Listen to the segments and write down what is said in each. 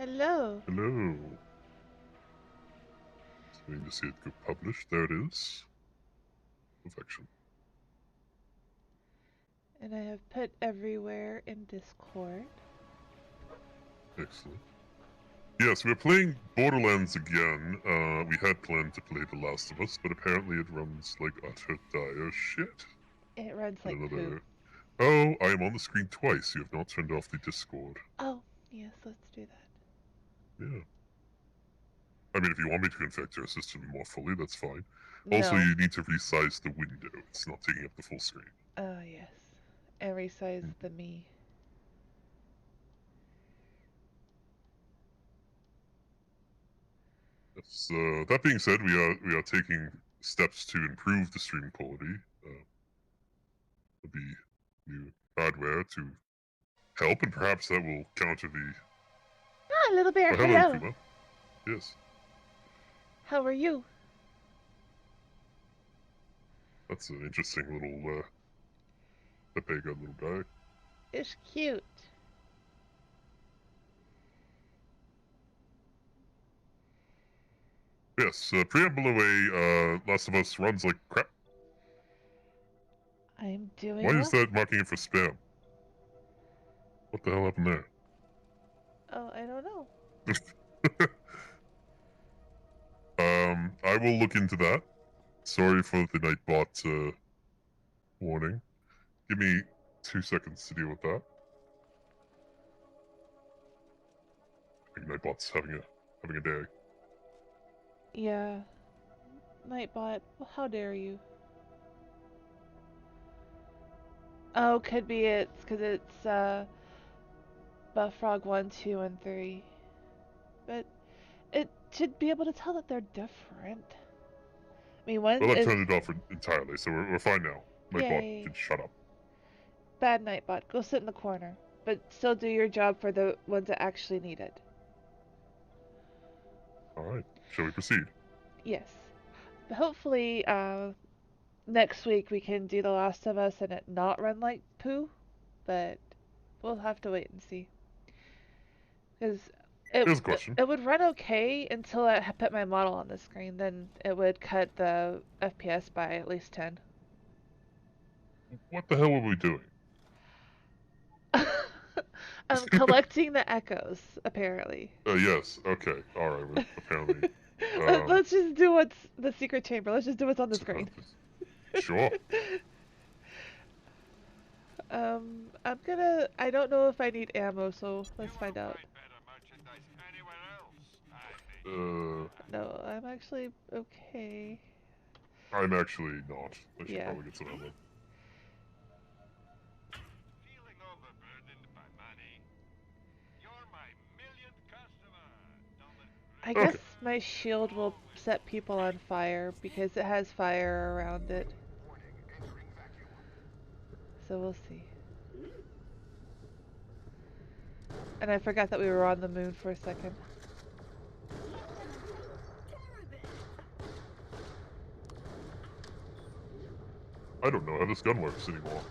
Hello. Hello. Just waiting to see it go published. There it is. Perfection. And I have put everywhere in Discord. Excellent. Yes, we're playing Borderlands again. We had planned to play The Last of Us, but apparently it runs like utter dire shit. It runs like Another... poop. Oh, I am on the screen twice. You have not turned off the Discord. Oh, yes, let's do that. Yeah. I mean, if you want me to configure your system more fully, that's fine. No. Also, you need to resize the window. It's not taking up the full screen. Oh, yes. And resize the me. Yes, that being said, we are taking steps to improve the stream quality. There'll be new hardware to help, and perhaps that will counter the... Ah, little bear, Oh, hello. Kuma. Yes. How are you? That's an interesting little, Pepe got little guy. It's cute. Yes, preamble away, Last of Us runs like crap. I'm doing Why well. is that marking it for spam? What the hell happened there? Oh, I don't know. I will look into that. Sorry for the Nightbot, warning. Give me 2 seconds to deal with that. I think Nightbot's having a day. Yeah. Nightbot, how dare you? Oh, could be it's because it's, Buffrog 1, 2, and 3. But it should be able to tell that they're different. I mean, one Well, I've is... turned it off entirely, so we're fine now. Nightbot can shut up. Bad Nightbot, go sit in the corner. But still do your job for the ones that actually need it. Alright, shall we proceed? Yes. But hopefully, next week we can do The Last of Us and it not run like poo. But we'll have to wait and see. Because Here's a question. it would run okay until I put my model on the screen. Then it would cut the FPS by at least 10. What the hell were we doing? I'm collecting the echoes, apparently. Yes, okay, alright, apparently. Let's just do what's the secret chamber. Let's just do what's on the screen. Sure. I don't know if I need ammo, so let's find out. No, I'm actually okay. I'm actually not. I should Yeah. probably get some ammo. I guess my shield will set people on fire because it has fire around it. So we'll see. And I forgot that we were on the moon for a second. I don't know how this gun works anymore.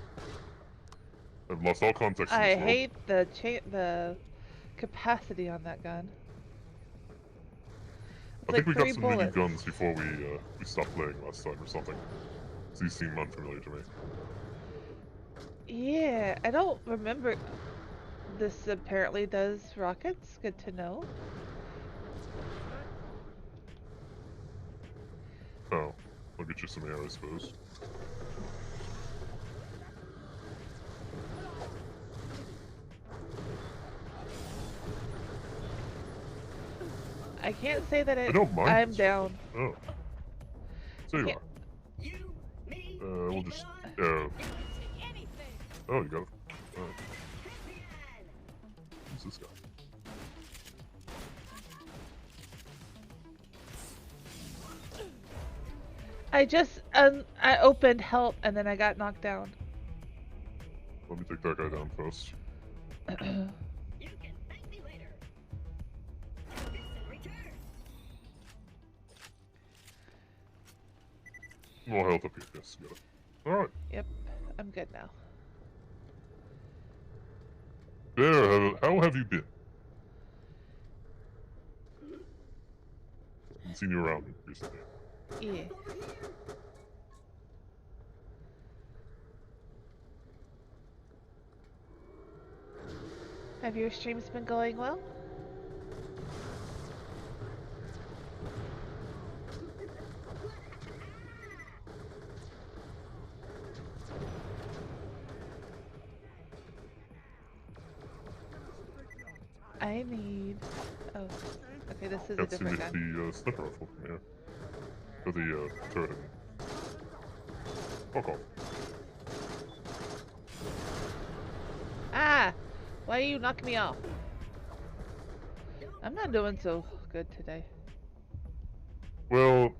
I've lost all context. I hate the capacity on that gun. I think we got some new guns before we stopped playing last time or something. These seem unfamiliar to me. Yeah, I don't remember. This apparently does rockets. Good to know. Oh, I'll get you some air, I suppose. I can't say that I don't mind. I'm down. Oh. So you are. We'll just... oh, you got it. Alright. Who's this guy? I just, I opened help and then I got knocked down. Let me take that guy down first. More health up here, yes, got it. Alright. Yep, I'm good now. There, how have you been? seen you around recently. Yeah. Have your streams been going well? I need... Oh, okay, this is a Can't see me different gun. the sniper rifle from here. Or the turret, I mean. Fuck off. Ah! Why are you knocking me off? I'm not doing so good today. Well,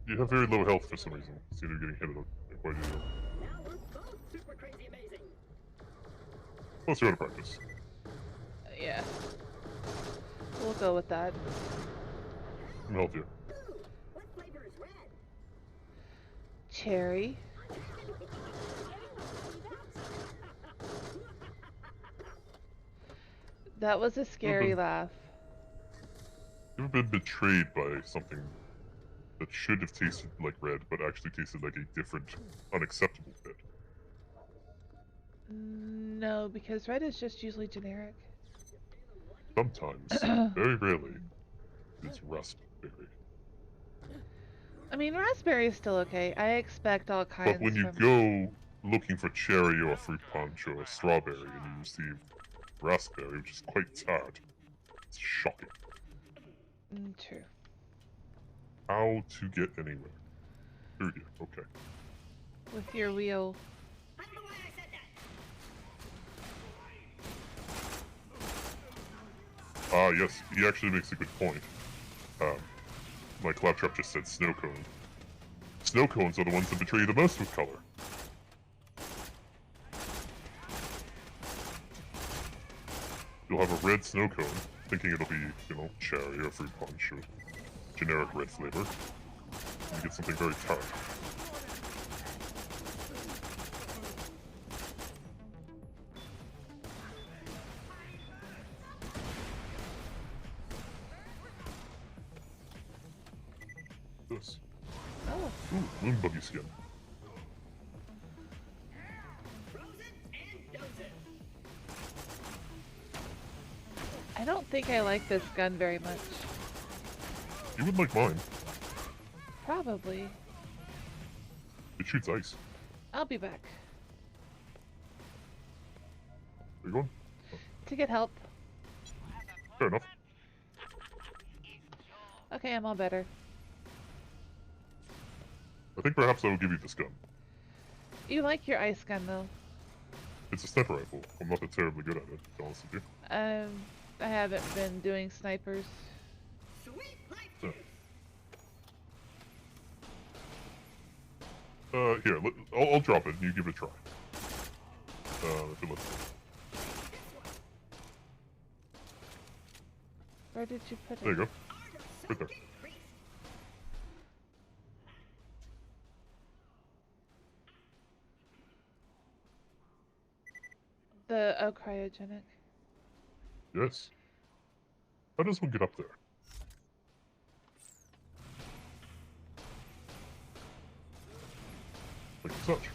you have very low health for some reason. Seem to be getting hit quite easily. Plus, you're out of practice. Yeah. We'll go with that. I'm help you. Cherry. That was a scary laugh. You ever been betrayed by something that should have tasted like red, but actually tasted like a different, unacceptable red? No, because red is just usually generic. Sometimes, very rarely, it's raspberry. I mean, raspberry is still okay. I expect all kinds But when you from... go looking for cherry or fruit punch or strawberry and you receive raspberry, which is quite tart, it's shocking. True. How to get anywhere? Through here, okay. With your wheel. Ah, yes, he actually makes a good point. My claptrap just said snow cone. Snow cones are the ones that betray you the most with color. You'll have a red snow cone, thinking it'll be, you know, cherry or fruit punch or generic red flavor. And you get something very tart. This. Oh. Ooh, moon buggy skin. I don't think I like this gun very much. You would like mine. Probably. It shoots ice. I'll be back. Where you going? To get help. Fair enough. Okay, I'm all better. I think perhaps I will give you this gun. You like your ice gun, though. It's a sniper rifle. I'm not that terribly good at it, to be honest with you. I haven't been doing snipers. Yeah. Here, I'll drop it and you give it a try. If it lets me. Where did you put it? There you go. Right there. The cryogenic. Yes. How does one get up there? Like such.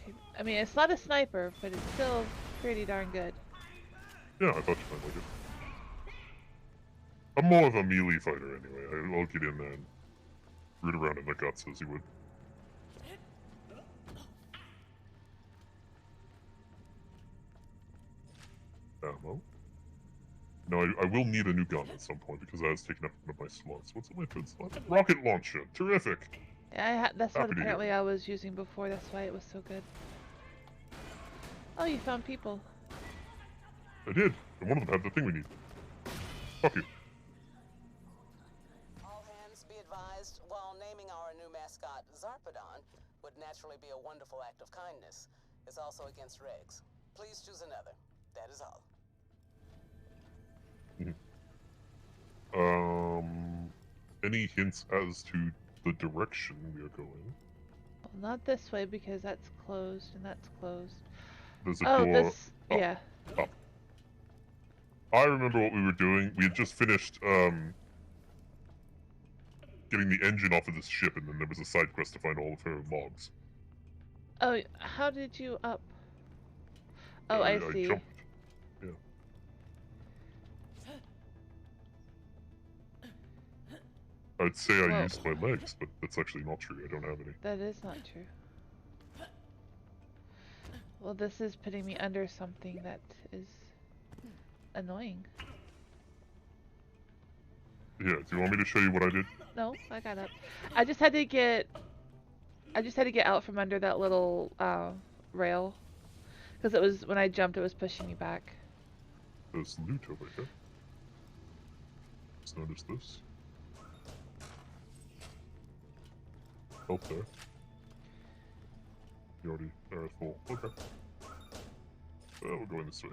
Okay. I mean, it's not a sniper, but it's still pretty darn good. Yeah, I thought you might like it. I'm more of a melee fighter anyway. I'll get in there and root around in the guts as you would. Ammo. No, I will need a new gun at some point because I was taking up one of my slots. What's on my third slot? Rocket launcher. Terrific. Yeah, that's what Happy to hear apparently I was using before. That's why it was so good. Oh, you found people. I did. And one of them had the thing we need. Fuck you. All hands be advised, while naming our new mascot Zarpedon would naturally be a wonderful act of kindness, it's also against regs. Please choose another. That is all. Any hints as to the direction we are going? Well, not this way because that's closed and that's closed. There's a Oh, door this... up. Yeah. Up. I remember what we were doing. We had just finished getting the engine off of this ship, and then there was a side quest to find all of her logs. Oh, how did you up? Oh, I I see. jumped. Yeah. I'd say I Whoa. used my legs, but that's actually not true. I don't have any. That is not true. Well, this is putting me under something that is annoying. Yeah, do you want me to show you what I did? No, I got up. I just had to get out from under that little rail, because it was, when I jumped, it was pushing me back. There's loot over here. Let's notice this. Help there. You already are full. Okay. We're going this way.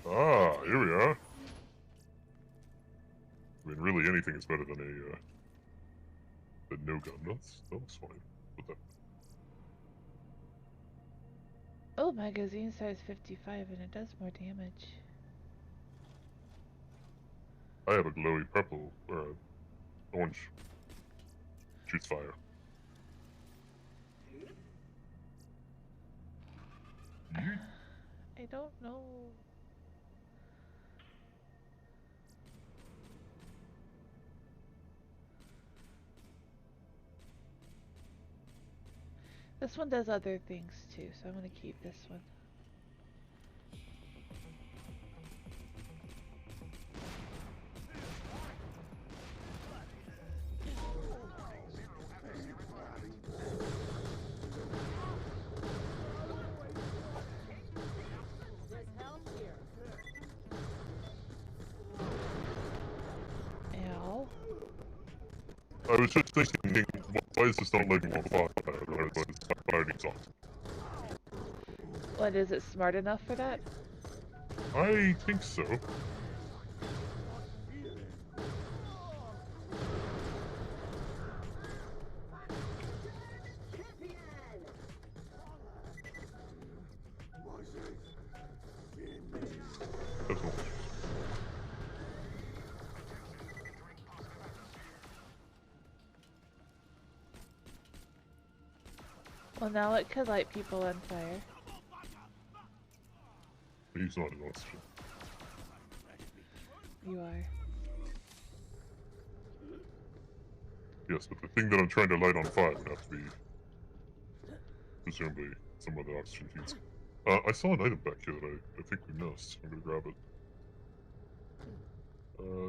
Ah, here we are. I mean, really, anything is better than no gun. That looks fine. Put that. Oh, magazine size 55, and it does more damage. I have a glowy purple or orange. Shoots fire. I don't know. This one does other things too, so I'm going to keep this one. Ow. I was just thinking, why is this not letting on fire? Why is this firing off? What, is it smart enough for that? I think so. That's all. Well, now it could light people on fire. He's not an oxygen. You are. Yes, but the thing that I'm trying to light on fire would have to be presumably some other oxygen feeds. I saw an item back here that I think we missed. I'm gonna grab it.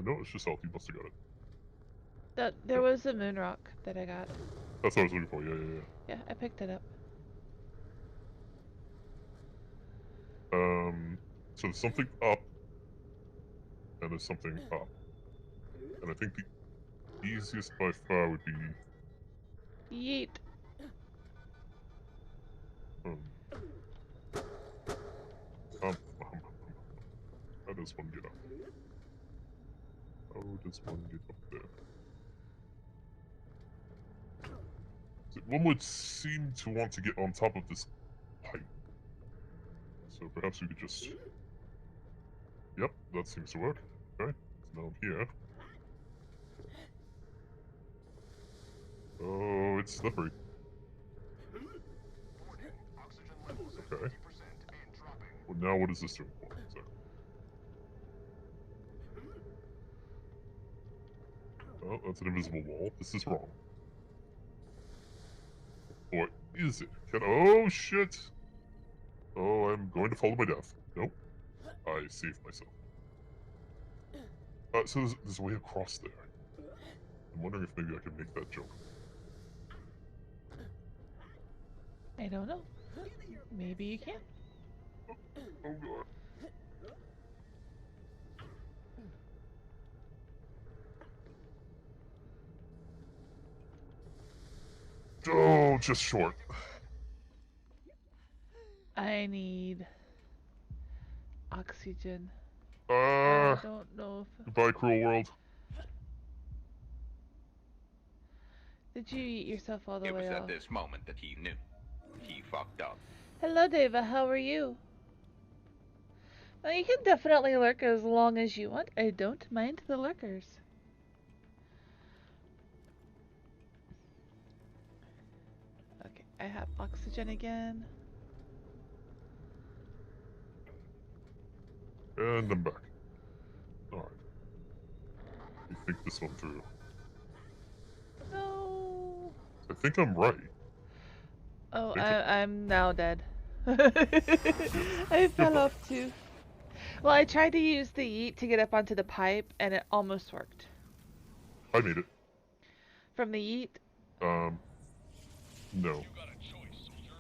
No, it's just health. You must have got it. There was a moon rock that I got. That's what I was looking for. Yeah. Yeah, I picked it up. So there's something up, and there's something up. And I think the easiest by far would be... Yeet. How does one get up? How does one get up there? So one would seem to want to get on top of this pipe. So perhaps we could just... Yep, that seems to work. Okay, so now I'm here. Oh, it's slippery. Okay. Well, now what is this doing for? So. Oh, that's an invisible wall. This is wrong. Or is it? Oh, shit! Oh, I'm going to fall to my death. Nope. I saved myself. So there's a way across there. I'm wondering if maybe I can make that jump. I don't know. Maybe you can. Oh god. Oh, just short. I need oxygen. I don't know if... Goodbye, cruel world. Did you eat yourself all the It was way at off? this moment that he knew. He fucked up. Hello, Deva. How are you? Well, you can definitely lurk as long as you want. I don't mind the lurkers. Okay, I have oxygen again. And I'm back. Alright. You think this one through. No. I think I'm right. Oh, Think I'm now dead. I fell off too. Well, I tried to use the yeet to get up onto the pipe, and it almost worked. I made it. From the yeet? No.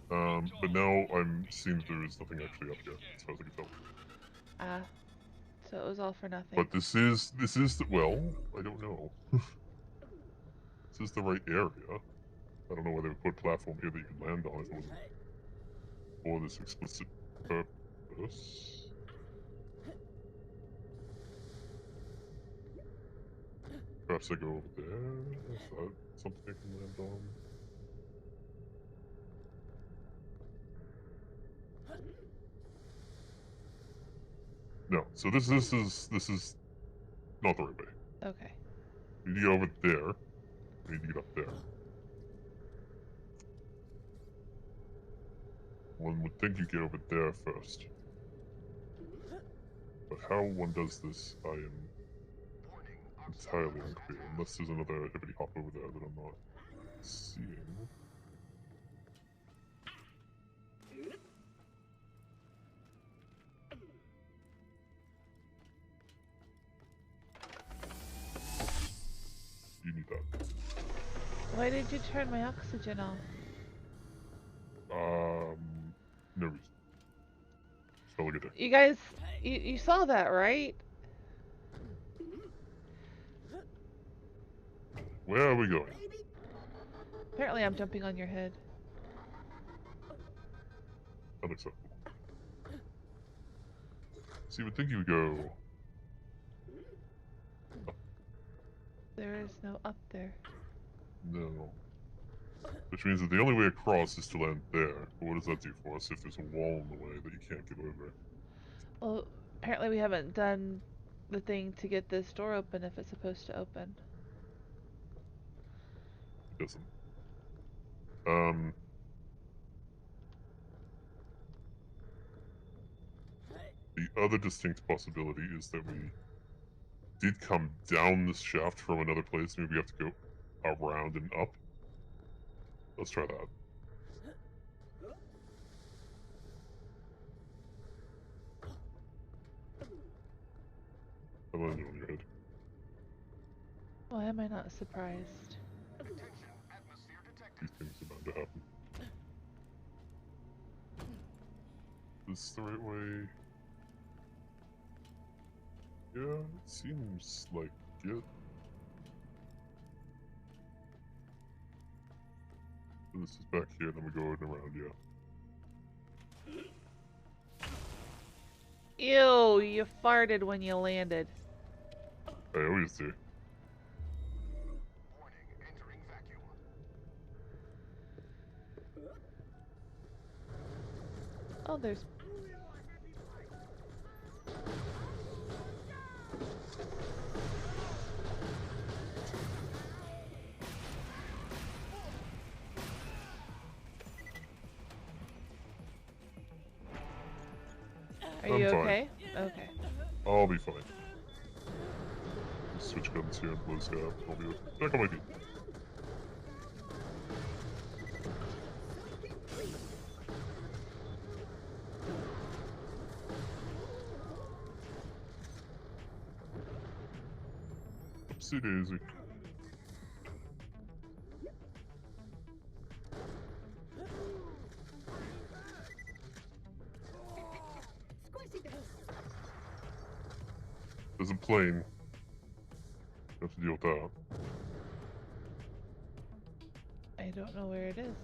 But now I'm seeing that there is nothing actually up yet, as far as I can tell. Ah. So it was all for nothing. But this is the, well, I don't know. This is the right area. I don't know why they would put a platform here that you can land on if it wasn't for this explicit purpose. Perhaps I go over there. Is that something I can land on? No. So this is not the right way. Okay. You need to get over there. You need to get up there. One would think you get over there first. But how one does this, I am entirely unclear. Unless there's another hippity hop over there that I'm not seeing. You need that. Why did you turn my oxygen off? No reason. Spell a good day. You guys, you saw that, right? Where are we going? Apparently I'm jumping on your head. Unacceptable. So you would think you would go... There is no up there. No. Which means that the only way across is to land there. But what does that do for us if there's a wall in the way that you can't get over? Well, apparently we haven't done the thing to get this door open if it's supposed to open. It doesn't. The other distinct possibility is that we did come down this shaft from another place. Maybe we have to go around and up. Let's try that. I landed on your head. Why am I not surprised? These things are bound to happen. Is this the right way? Yeah, it seems like it. So this is back here, then we go in around, yeah. Ew, you farted when you landed. I always do. Oh, there's... Are I'm you fine. okay? Okay. I'll be fine. Just switch guns here and blow this guy up. I'll be back on my feet. Oopsie daisy. There's a plane. You have to deal with that. I don't know where it is.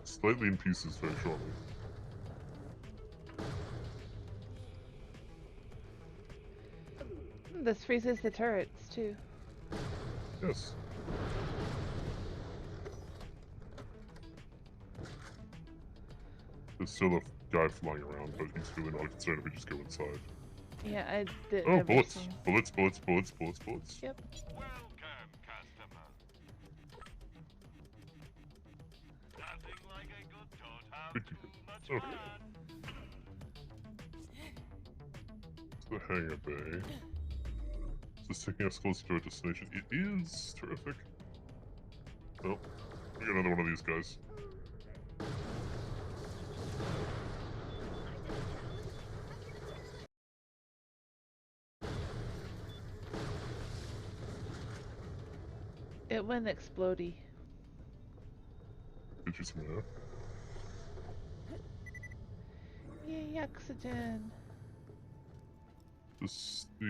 Slightly in pieces very shortly. This freezes the turrets too. Yes. There's still a guy flying around, but he's really not concerned if we just go inside. Yeah, I did. Oh, never bullets! seen- Bullets, bullets, bullets, bullets, bullets. Yep. Welcome, customer. Nothing like a good toad have Good, too good, good. much Okay. fun. It's the hangar bay. Is this taking us closer to our destination? It is! Terrific. Well, we got another one of these guys. It went explodey. Get you some air. Yay, oxygen. Is the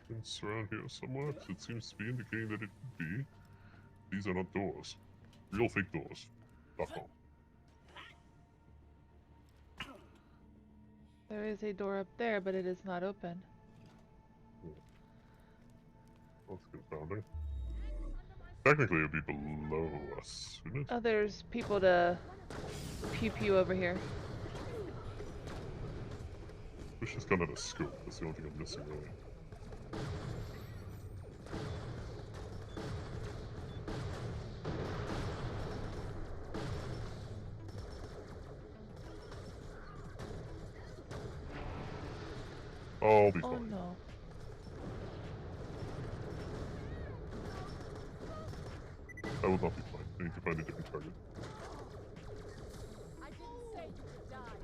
entrance around here somewhere? 'Cause it seems to be indicating that it could be. These are not doors. Real fake doors. .com. There is a door up there, but it is not open. That's confounding. Technically, it would be below us, wouldn't it? Oh, there's people to pew pew over here. Wish it's gone out of scope. That's the only thing I'm missing, really. I'll be Oh fine. no. I will not be fine. I need to find a different target.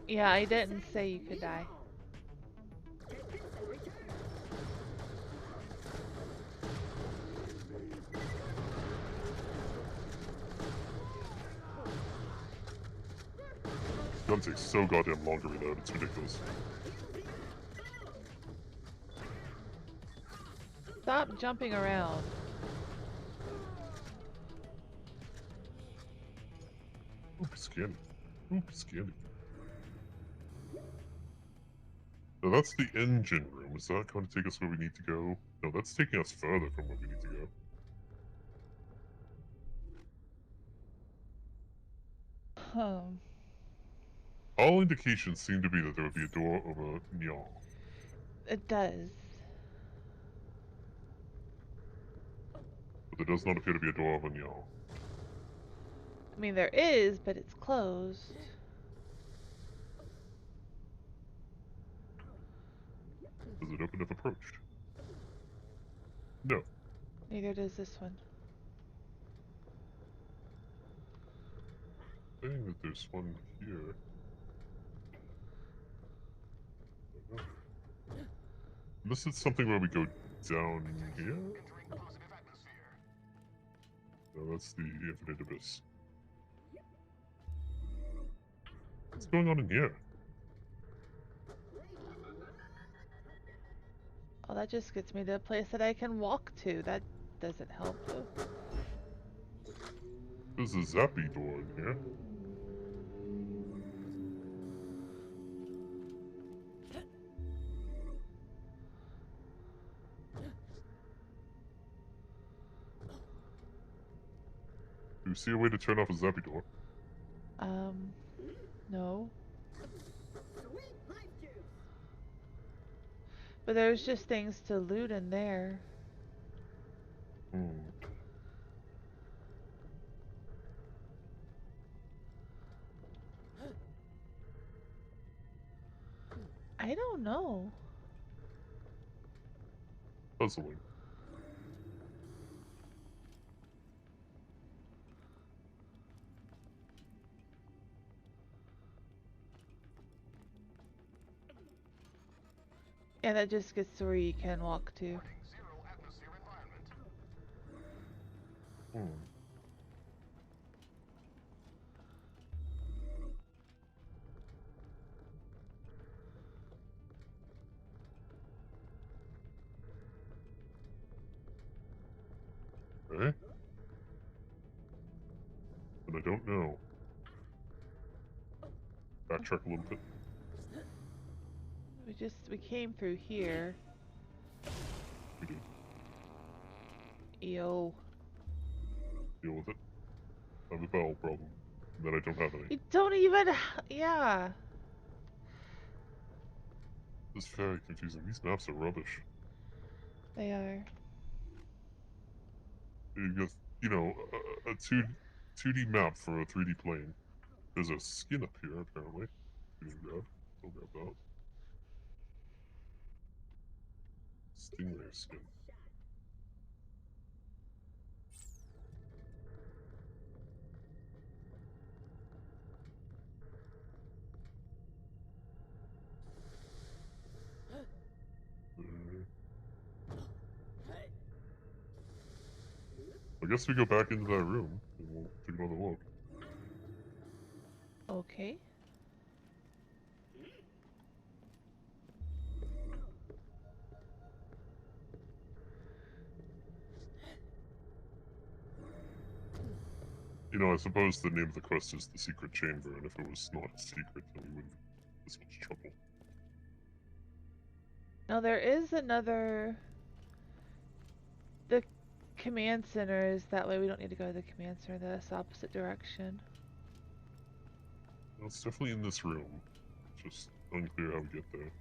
Yeah, I didn't say you could die. It's gonna take so goddamn long to reload. It's ridiculous. Stop jumping around. Oop, scanning. Oop, scanning. So that's the engine room. Is that going to take us where we need to go? No, that's taking us further from where we need to go. All indications seem to be that there would be a door over Nyan. It does. But there does not appear to be a door over Nyan. I mean, there is, but it's closed. Does it open if approached? No. Neither does this one. Saying that there's one here. Unless it's something where we go down here? No, that's the infinite abyss. What's going on in here? Oh, that just gets me to a place that I can walk to. That doesn't help, though. There's a zappy door in here. Do you see a way to turn off a zappy door? No. But there's just things to loot in there. I don't know. Puzzling. Yeah, that just gets to where you can walk to. Okay. But I don't know. Backtrack a little bit. We came through here. We do. Yo. Deal with it. I have a bowel problem. And then I don't have any. You don't even. Yeah. This is very confusing. These maps are rubbish. They are. You got, a 2D map for a 3D plane. There's a skin up here, apparently. You can grab. I'll grab that. Stingray skin. I guess we go back into that room and we'll take another look. Okay. I suppose the name of the quest is the secret chamber, and if it was not a secret, then we wouldn't have this much trouble. Now there is another. The command center is that way. We don't need to go to the command center. That's the opposite direction. Well, it's definitely in this room. Just unclear how we get there.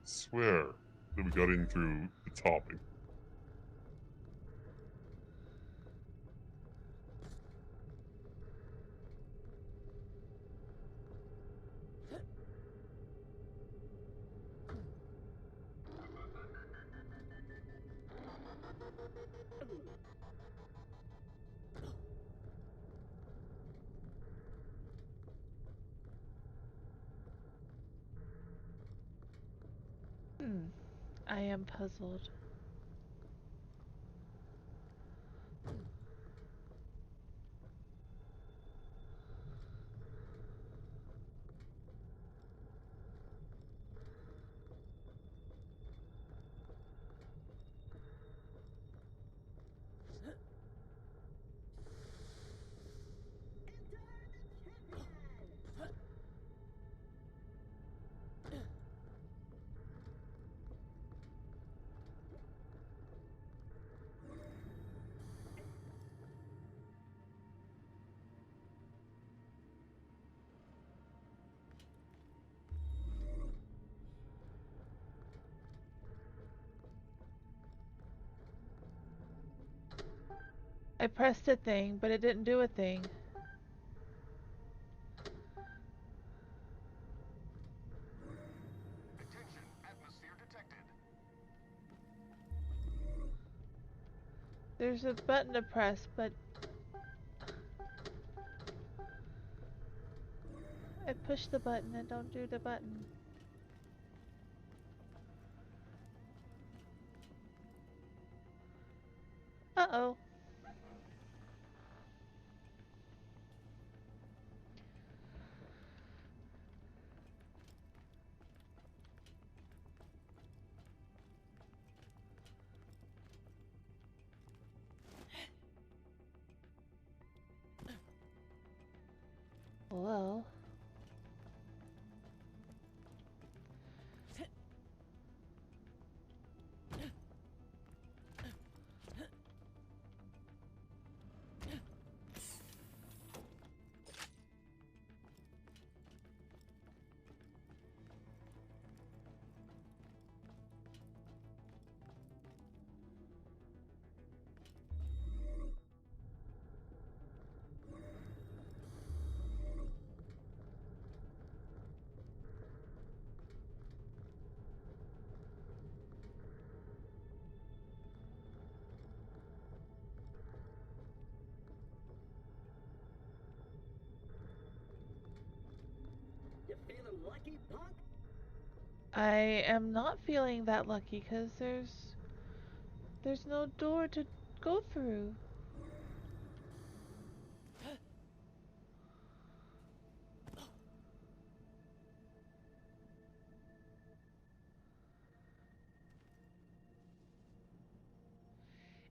Swear that we got in through the topping. I am puzzled. I pressed a thing, but it didn't do a thing. Attention, atmosphere detected. There's a button to press, but I push the button and don't do the button. Uh-oh. Well. You feeling lucky, punk? I am not feeling that lucky because there's no door to go through.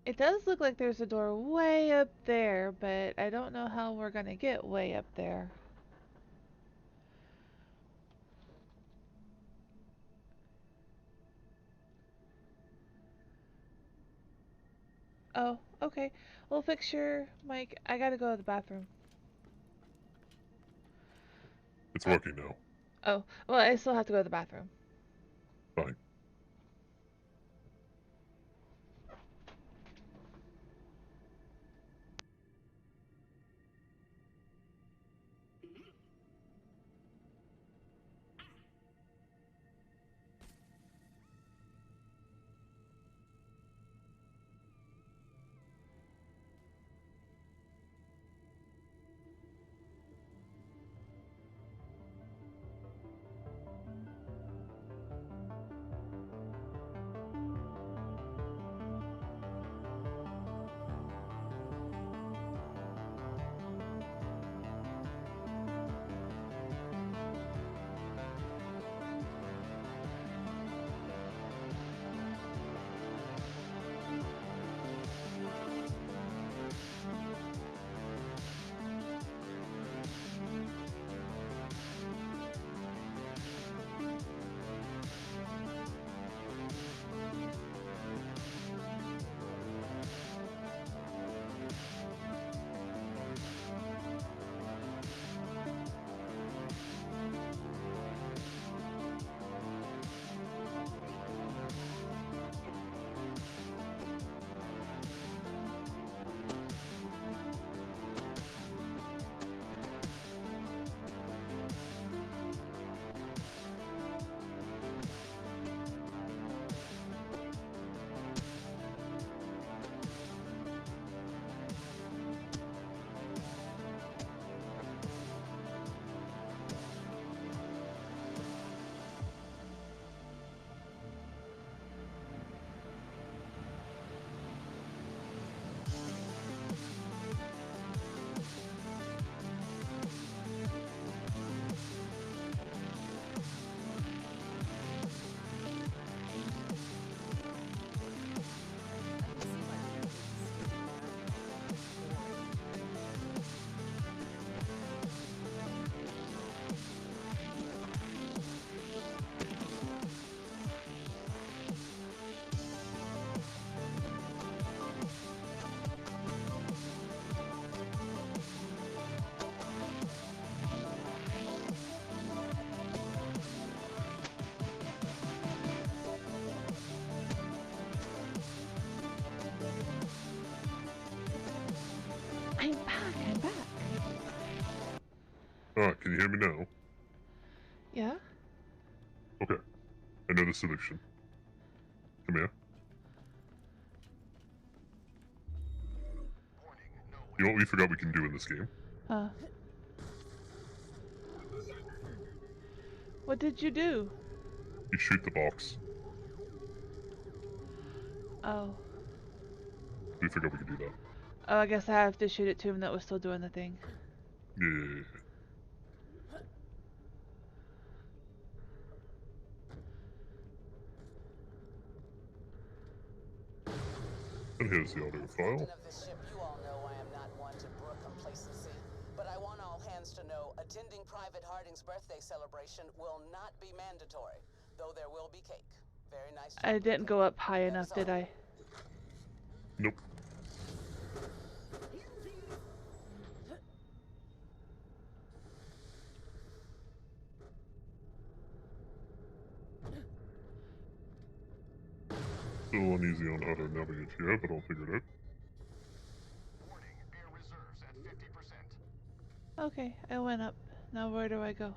It does look like there's a door way up there, but I don't know how we're gonna get way up there. Oh, okay. Well, fix your mic. I gotta go to the bathroom. It's working now. Oh, well, I still have to go to the bathroom. Fine. I'm back. I'm back. Alright, can you hear me now? Yeah? Okay. I know the solution. Come here. You know what we forgot we can do in this game? Huh. What did you do? You shoot the box. Oh. We forgot we could do that. Oh, I guess I have to shoot it to him that was still doing the thing. Yeah. And here's the audio file. Captain of this ship, you all know I am not one to brook complacency, but I want all hands to know attending Private Harding's birthday celebration will not be mandatory, though there will be cake. Very nice job. I didn't go up high That enough, is did all. I? Nope. Still uneasy on how to navigate here, but I'll figure it out. Warning, air reserves at 50%. Okay, I went up. Now where do I go?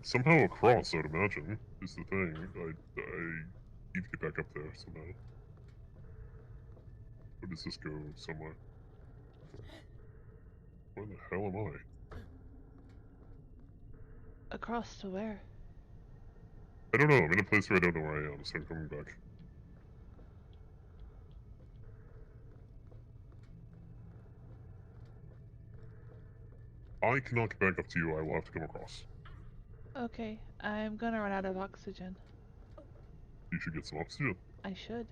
Somehow across, I'd imagine, is the thing. I need to get back up there somehow. Or does this go somewhere? Where the hell am I? Across to where? I don't know, I'm in a place where I don't know where I am, so I'm coming back. I cannot get back up to you, I will have to come across. Okay, I'm gonna run out of oxygen. You should get some oxygen. I should.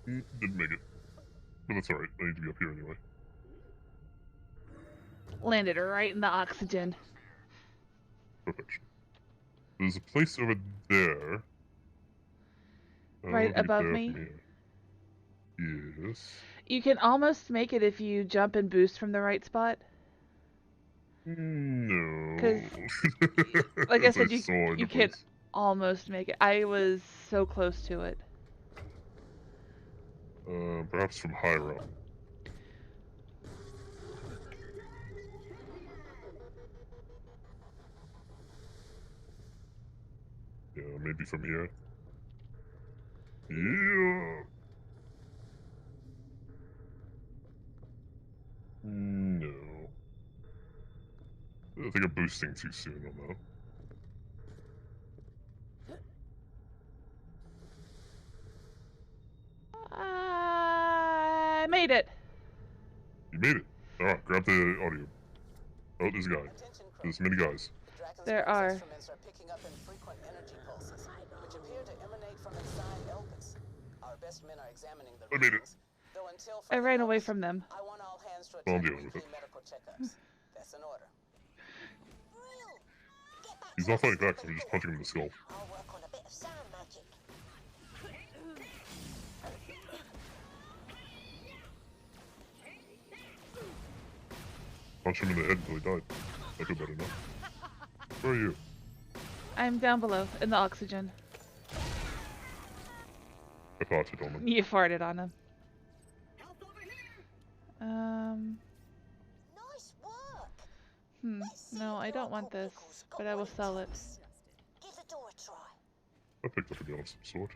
Didn't make it. But that's alright. I need to be up here anyway. Landed right in the oxygen. Perfection. There's a place over there. Right above me? From here. Yes. You can almost make it if you jump and boost from the right spot. No. 'Cause, like I As said, saw in you the can place. almost make it. I was so close to it. Perhaps from higher up. Yeah, maybe from here. Yeah. No. I think I'm boosting too soon on that. I made it. You made it. Alright, grab the audio. Oh, there's a guy. Attention, crew. There's many guys. Dragon's There Breath's are. instruments are picking up infrequent energy pulses, which appear to emanate from inside Elpis. Our best men are examining the I made it. readings, though until I further ran away notice, from them. I want all hands to I'm attend dealing with weekly it. medical checkups. That's an order. He's not fighting back, so we're just punching him in the skull. I'll work on a bit of sound magic. Punch him in the head until he died. I feel better now. Where are you? I'm down below in the oxygen. I farted on him. You farted on him. Help over here. Nice work. Let's see No, if I your don't want Uncle this, Pickles got but I will what it sell it. takes. Give the door a try. I picked up a gun of some sort.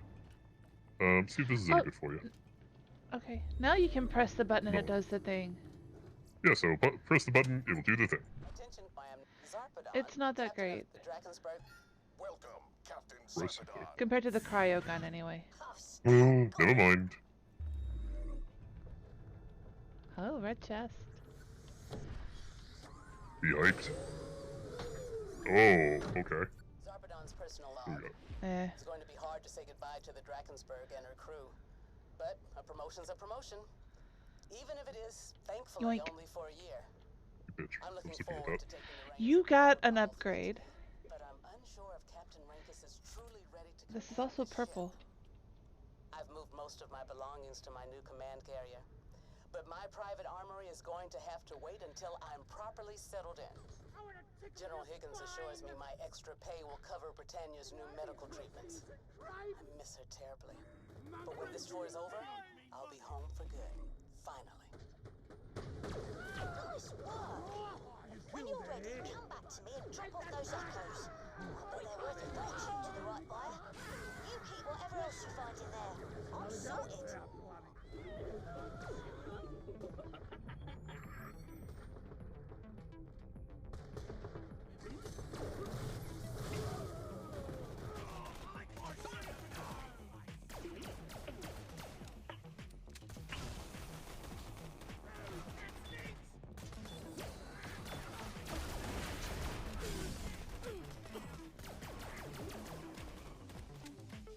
See if this is Oh. any good for you. Okay, now you can press the button and it No. does the thing. Yeah, so press the button, it will do the thing. Attention, I am Zarpedon, It's not that captain of great. the Drakensberg. Welcome, Captain Gross. Zarpedon. Compared to the cryo gun, anyway. Cuffs. Oh, never mind. Oh, red chest. Be hyped. Oh, okay. Zarpedon's personal Here log. we go. It's going to be hard to say goodbye to the Drakensberg and her crew. But a promotion's a promotion. Even if it is, thankfully, Yoink. only for a year. You bitch. I'm I'm looking sticking with forward that. to taking the reins. You of got the an overall upgrade. fleet, but I'm unsure if Captain Rankus is truly ready to This is command also the purple. ship. I've moved most of my belongings to my new command carrier. But my private armory is going to have to wait until I'm properly settled in. General Higgins assures me my extra pay will cover Britannia's new medical treatments. I miss her terribly. But when this tour is over, I'll be home for good. Finally. Nice work. When you're ready, come back to me and drop off those echoes. I bet they're worth a fortune to the right buyer. You keep whatever else you find in there. I'm sorted.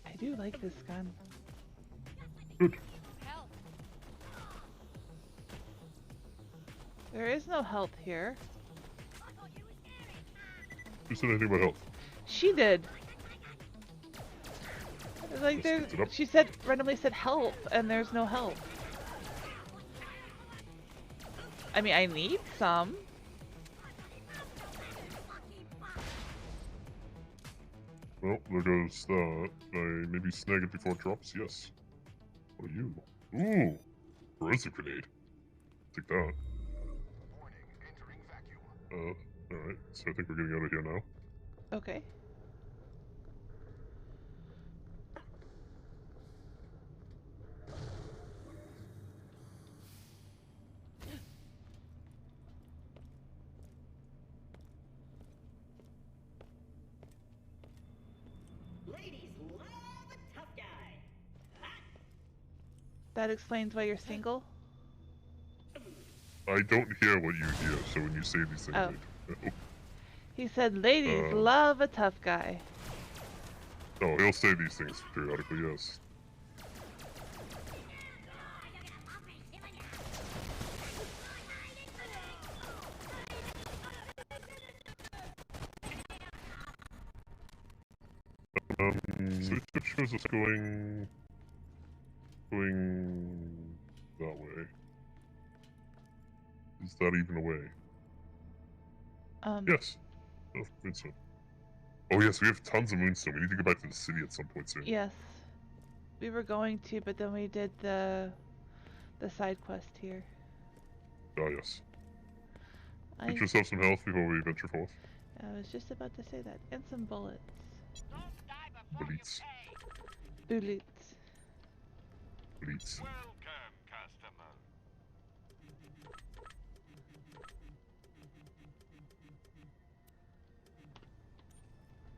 I do like this gun. Good. There is no health here. Who said anything about health? She did. Like Just there, picked it up. she said randomly said help, and there's no help. I mean, I need some. Well, there goes that. I maybe snag it before it drops? Yes. What are you? Ooh! Corrosive grenade. Take that. Warning, entering vacuum. Alright. So I think we're getting out of here now. Okay. Ladies love a tough guy. That explains why you're single. I don't hear what you hear, so when you say these things, Oh. oh, He said ladies Uh. love a tough guy. oh, he'll say these things periodically, yes. So it shows us going that way. Is that even a way? Yes. Oh, moonstone. Oh yes, we have tons of moonstone. We need to go back to the city at some point soon. Yes. We were going to, but then we did the side quest here. Ah yes. I Get yourself some health before we venture forth. was just about to say that. And some bullets. Bullets. Bullets. Bullets. Welcome, customer.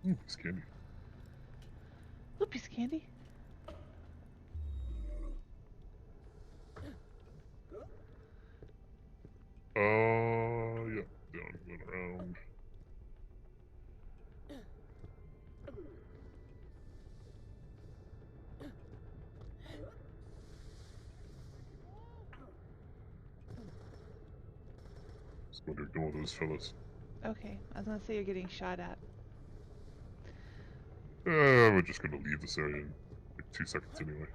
Ooh, it's candy. Ooh, piece of candy. Yeah. Down, going around. Just going to ignore those fellas. Okay, I was gonna say you're getting shot at. We're just going to leave this area in like 2 seconds anyway.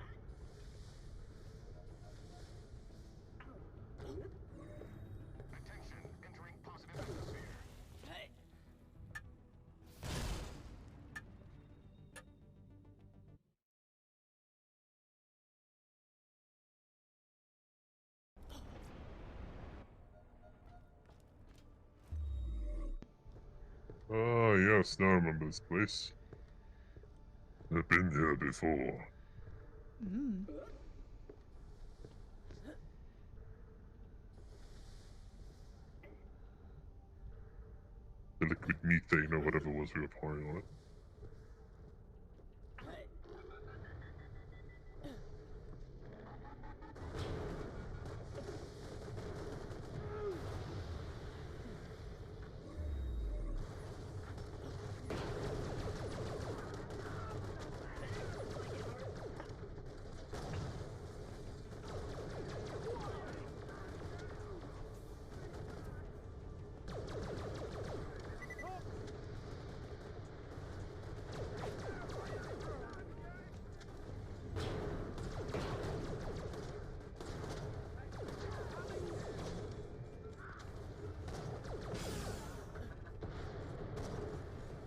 Ah, yes, now I remember this place. I've been here before. Mm. The liquid methane or whatever it was we were pouring on it.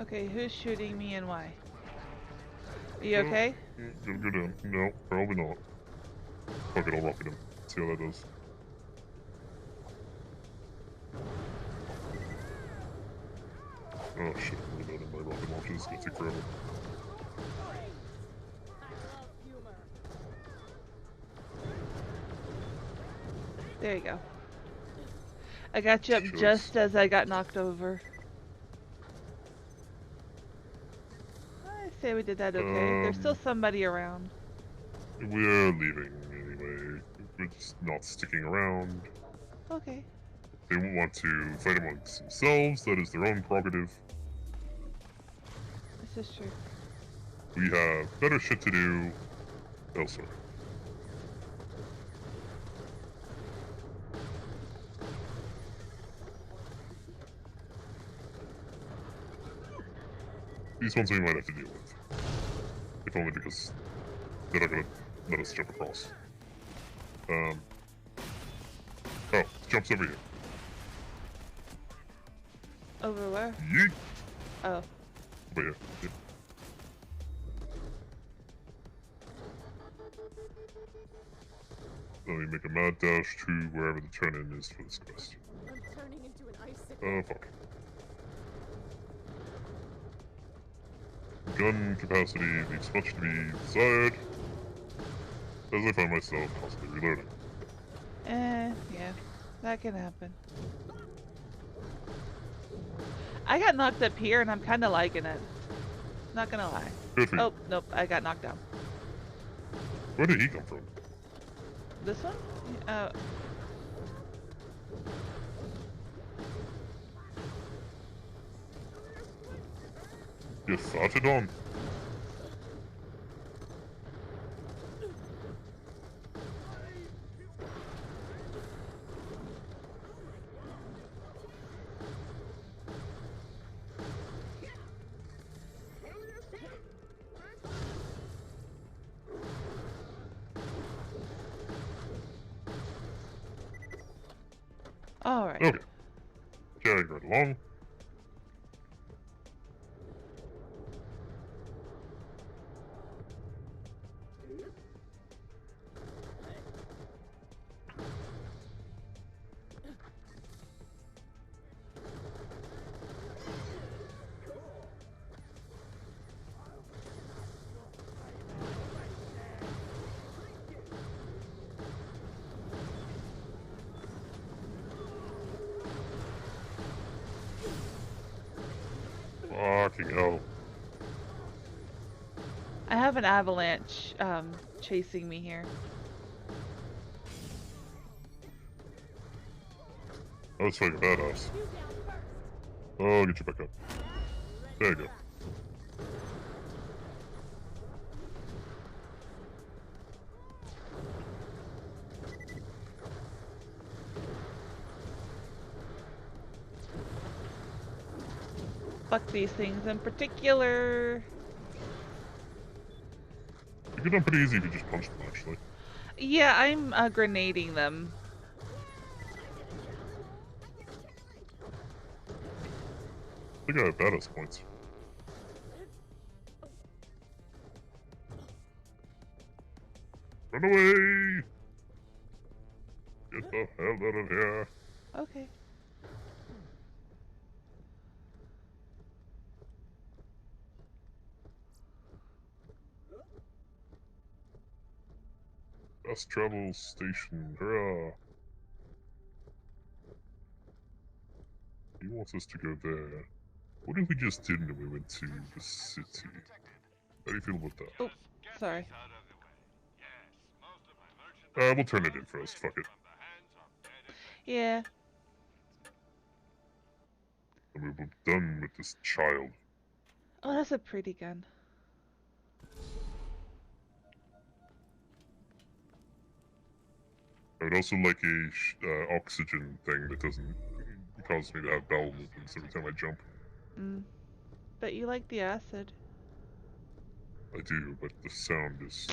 Okay, who's shooting me and why? Are you okay? Gonna go down. No, probably not. Fuck it, I'll rocket him. See how that does. Oh shit, I'm reloading my rocket launcher. This is gonna take forever. There you go. I got you up Sure. just as I got knocked over. I say we did that okay. There's still somebody around. We're leaving anyway. We're just not sticking around. Okay. They want to fight amongst themselves. That is their own prerogative. This is true. We have better shit to do elsewhere. These ones we might have to deal with. If only because they're not gonna let us jump across. Oh, jumps over here. Over where? Yeet! Oh. Over here. Yep. Let me make a mad dash to wherever the turn-in is for this quest. I'm turning into an icicle. Oh, fuck. Gun capacity leaves much to be desired, as I find myself constantly reloading. Yeah, that can happen. I got knocked up here and I'm kind of liking it. Not gonna lie. Good for you. Oh, nope, I got knocked down. Where did he come from? This one? You farted on. Alright. Okay. Carrying right along. Fucking hell. I have an avalanche chasing me here. That was fucking badass. Oh, I'll get you back up. There you go. Fuck these things in particular. You get done pretty easy if you just punch them, actually. Yeah, I'm grenading them. I think I have badass points. Run away! Get the hell out of here. Okay. Fast travel station, hurrah! He wants us to go there. What if we just didn't and we went to the city? How do you feel about that? Oh, sorry. We'll turn it in first, fuck it. Yeah. And we'll be done with this child. Oh, that's a pretty gun. I would also like a oxygen thing that doesn't cause me to have bowel movements every time I jump. But you like the acid. I do, but the sound is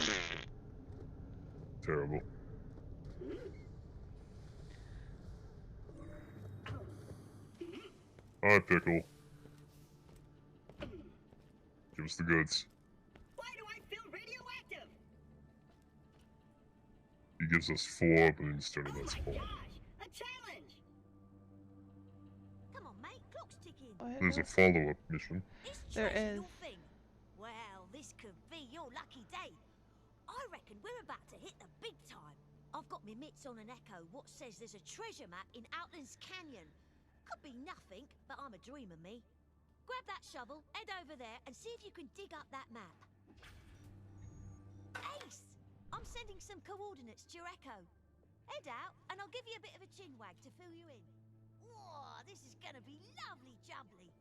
terrible. Hi, Pickle. Give us the goods. Why do I feel radioactive? He gives us 4 balloons turning that spawn. A challenge! Come on, mate, clock's ticking. There's a follow-up mission. There is. Your thing. Well, this could be your lucky day. I reckon we're about to hit the big time. I've got me mitts on an echo what says there's a treasure map in Outlands Canyon. Could be nothing, but I'm a dreamer, me. Grab that shovel, head over there, and see if you can dig up that map. Ace! I'm sending some coordinates to your echo. Head out, and I'll give you a bit of a chin wag to fill you in. Whoa, this is gonna be lovely jubbly.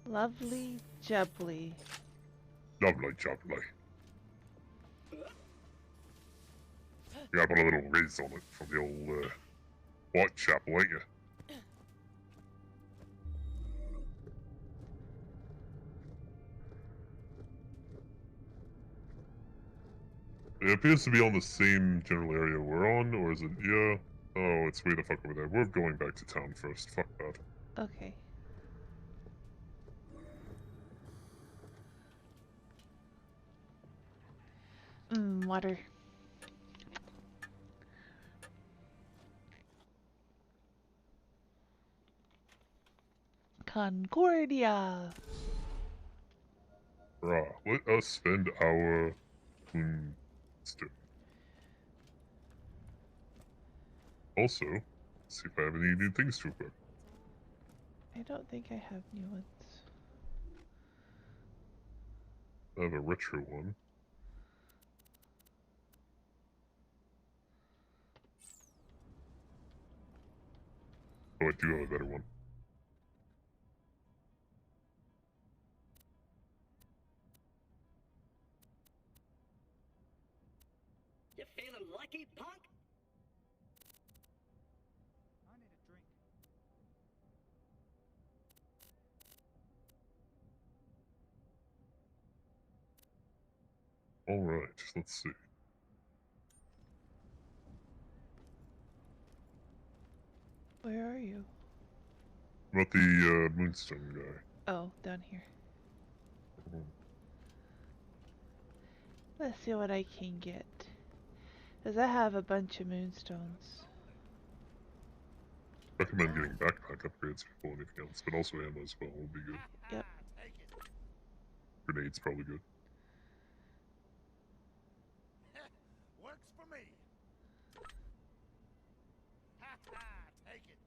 Lovely jubbly. Lovely, jubbly. You gotta put a little riz on it from the old Whitechapel, ain't you? It appears to be on the same general area we're on, or is it? Yeah. Oh, it's way the fuck over there. We're going back to town first. Fuck that. Okay. Water. Concordia. Rah, let us spend our stuff. Also, see if I have any new things to equip. I don't think I have new ones. I have a retro one. Oh, I do have a better one. You feeling lucky, punk? I need a drink. Alright, let's see. Where are you? About the Moonstone guy. Oh, down here. Let's see what I can get. Because I have a bunch of moonstones. Recommend getting backpack upgrades before anything else, but also ammo as well will be good. Yep. Grenades probably good. Works for me. Ha ha, take it.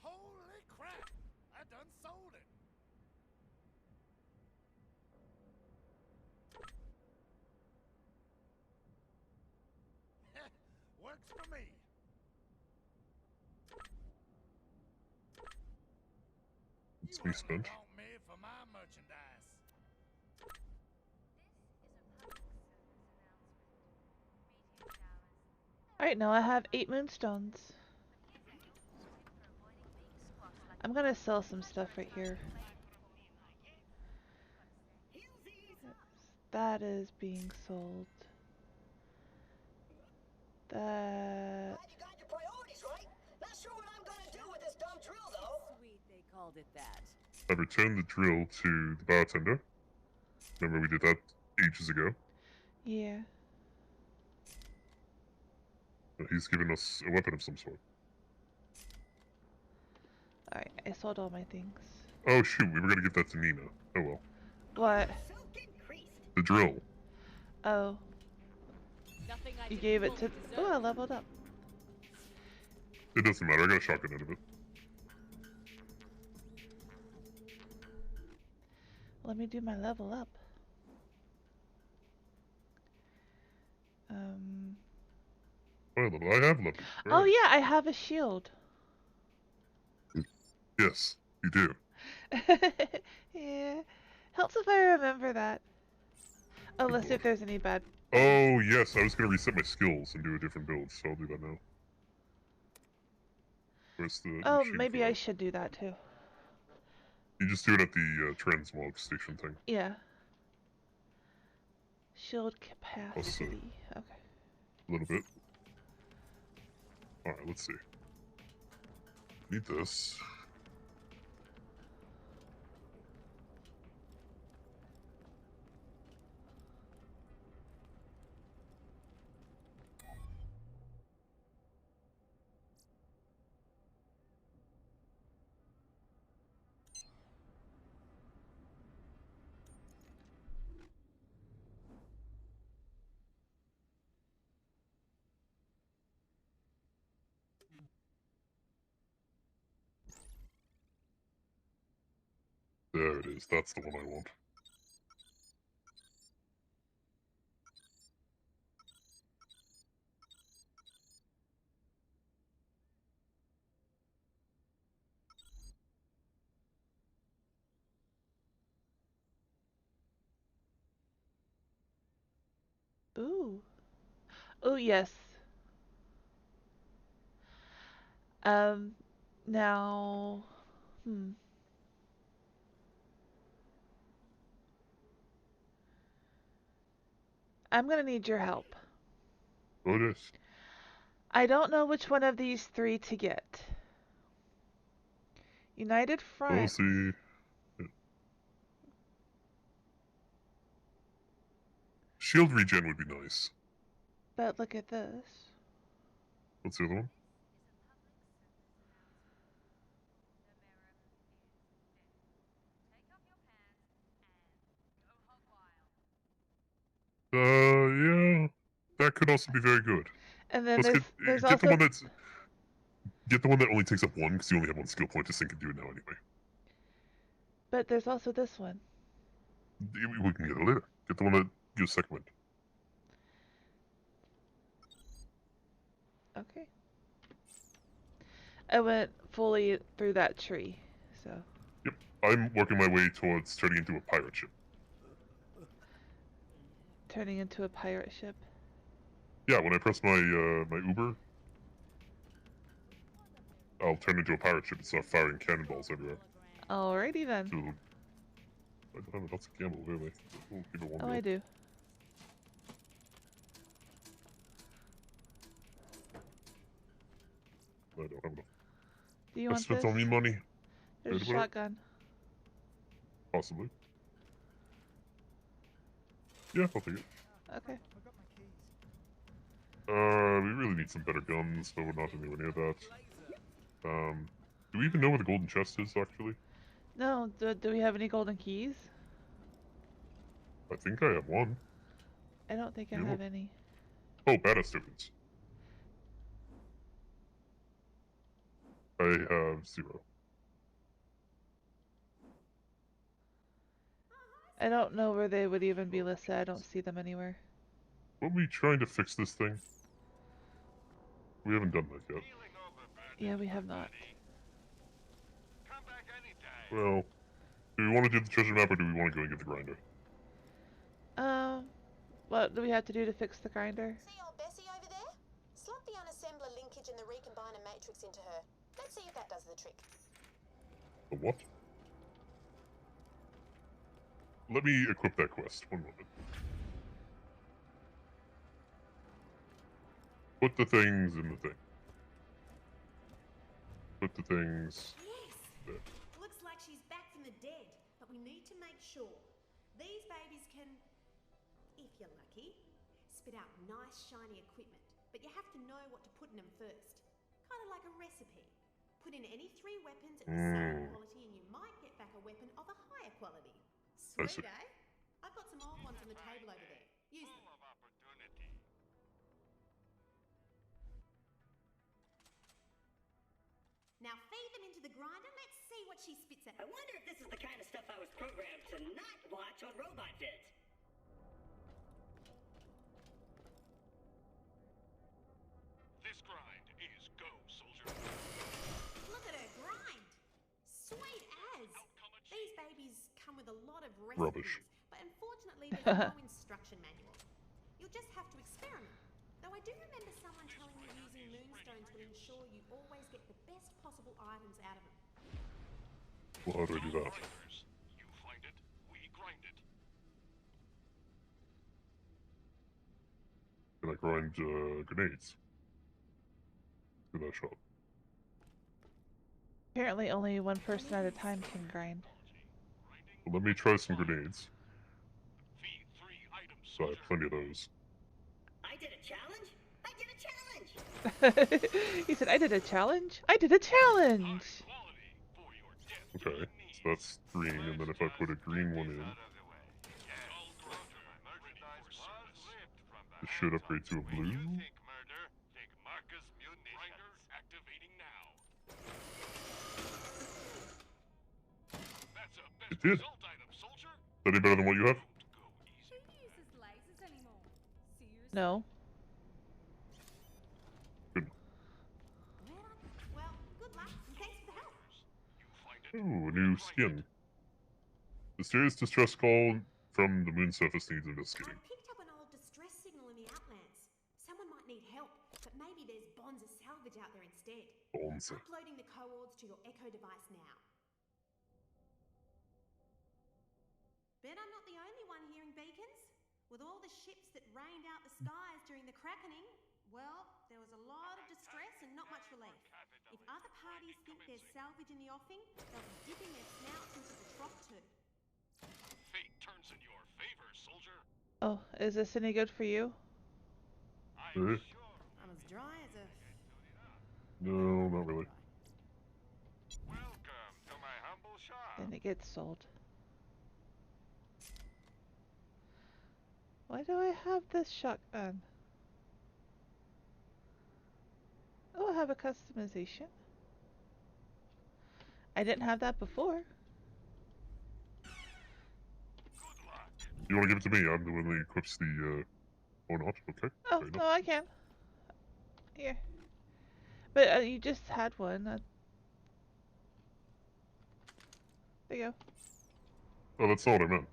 Holy crap! I done sold it. Works for me. It's be spent. Want me for my merchandise. Alright, now I have 8 moonstones. I'm gonna sell some stuff right here. That is being sold. That... Glad you got your priorities right. Not sure what I'm gonna do with this dumb drill, though. Sweet, they called it that. I've returned the drill to the bartender. Remember we did that ages ago. Yeah. He's given us a weapon of some sort. Alright, I sold all my things. Oh shoot, we were gonna give that to Nina. Oh well. What? The drill. Oh. Nothing I You did gave it fully to... deserve. Oh, I leveled up. It doesn't matter, I got a shotgun out of it. Let me do my level up. I have level. Oh yeah, I have a shield. Yes, you do. Yeah. Helps if I remember that. Oh, let's see if there's any bad... Oh yes, I was gonna reset my skills and do a different build, so I'll do that now. Where's the Oh, machine maybe for I that? should do that too. You just do it at the transmog station thing. Yeah. Shield capacity. Okay. A little bit. Alright, let's see. Need this. There it is, that's the one I want. Ooh. Oh, yes. Now... I'm gonna need your help. Oh, it is. I don't know which one of these 3 to get. United We'll Front. see. Shield regen would be nice. But look at this. What's the other one? Yeah. That could also be very good. And then Let's there's get the also... one that's... Get the one that only takes up 1, because you only have 1 skill point. This thing can do it now anyway. But there's also this one. We can get it later. Get the one that gives second wind. Okay. I went fully through that tree, so... Yep. I'm working my way towards turning into a pirate ship. Turning into a pirate ship. Yeah, when I press my my Uber, I'll turn into a pirate ship and start firing cannonballs everywhere. Alrighty then. So, I don't have enough to gamble, really. We'll give it one Oh, go. I do. I don't have enough. Do you I want spent this? all my money. There's a Good work. shotgun. Possibly. Yeah, I'll take it. Okay. I forgot my keys. We really need some better guns, but we're not anywhere near that. Do we even know where the golden chest is, actually? No, do we have any golden keys? I think I have one. I don't think I You have look. any. Oh, badass tokens. I have 0. I don't know where they would even be listed. I don't see them anywhere. Weren't we trying to fix this thing? We haven't done that yet. Feeling overburdened, Yeah, we have not. buddy? Come back anytime. Well, do we want to do the treasure map or do we want to go and get the grinder? What do we have to do to fix the grinder? See old Bessie over there? Slot the unassembler linkage and the recombiner matrix into her. Let's see if that does the trick. The what? Let me equip that quest. One moment. Put the things in the thing. Put the things Yes! there. Looks like she's back from the dead, but we need to make sure. These babies can, if you're lucky, spit out nice shiny equipment, but you have to know what to put in them first. Kind of like a recipe. Put in any 3 weapons at the same quality and you might get back a weapon of a higher quality. I Sweet, see. eh? I've got some old ones on the table over there. Use them. Full of opportunity. Now feed them into the grinder. Let's see what she spits out. I wonder if this is the kind of stuff I was programmed to not watch on Robot Fit. This grind is go, soldier. Look at her grind. Sweet as. Outcome achieved. These babies come with a lot of recipes, Rubbish. but unfortunately there's no instruction manual. You'll just have to experiment. Though I do remember someone telling me using moonstones will ensure you always get the best possible items out of them. Well, how do I do that? Grinders. You find it, we grind it. Can I grind grenades? In that shop. Apparently only one person at a time can grind. Well, let me try some grenades. Feed 3 items, So I have soldier. plenty of those. I did a challenge? I did a challenge! He said, I did a challenge? I did a challenge! Quality for your death. Okay, so that's green, and then if I put a green one in, it should upgrade to a blue. You think murder? Think Marcus Munitions. Activating now. That's a best It did. result item, soldier. Is that any better than what you have? Go easy. Who uses lasers anymore? Seriously? No. Well, good luck and thanks for the help. You find it. Ooh, a new skin. Mysterious distress call from the moon surface needs I investigating. picked up an old distress signal in the Outlands. Someone might need help, but maybe there's bonds of salvage out there instead. Bonds. Uploading the coords to your Echo device now. Bet I'm not the only one hearing beacons. With all the ships that rained out the skies during the Krakening, well, there was a lot of distress and not much relief. If other parties think there's salvage in the offing, they'll be dipping their snouts into the trough too. Fate turns in your favor, soldier. Oh, is this any good for you? I'm Eh? sure. I'm as dry as a... No, not really. Welcome to my humble shop. Then it gets sold. Why do I have this shotgun? Oh, I have a customization. I didn't have that before. Good luck. You want to give it to me? I'm the one that equips the, or not, okay. Oh, Fair enough. no, I can. Here. But you just had one. There you go. Oh, that's not what I meant.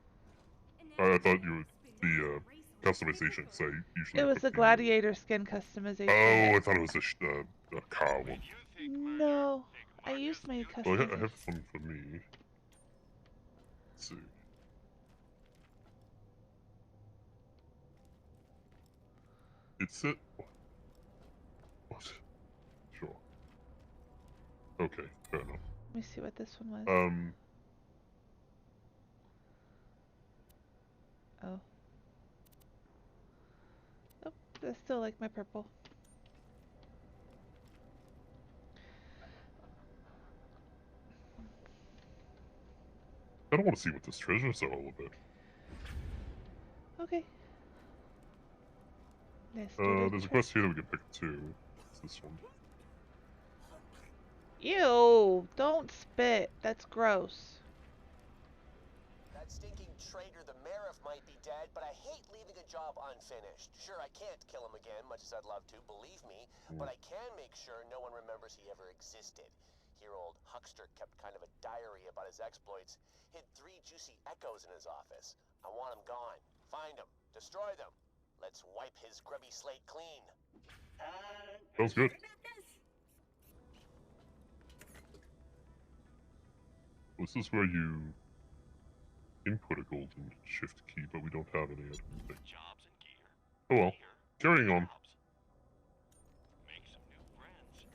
I thought you would, the, customization, so I usually It was equip the gladiator skin customization. Oh, I thought it was a car one. You think murder? No, Think I used my Marcus Well, I customization. have one for me. Let's see. It's it. What? Sure. Okay, fair enough. Let me see what this one was. Oh. Oh, I still like my purple. I don't want to see what this treasures are all about. Okay. Let's do the There's a quest here that we can pick too. It's this one. Ew! Don't spit. That's gross. That stinking traitor, the Marif, might be dead, but I hate leaving a job unfinished. Sure, I can't kill him again, much as I'd love to, believe me, but I can make sure no one remembers he ever existed. Here, old huckster kept kind of a diary about his exploits, hid 3 juicy echoes in his office. I want him gone. Find him. Destroy them. Let's wipe his grubby slate clean. Sounds good. This is where you input a golden shift key, but we don't have any, I don't think. Jobs and gear. Oh well. Carrying on. Jobs. Make some new friends.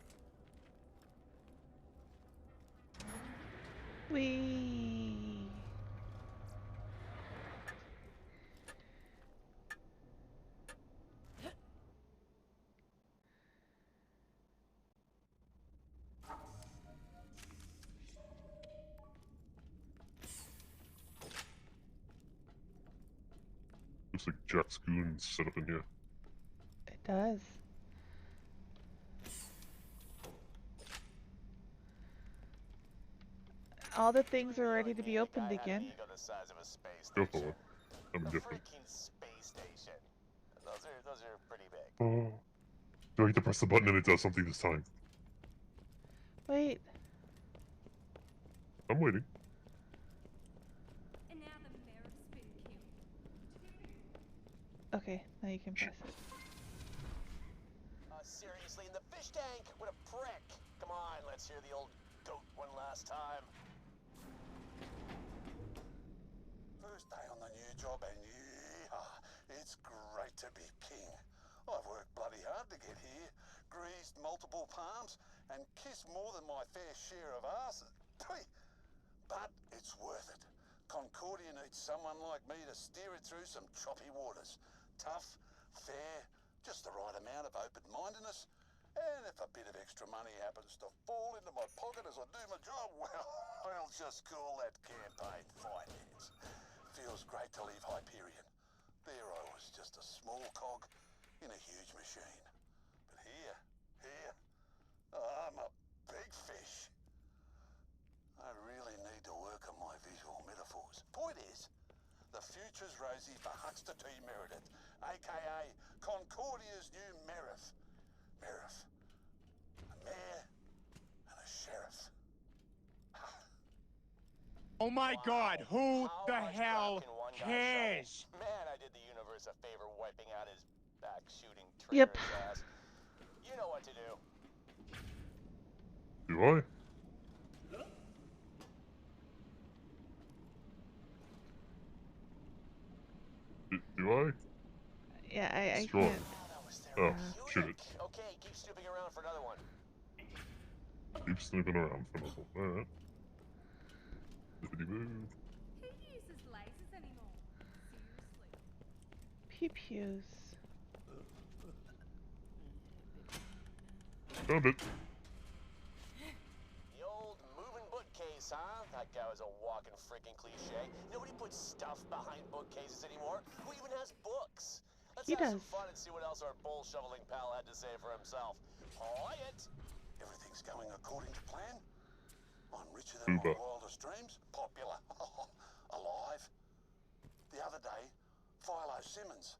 Whee! Looks like Jack's goons set up in here. It does. All the things are ready to be opened again. Go for it. I'm different. Freaking space station. Those are pretty big. Oh. Do I need to press the button and it does something this time? Wait. I'm waiting. And now the Marif's been killed. Okay, now you can press it. Seriously, in the fish tank? What a prick. Come on, let's hear the old goat one last time. First day on the new job and yeah, it's great to be king. I've worked bloody hard to get here, greased multiple palms, and kissed more than my fair share of asses. But it's worth it. Concordia needs someone like me to steer it through some choppy waters. Tough, fair, just the right amount of open-mindedness, and if a bit of extra money happens to fall into my pocket as I do my job, well, I'll just call that campaign finance. Feels great to leave Hyperion. There I was, just a small cog in a huge machine. But here, I'm a big fish. I really need to work on my visual metaphors. Point is, the future's rosy for Huckster T. Meredith, aka Concordia's new Marif. Marif. A mayor and a sheriff. Oh my God, who the hell cares? Man, I did the universe a favor wiping out his back shooting Yep. traitor's ass. You know what to do. Do I? Do I? Yeah, I Sure. can't. Oh, shoot it. Okay, keep snooping around for another one. Keep snooping around for nothing. Alright. Zippity boo. Who uses lasers anymore? Seriously. Pew-pews. Found it. The old moving bookcase, huh? That guy was a walking freaking cliche. Nobody puts stuff behind bookcases anymore. Who even has books? Let's He have some does. fun and see what else our bull shoveling pal had to say for himself. Quiet. Everything's going according to plan. I'm richer than my Uber. wildest dreams. Popular. Alive. The other day, Philo Simmons,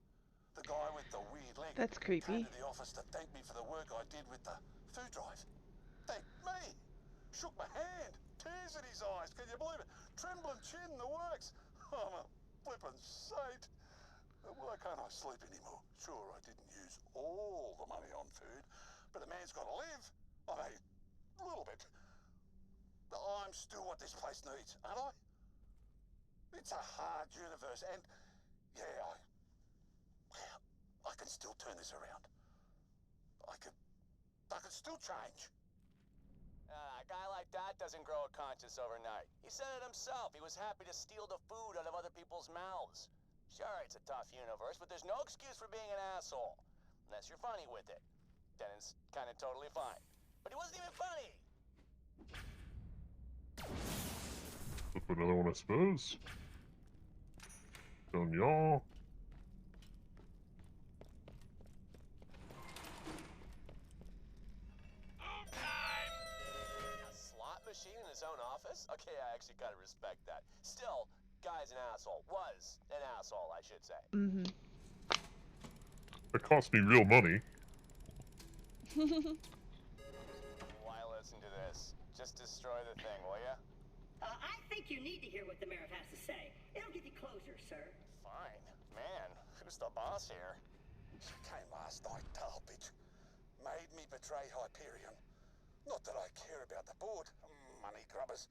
the guy with the weird leg, That's creepy. came to the office to thank me for the work I did with the food drive. Thanked me. Shook my hand. Tears in his eyes. Can you believe it? Trembling chin, the works. I'm a flippin' saint. Why can't I sleep anymore? Sure, I didn't use all the money on food, but a man's got to live. I mean, a little bit. I'm still what this place needs, aren't I? It's a hard universe, and yeah, I can still turn this around. I could still change. A guy like that doesn't grow a conscience overnight. He said it himself. He was happy to steal the food out of other people's mouths. Sure, it's a tough universe, but there's no excuse for being an asshole. Unless you're funny with it. Then it's kind of totally fine. But he wasn't even funny. Look for another one, I suppose. Telling y'all. A slot machine in his own office? Okay, I actually gotta respect that. Still, guy's an asshole. Was an asshole, I should say. Mm-hmm. It cost me real money. Why listen to this? Just destroy the thing, will ya? I think you need to hear what the mayor has to say. It'll give you closure, sir. Fine. Man, who's the boss here? She came last night, tall bitch. Made me betray Hyperion. Not that I care about the board, money grubbers.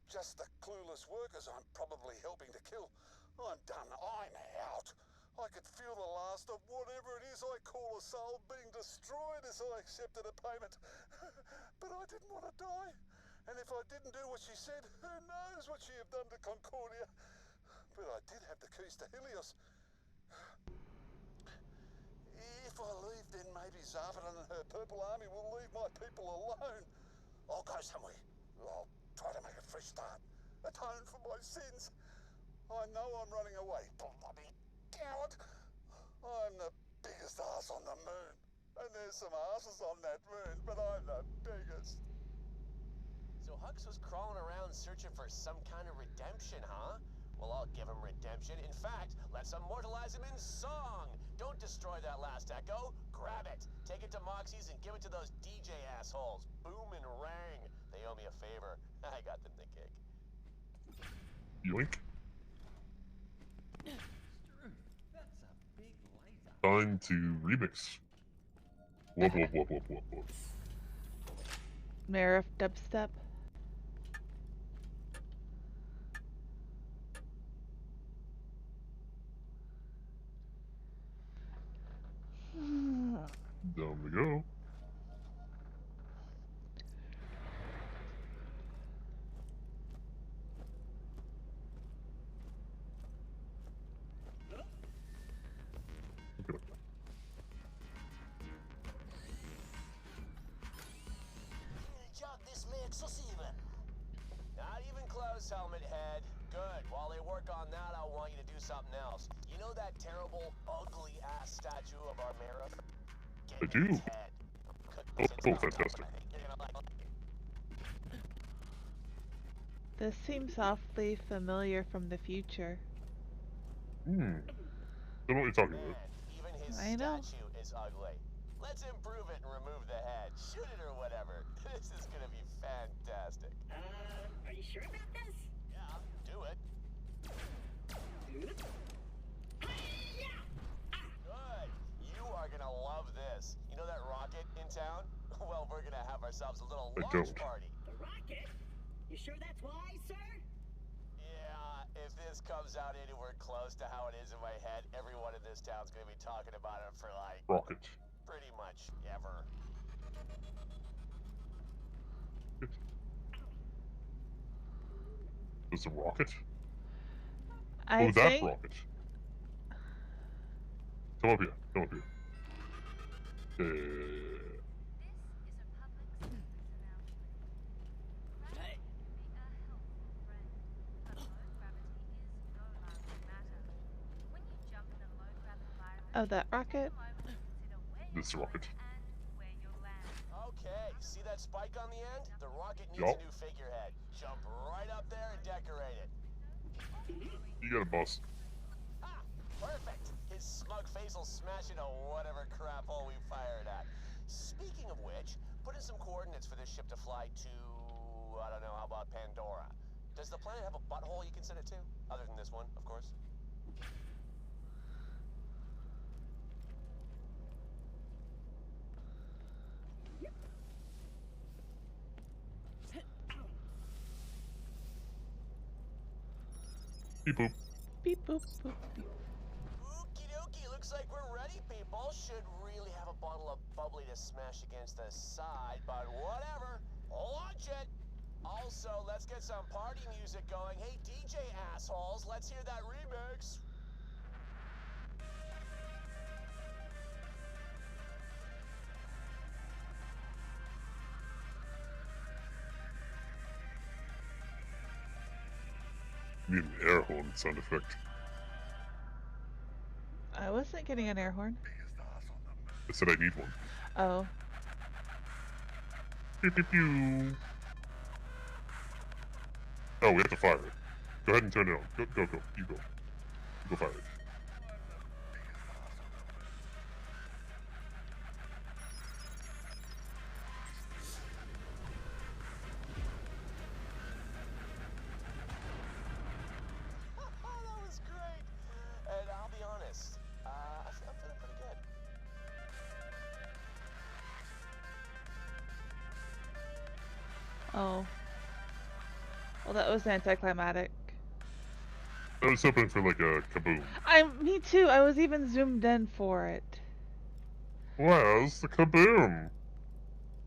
Just the clueless workers I'm probably helping to kill. I'm done. I'm out. I could feel the last of whatever it is I call a soul being destroyed as I accepted a payment. But I didn't want to die. And if I didn't do what she said, who knows what she'd have done to Concordia. But I did have the keys to Helios. If I leave, then maybe Zarvadan and her Purple Army will leave my people alone. I'll go somewhere. I'll try to make a fresh start. Atone for my sins. I know I'm running away. Bloody coward. I'm the biggest ass on the moon. And there's some asses on that moon, but I'm the biggest. So Hux was crawling around searching for some kind of redemption, huh? Well, I'll give him redemption. In fact, let's immortalize him in song. Don't destroy that last echo. Grab it. Take it to Moxie's and give it to those DJ assholes. Boom and rang. They owe me a favor. I got them the gig. Yoink. That's a big laser. Time to remix. Whoop, whoop, whoop, whoop, whoop, whoop. Mayor of Dubstep. Down we go. Okay. Job this makes us even. Not even close, Helmet Head. Good. While they work on that, I want you to do something else. You know that terrible, ugly-ass statue of our mayor? I do. Oh, fantastic. This seems awfully familiar from the future. Don't know what you're talking about. Even his I know. statue is ugly. Let's improve it and remove the head. Shoot it or whatever. This is gonna be fantastic. Are you sure about this? Yeah, do it. Good. You are gonna love this. You know that rocket in town? Well, we're gonna have ourselves a little launch party. The rocket? You sure that's wise, sir? Yeah, if this comes out anywhere close to how it is in my head, everyone in this town's gonna be talking about it for like Rocket. pretty much ever. There's a rocket? I that think... rocket. Come up here. Come up here. Oh, that rocket? This rocket. Okay, see that spike on the end? The rocket needs a new figurehead. Jump right up there and decorate it. You got it, boss. Ah, perfect. His smug face will smash into whatever crap hole we fired at. Speaking of which, put in some coordinates for this ship to fly to, I don't know, how about Pandora? Does the planet have a butthole you can send it to? Other than this one, of course. Beep boop. Beep boop boop beep. Okie dokie, looks like we're ready, people. should really have a bottle of bubbly to smash against the side, but whatever. Launch it! Also, let's get some party music going. Hey, DJ assholes, let's hear that remix. You need an air horn sound effect. I wasn't getting an air horn. I said I need one. Oh. Pew pew pew. Oh, we have to fire it. Go ahead and turn it on. Go, go, go. You go. Go fire it. That was great. And I'll be honest, I'm feeling pretty good. Oh. Well, that was anticlimactic. I was hoping for like a kaboom. Me too. I was even zoomed in for it. Where's the kaboom?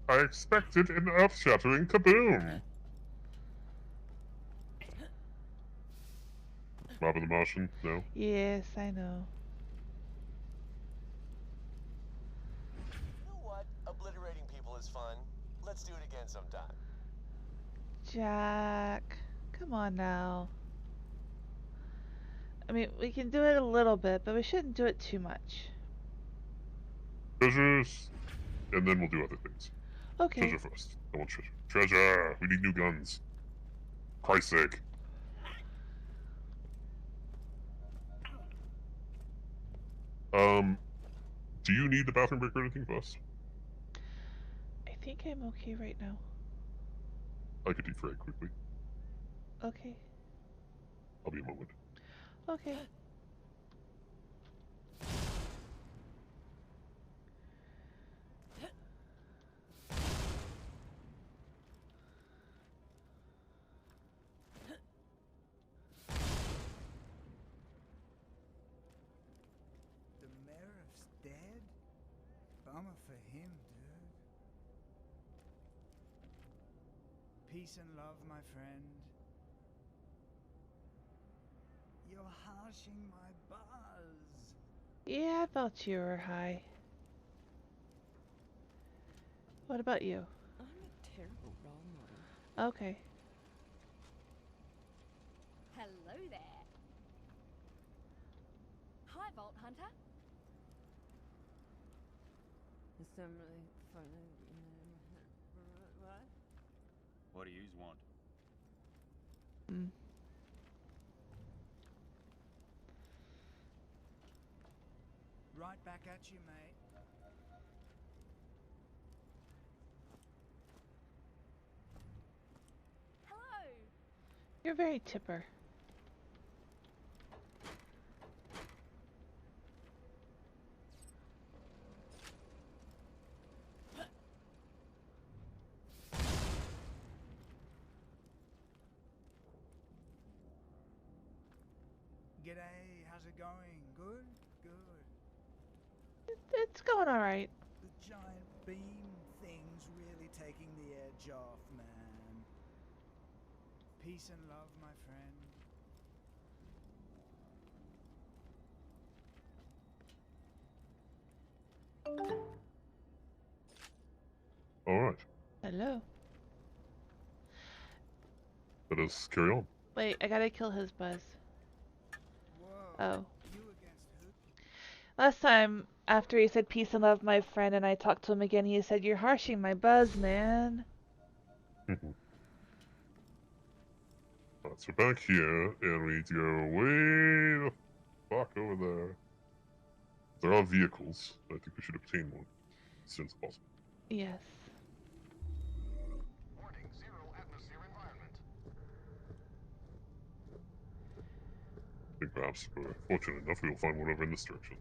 I expected an earth-shattering kaboom. Mob of the Martian? No. Yes, I know. You know what? Obliterating people is fun. Let's do it again sometime. Jack, come on now. I mean, we can do it a little bit, but we shouldn't do it too much. Treasures, and then we'll do other things. Okay. Treasure first. I want treasure. Treasure! We need new guns. Christ's sake. Do you need the bathroom break or anything first? I think I'm okay right now. I could defrag quickly. Okay. I'll be a moment. Okay. The Merriff's dead? Bummer for him, dude. Peace and love, my friend. You're harshing my buzz. Yeah, I thought you were high. What about you? I'm a terrible role model. Okay. Hello there. Hi, Vault Hunter. There's some really funny. What? What do yous want? Mm. Right back at you, mate. Hello. You're very tipper. G'day, how's it going? Good? Good. It's going alright. The giant beam thing's really taking the edge off, man. Peace and love, my friend. Alright. Hello. Let us carry on. Wait, I gotta kill his buzz. Whoa. Oh. You against who? Last time, after he said peace and love, my friend, and I talked to him again, he said, "You're harshing my buzz, man." Alright, so back here, and we need to go way the fuck over there. There are vehicles. I think we should obtain one as soon as possible. Yes. Warning, zero atmosphere environment. I think perhaps if we're fortunate enough, we will find one over in this direction.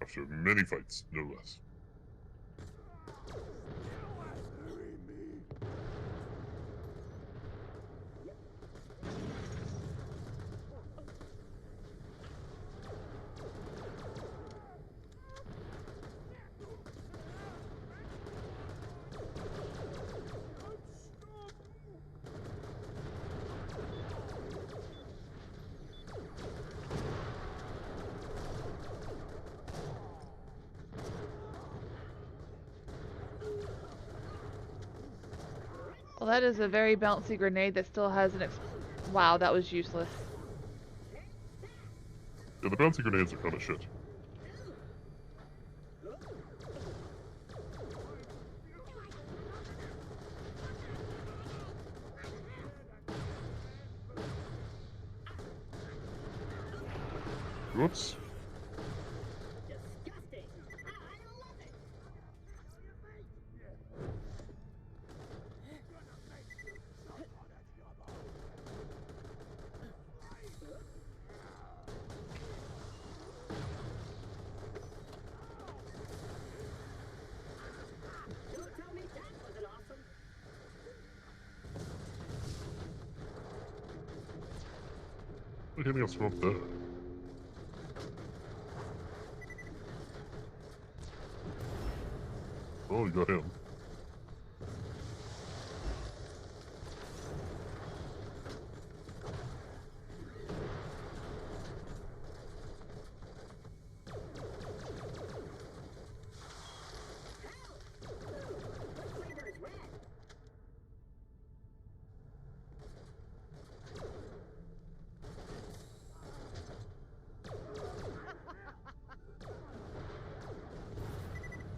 After many fights, no less. Well, that is a very bouncy grenade that still has an wow, that was useless. Yeah, the bouncy grenades are kind of shit. Whoops. Look at me else from up there. Oh, you got him.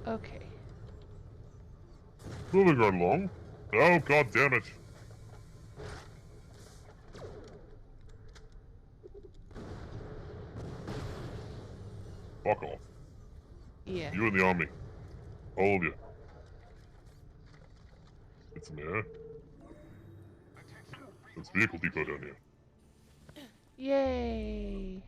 Okay. Moving right along. Oh, god damn it. Fuck off. Yeah. You in the army. All of you. It's in there. There's vehicle depot down here. Yay.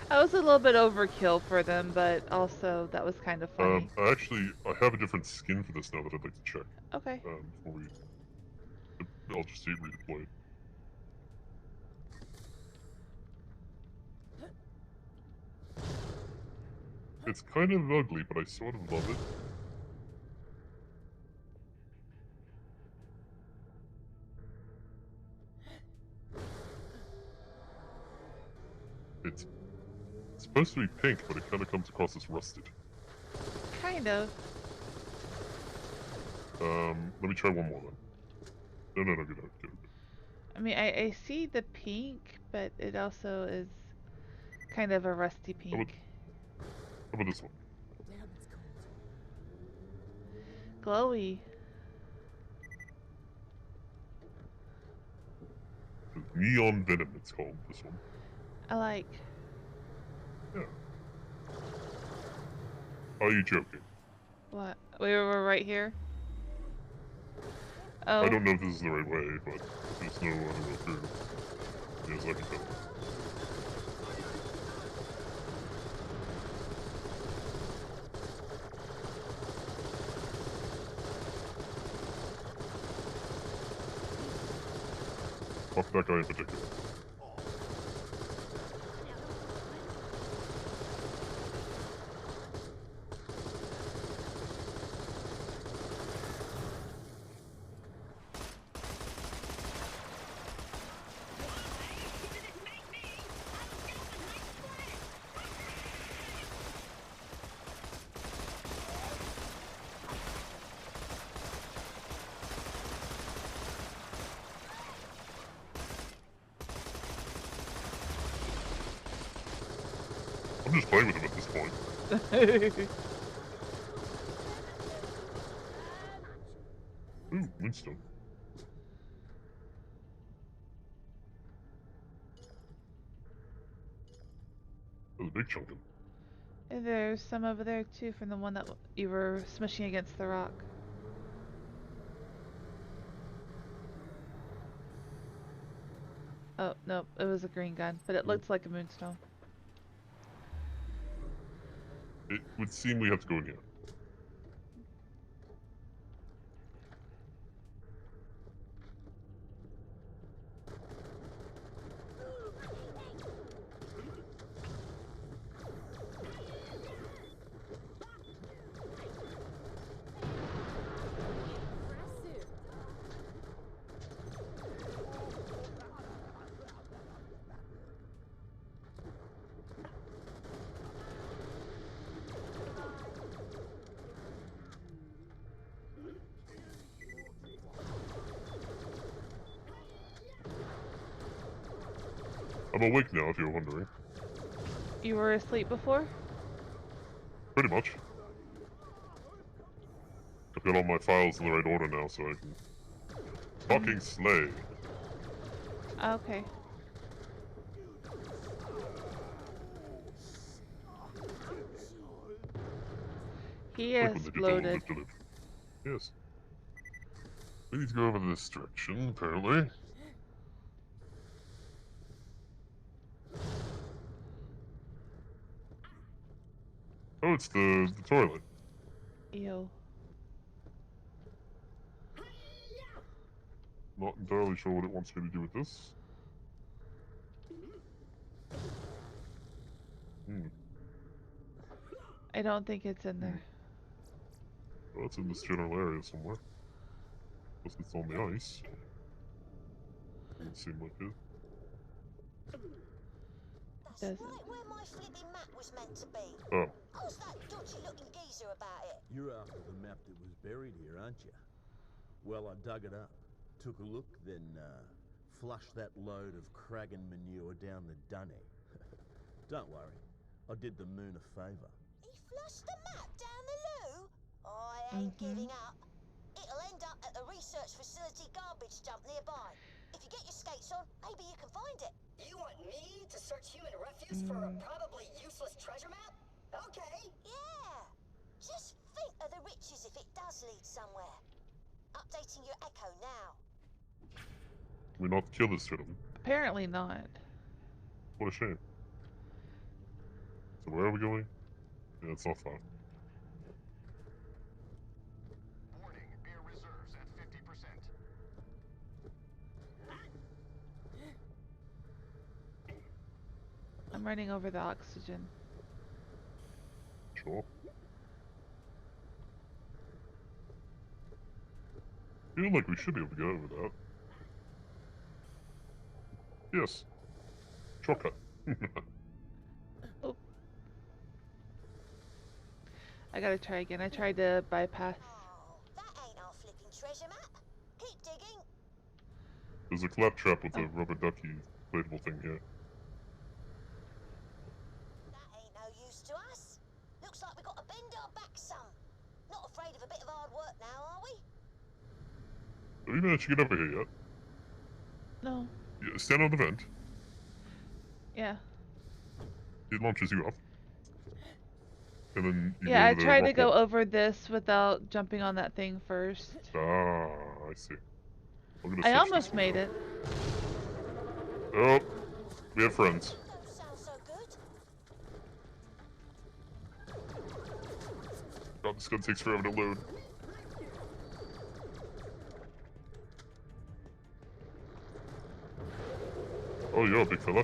That was a little bit overkill for them, but also that was kind of funny. I have a different skin for this now that I'd like to check. Okay. Before I'll just see it redeployed. It's kind of ugly, but I sort of love it. It's supposed to be pink, but it kind of comes across as rusted. Kind of. Let me try one more then. No, get out. I mean, I see the pink, but it also is kind of a rusty pink. How about this one? Glowy. Neon Venom, it's called, this one. I like. Yeah. Are you joking? What? We were right here? Oh. I don't know if this is the right way, but there's no other way through. Yes, I can tell. Fuck that guy in particular. I'm just playing with him at this point. Ooh, Moonstone. There's a big chunk of it. There's some over there too from the one that you were smushing against the rock. Oh, no, it was a green gun, but it looked like a moonstone. It would seem we have to go in here. I'm awake now, if you're wondering. You were asleep before? Pretty much. I've got all my files in the right order now, so I can fucking slay. Okay. He Like when they did the exploded. live. Yes. We need to go over this direction, apparently. Oh, it's the toilet. Ew. Not entirely sure what it wants me to do with this. I don't think it's in there. Well, it's in this general area somewhere. Unless it's on the ice. Doesn't seem like it. That's right where my flipping map was meant to be. Oh. How's that dodgy-looking geezer about it? You're after the map that was buried here, aren't you? Well, I dug it up, took a look, then flushed that load of Kragan manure down the dunny. Don't worry, I did the moon a favour. He flushed the map down the loo? I ain't giving up. It'll end up at the research facility garbage dump nearby. If you get your skates on, maybe you can find it. You want me to search human refuse for a probably useless treasure map? Okay. Yeah. Just think of the riches if it does lead somewhere. Updating your echo now. Can we not kill this gentleman? Apparently not. What a shame. So where are we going? Yeah, it's not far. Warning, air reserves at 50%. I'm running over the oxygen. Sure. I feel like we should be able to get over that. Yes. Shortcut. Oh. I gotta try again. I tried to bypass. Oh, that ain't our flipping treasure map. Keep digging. There's a clap trap with a rubber ducky inflatable thing here. That ain't no use to us. Looks like we got to bend our back some. Not afraid of a bit of hard work now, are we? Have you managed to get over here yet? No. Yeah, stand on the vent. Yeah. It launches you up. And then you Yeah, I go to tried to rock go wall. over this without jumping on that thing first. Ah, I see. I'm gonna I switch almost this made it. Oh, we have friends. Don't sound so good. God, this gun takes forever to load. Oh, you're a big fella.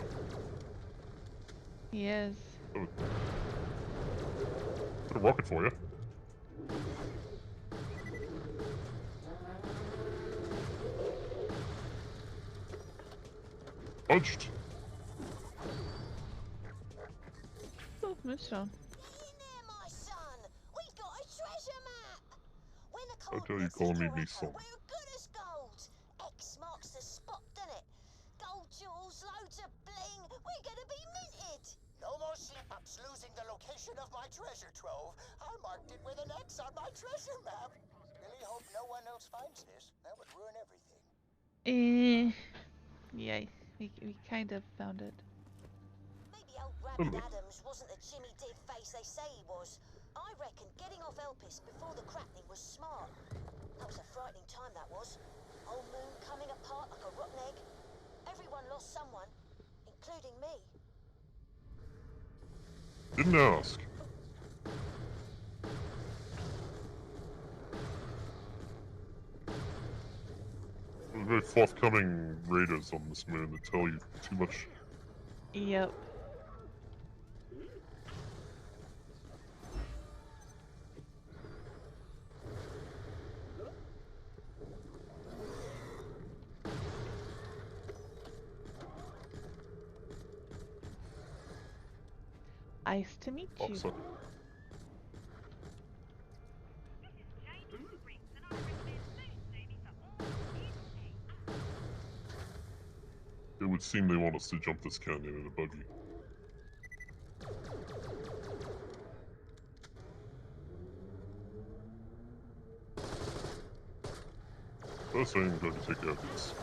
He is. Oh. Got a rocket for you. Punched. Oh, Moonstone. Get in there, my son. We've got a treasure map. When the How dare you call me Echo, son? we're good as gold. X marks the spot, doesn't it? Gold jewels, loads of bling. We're gonna be minted. No more slip-ups losing the location of my treasure trove. I marked it with an X on my treasure map. Really hope no one else finds this. That would ruin everything. Yeah, we kind of found it. Maybe old Rabbit Adams wasn't the Jimmy Did face they say he was. I reckon getting off Elpis before the cracking was smart. That was a frightening time, that was. Old moon coming apart like a rotten egg. Everyone lost someone, including me. Didn't ask. There's very forthcoming raiders on this moon that tell you too much. Yep. Nice to meet you. Awesome. would seem they want us to jump this canyon in a buggy. First, I'm going to take care of this.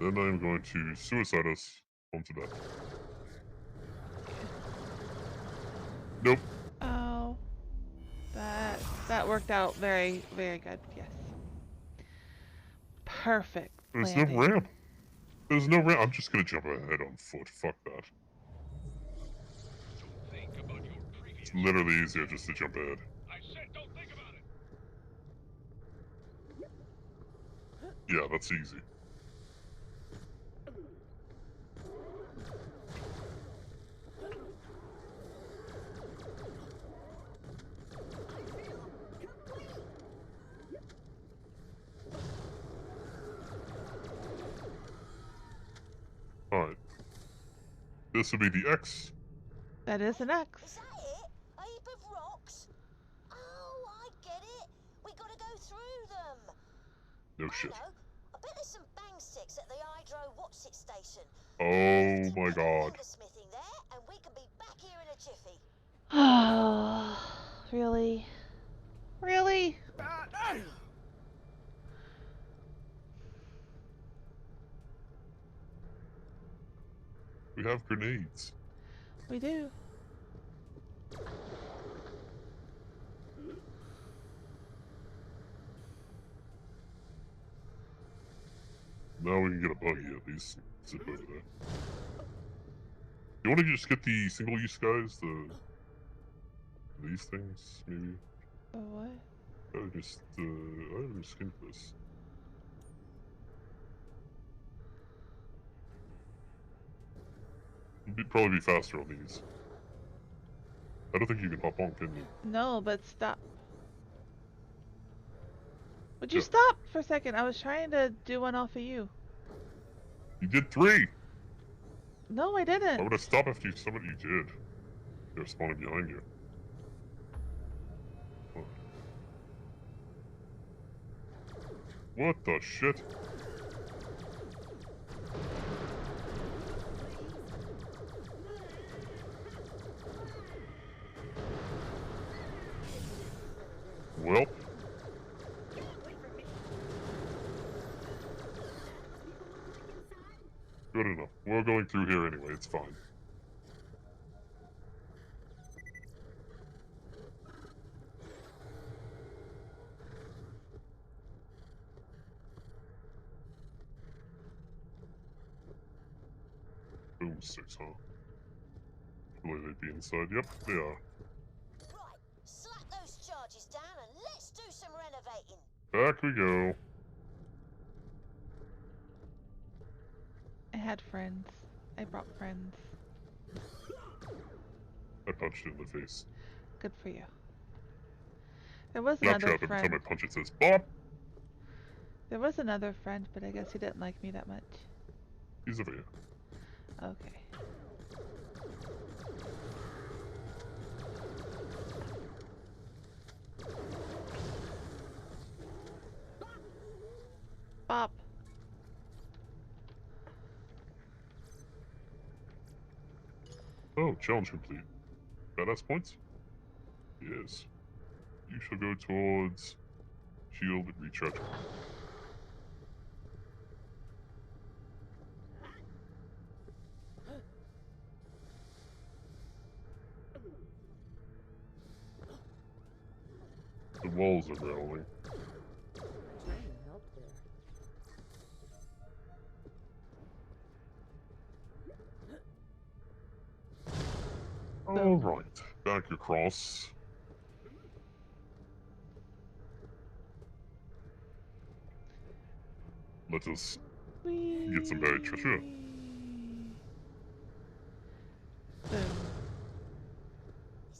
Then I'm going to suicide us onto that. Nope. Oh. That worked out very, very good, yes. Perfect. There's landing. no ramp. There's no ramp. I'm just gonna jump ahead on foot. Fuck that. It's literally easier just to jump ahead. I said don't think about it. Yeah, that's easy. Alright. This would be the X. That is an X. Is that it? A heap of rocks? Oh, I get it. We gotta go through them. No shit. I know. I bet there's some bang sticks at the hydro what's-it station. Oh my god. Smithing there, and we can be back here in a jiffy. Oh, really? Really? We have grenades. We do. Now we can get a buggy at least. Zip over there. You want to just get the single-use guys? These things, maybe? What? I haven't skinned this. You'd probably be faster on these. I don't think you can hop on, can you? No, but stop. Would you stop for a second? I was trying to do one off of you. You did 3! No, I didn't. Why would I stop after you summoned? You did. They're spawning behind you. What the shit? Well. Good enough. We're going through here anyway, it's fine. Boom 6, huh? Will they be inside? Yep, they are. Right, slack those charges down and let's do some renovating. Back we go. I had friends. I brought friends. I punched it in the face. Good for you. There was Snapchat another every friend. time I punch it says, Bob! There was another friend, but I guess he didn't like me that much. He's over here. Okay. Bop. Oh, challenge complete. Badass points? Yes. You shall go towards shield recharge. The walls are rattling. Alright, back across. Let us get some buried treasure. This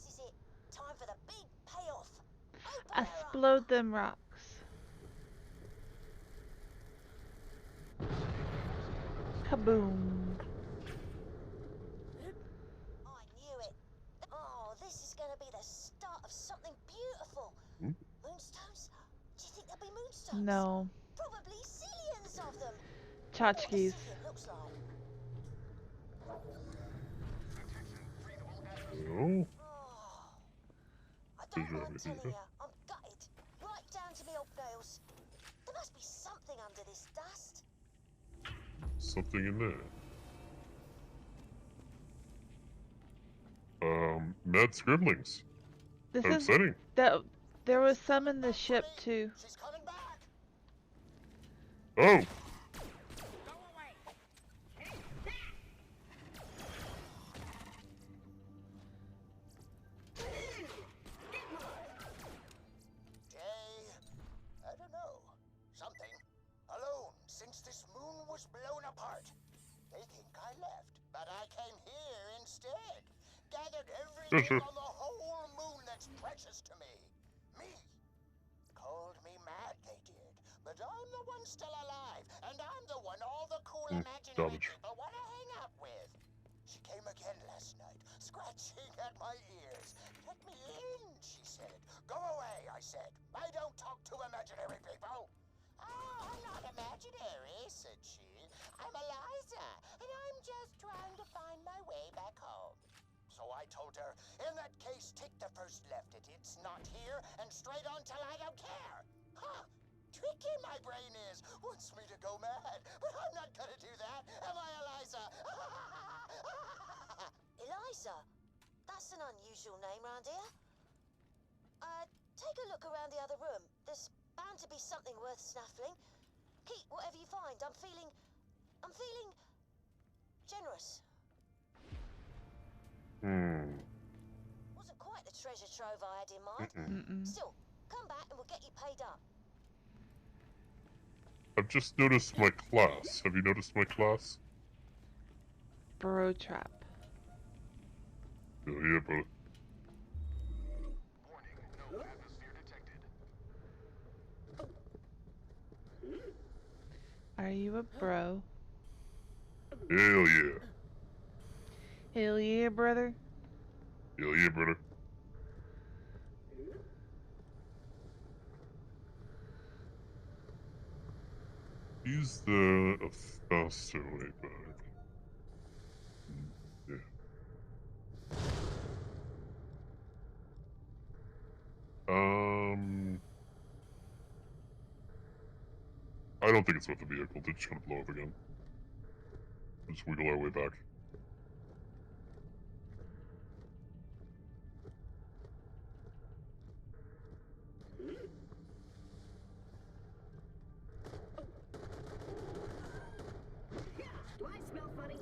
is it. Time for the big payoff. Explode them rocks. Kaboom. I knew it. Oh, this is going to be the start of something beautiful. moonstones. No. Probably zillions of them. Tchotchkes. What a zillion looks like. Oh. I don't mind telling you, I'm gutted. Right down to me old nails. There must be something under this dust. Something in there. Mad scribblings. This How is exciting. that. There was some in the ship too. She's coming back. Oh. I don't know. Something. Alone since this moon was blown apart. They think I left, but I came here instead. Gathered everything on the whole moon that's precious to me. Me. Called me mad, they did. But I'm the one still alive, and I'm the one all the cool imaginary people want to hang out with. She came again last night, scratching at my ears. Let me in, she said. Go away, I said. I don't talk to imaginary people. Oh, I'm not imaginary, said she. I'm Eliza, and I'm just trying to find my way back home. So I told her, in that case, take the first left it's not here, and straight on till I don't care. Huh. Tricky my brain is. Wants me to go mad, but I'm not gonna do that. Am I, Eliza? Eliza? That's an unusual name round here. Take a look around the other room. There's bound to be something worth snuffling. Keep whatever you find. I'm feeling generous. Wasn't quite the treasure trove I had in mind. Still, come back and we'll get you paid up. I've just noticed my class. Have you noticed my class? Burrow trap. Oh yeah, bro. Are you a bro? Hell yeah. Hell yeah, brother. Hell yeah, brother. Use the faster way back. Yeah. I don't think it's with the vehicle. They're just gonna blow up again. We'll just wiggle our way back. Do I smell funny?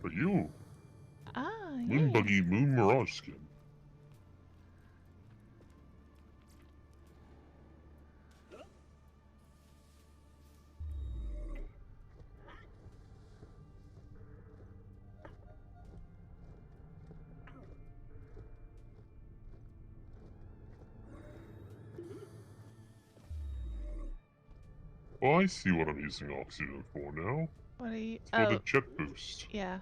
But you! Ah, Moon yeah. Buggy Moon Mirage skin. Oh, I see what I'm using oxygen for now. What are you? It's for the jet boost. Yeah.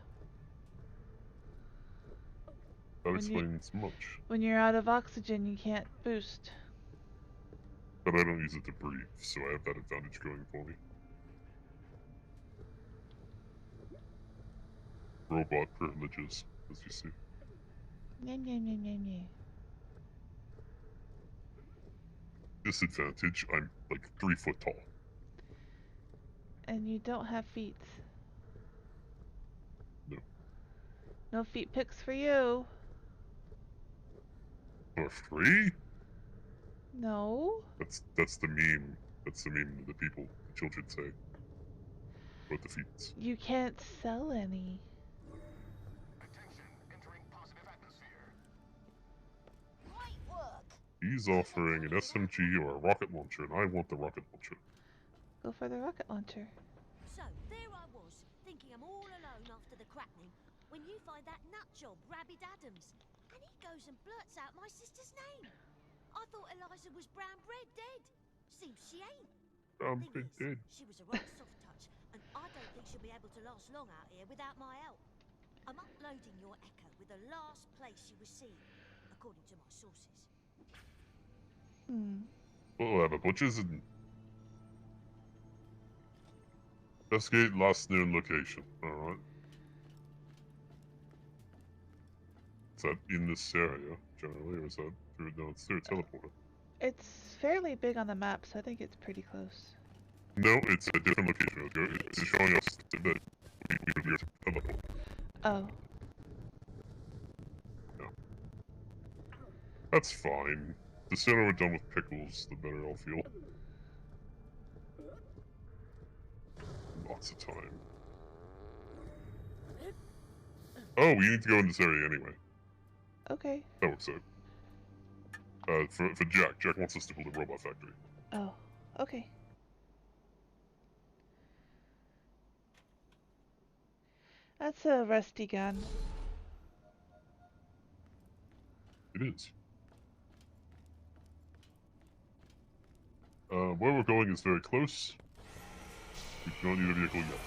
That explains much. When you're out of oxygen, you can't boost. But I don't use it to breathe, so I have that advantage going for me. Robot privileges, as you see. Yum, yum, yum, yum, yum. Disadvantage, I'm like 3 foot tall. And you don't have feet. No. No feet pics for you. For free? No. That's the meme. That's the meme that the children say. About the feet. You can't sell any. Great work. He's offering an SMG or a rocket launcher, and I want the rocket launcher. Go for the rocket launcher. So, there I was, thinking I'm all cracking when you find that nut job, Rabbit Adams, and he goes and blurts out my sister's name. I thought Eliza was brown bread dead. Seems she ain't. I'm Thing is, dead. she was a right soft touch, and I don't think she'll be able to last long out here without my help. I'm uploading your echo with the last place she was seen, according to my sources. We'll have a butcher's and investigate last known location. Alright. Is that in this area, generally, or is that through, no, it's through a teleporter? It's fairly big on the map, so I think it's pretty close. No, it's a different location. It's showing us that we would be able to teleport. Oh. No. That's fine. The sooner we're done with pickles, the better I'll feel. Lots of time. Oh, we need to go in this area anyway. Okay. That works out. For Jack. Jack wants us to build a robot factory. Oh, okay. That's a rusty gun. It is. Where we're going is very close. We don't need a vehicle yet.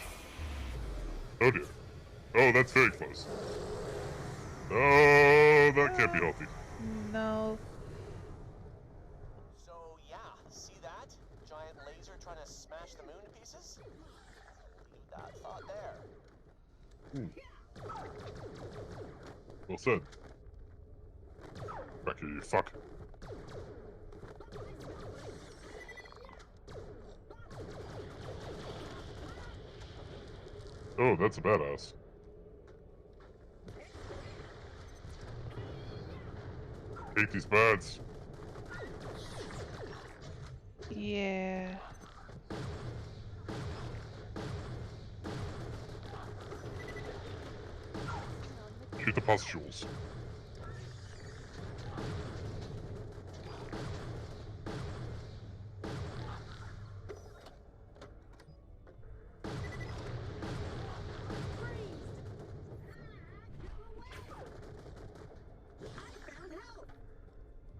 Oh dear. Oh, that's very close. Oh, that can't be healthy. No. So, yeah, see that? Giant laser trying to smash the moon to pieces? Leave that thought there. Well said. Back here, you fuck. Oh, that's a badass. Hate these birds. Yeah. Shoot the pustules.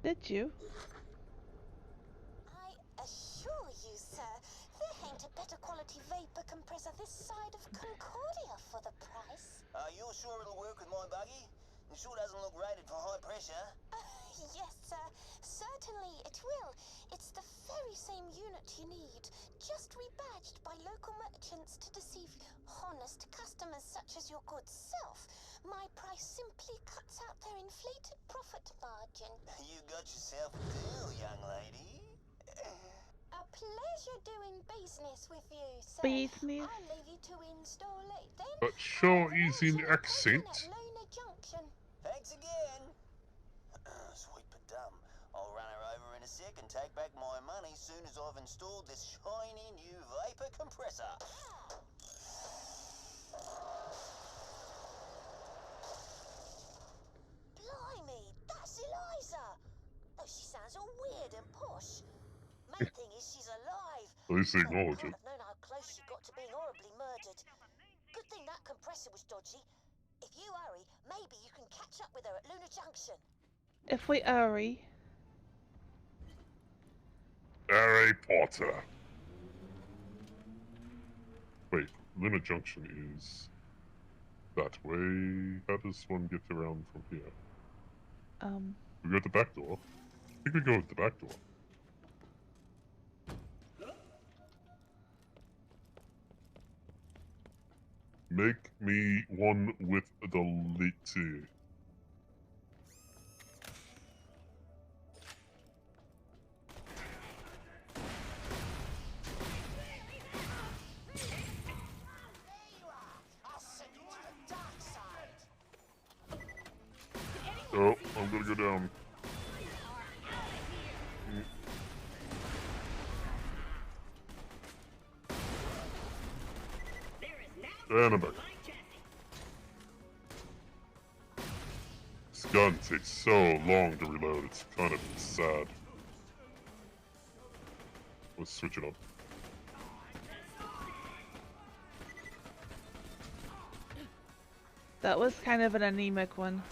Did you? I assure you, sir, there ain't a better quality vapor compressor this side of Concordia for the price. You're sure it'll work with my buggy? It sure doesn't look rated for high pressure. Yes, sir. Certainly it will. It's the very same unit you need, just rebadged by local merchants to deceive honest customers such as your good self. My price simply cuts out their inflated profit margin. You got yourself a deal, young lady. A pleasure doing business with you, sir. Business? I'll leave you to install it then. But sure is in accent. Luna Junction. Thanks again. Sweet but dumb. I'll run her over in a sec and take back my money soon as I've installed this shiny new vapor compressor. Blimey, that's Eliza. Though she sounds all weird and posh. Main thing is she's alive. At least they acknowledge Can't it. have known how close she got to being horribly murdered. Good thing that compressor was dodgy. If you hurry, maybe you can catch up with her at Luna Junction. If we hurry. Harry Potter. Wait, Luna Junction is that way. How does one get around from here? We go at the back door. I think we go at the back door. Make me one with the litty. Oh, I'm gonna go down. And I'm back. This gun takes so long to reload, it's kind of sad. Let's switch it up. That was kind of an anemic one.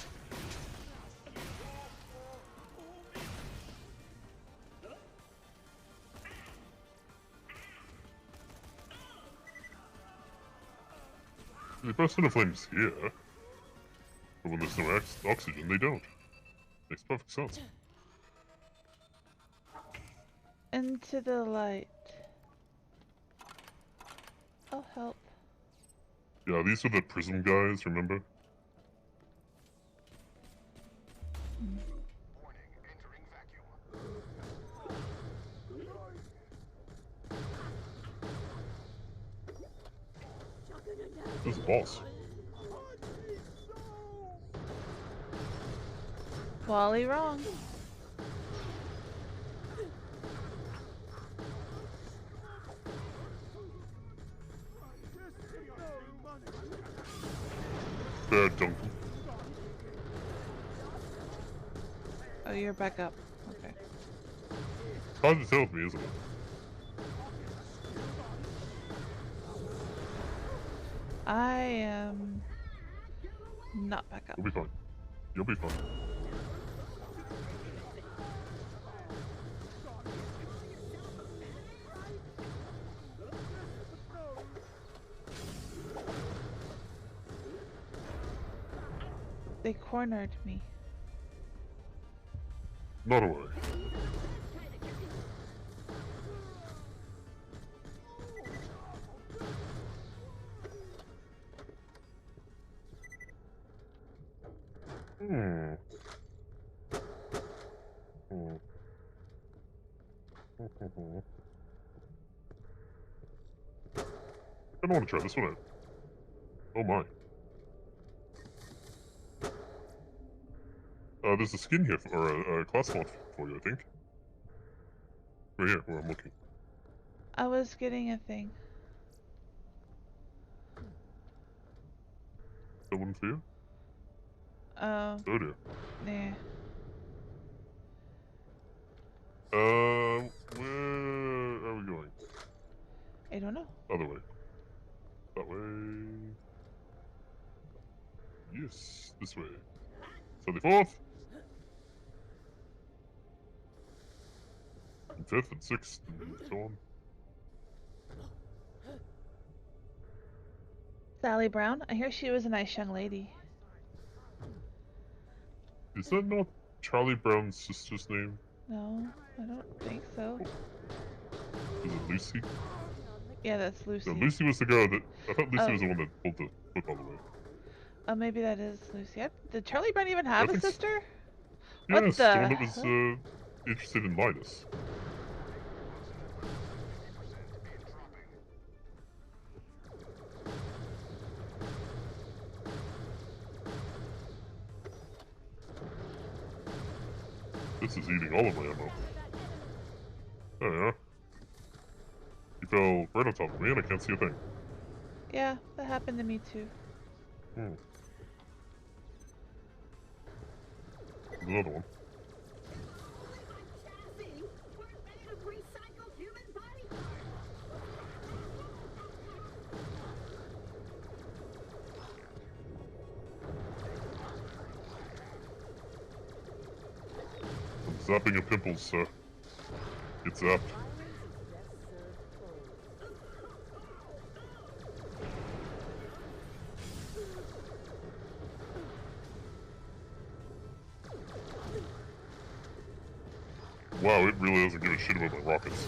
They burst into flames here, but when there's no oxygen, they don't. Makes perfect sense. Into the light. I'll help. Yeah, these are the prism guys, remember? Who's the boss? Wally wrong. Bad Duncan. Oh, you're back up. Okay. Hard to tell with me, isn't it? I am not back up. You'll be fine. You'll be fine. They cornered me. Not a worry. I don't want to try this one out. Oh my. There's a skin here, or a class mod for you, I think. Right here, where I'm looking. I was getting a thing. That one for you? Oh. Oh dear. Nah. Where are we going? I don't know. Other way. That way. Yes, this way. 74th! And 5th and 6th and so on. Sally Brown? I hear she was a nice young lady. Is that not Charlie Brown's sister's name? No, I don't think so. Is it Lucy? Yeah, that's Lucy. No, Lucy was the girl that... I thought Lucy Oh. was the one that pulled the book all the way. Oh, maybe that is Lucy. Did Charlie Brown even have a sister? Yes, the the one that was interested in Linus. This is eating all of my ammo. There you are. You fell right on top of me and I can't see a thing. Yeah, that happened to me too. There's another one. I'm zapping at pimples, sir. Get zapped. Wow, it really doesn't give a shit about my rockets.